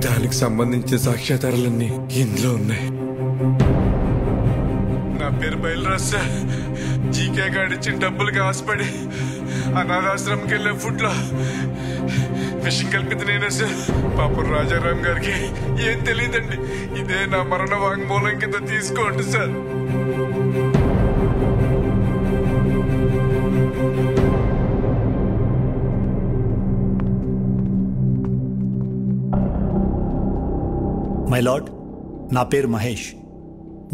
దానికి సంబంధించిన సాక్ష్యాధారాలన్నీ ఇందులో ఉన్నాయి. నా పేరు బయలురాజ్ సార్. జీకే గాడిచ్చిన డబ్బులకి ఆశపడి అనాథాశ్రమంకి వెళ్ళే ఫుడ్ లో విషయం కలిపింది నేనే సార్. పాపం రాజారాం గారికి ఏం తెలియదండి. ఇదే నా మరణ వాంగ్మూలం కింద తీసుకోండి సార్. మై లార్డ్, నా పేరు మహేష్.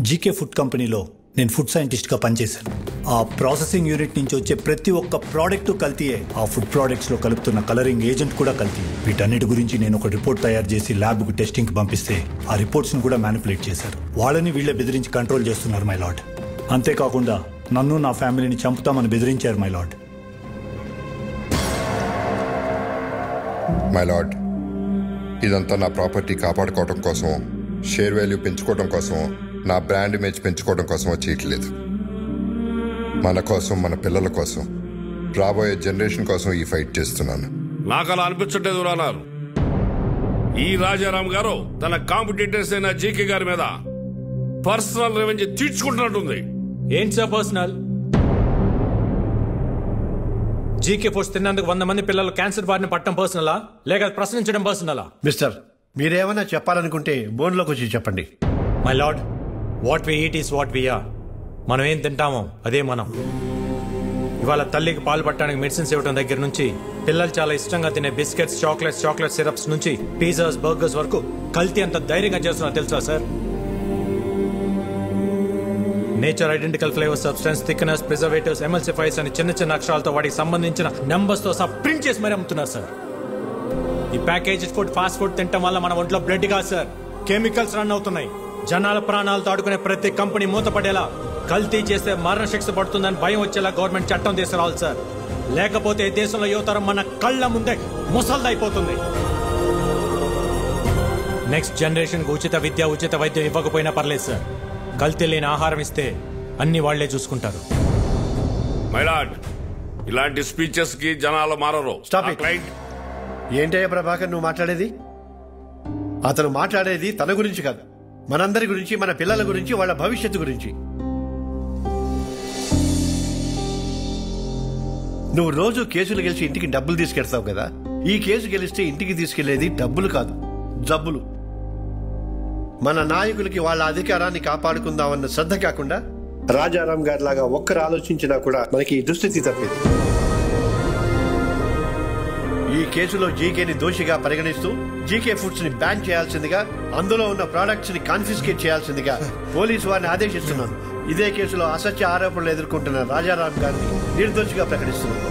జీకే ఫుడ్ కంపెనీలో నేను ఫుడ్ సైంటిస్ట్గా పనిచేశాను. ఆ ప్రాసెసింగ్ యూనిట్ నుంచి వచ్చే ప్రతి ఒక్క ప్రోడక్ట్ కల్తీయే. ఆ ఫుడ్ ప్రోడక్ట్స్లో కలుపుతున్న కలరింగ్ ఏజెంట్ కూడా కల్తీ. వీటన్నిటి గురించి నేను ఒక రిపోర్ట్ తయారు చేసి ల్యాబ్కు టెస్టింగ్కి పంపిస్తే ఆ రిపోర్ట్స్ను కూడా మ్యానిపులేట్ చేశారు. వాళ్ళని వీళ్ళే బెదిరించి కంట్రోల్ చేస్తున్నారు మై లార్డ్. అంతేకాకుండా నన్ను నా ఫ్యామిలీని చంపుతామని బెదిరించారు మై లార్డ్. మై లార్డ్, ఇదంతా నా ప్రాపర్టీ కాపాడుకోవడం కోసం, షేర్ వాల్యూ పెంచుకోవడం కోసం, నా బ్రాండ్ ఇమేజ్ పెంచుకోవడం కోసం చేయట్లేదు. మన కోసం, మన పిల్లల కోసం, రాబోయే జనరేషన్ కోసం ఈ ఫైట్ చేస్తున్నాను. నాకు అలా అనిపించట్లేదు రానారు. ఈ రాజారాం గారు తన కాంపిటీటర్స్ అయిన జీకే గారి మీద పర్సనల్ రెవెన్యూ తీర్చుకుంటున్నట్టుంది. ఏంటి సార్ పర్సనల్? జీకే ఫోర్స్ తిన్నందుకు 100 మంది పిల్లలు క్యాన్సర్ బారిన పట్టడం పర్సనలా, లేక ప్రశ్నించడం పర్సనలా? మిస్టర్, మీరేమైనా చెప్పాలనుకుంటే బోన్లోకి వచ్చి చెప్పండి. My lord, what we eat is what we are. మనం ఏం తింటామో అదే మనం. ఇవాళ తల్లికి పాలు పట్టడానికి మెడిసిన్స్ ఇవ్వడం దగ్గర నుంచి, పిల్లలు చాలా ఇష్టంగా తినే బిస్కెట్స్, చాక్లెట్ సిరప్స్ నుంచి పిజ్జాస్, బర్గర్స్ వరకు కల్తీ అంత ధైర్యంగా చేస్తున్నా తెలుసా sir? Nature identical flavour, substance, thickness, preservatives, ఎమల్సిఫైర్స్ అని చిన్న చిన్న అక్షరాలతో వాటికి సంబంధించిన నెంబర్స్ తో సహా ప్రింట్ చేసి మరీ అమ్ముతున్నారు సార్. ఈ ప్యాకేజ్ ఫుడ్, ఫాస్ట్ ఫుడ్ తినటం వల్ల మన ఒంట్లో బ్లడ్ కాదు సార్, కెమికల్స్ రన్ అవుతున్నాయి. జనాల ప్రాణాలతో ఆడుకునే ప్రతి కంపెనీ మూతపడేలా కల్తీ చేస్తే మరణ శిక్ష పడుతుందని భయం వచ్చేలా గవర్నమెంట్ చట్టం తీసుకురావాలి సార్. లేకపోతే దేశంలో యువతరం మన కళ్ళ ముందే ముసల్దైపోతుంది. నెక్స్ట్ జనరేషన్ కు ఉచిత విద్య ఉచిత వైద్యం ఇవ్వకపోయినా పర్లేదు సార్. కల్తీ లేని ఆహారం ఇస్తే అన్ని వాళ్లే చూసుకుంటారు. మైలాడ్, ఇలాంటి స్పీచెస్ కి జనాలు మారరు. ఏంటయ్యా ప్రభాకర్ నువ్వు మాట్లాడేది? అతను మాట్లాడేది తన గురించి కాదు, మనందరి గురించి, మన పిల్లల గురించి, వాళ్ళ భవిష్యత్తు గురించి. నువ్వు రోజు కేసులు గెలిచి ఇంటికి డబ్బులు తీసుకెళ్తావు కదా, ఈ కేసు గెలిస్తే ఇంటికి తీసుకెళ్లేది డబ్బులు కాదు, జబ్బులు. మన నాయకులకి వాళ్ళ అధికారాన్ని కాపాడుకుందామన్న శ్రద్ధ కాకుండా రాజారాం గారి లాగా ఒక్కరు ఆలోచించినా కూడా మనకి ఈ దుస్థితి తప్పేది. ఈ కేసులో జీకేని దోషిగా పరిగణిస్తూ జీకే ఫుడ్స్ ని బ్యాన్ చేయాల్సిందిగా, అందులో ఉన్న ప్రొడక్ట్స్ ని కాన్ఫిస్కేట్ చేయాల్సిందిగా పోలీసు వారిని ఆదేశిస్తున్నాను. ఇదే కేసులో అసత్య ఆరోపణలు ఎదుర్కొంటున్న రాజారాం గారిని నిర్దోషిగా ప్రకటిస్తున్నాను.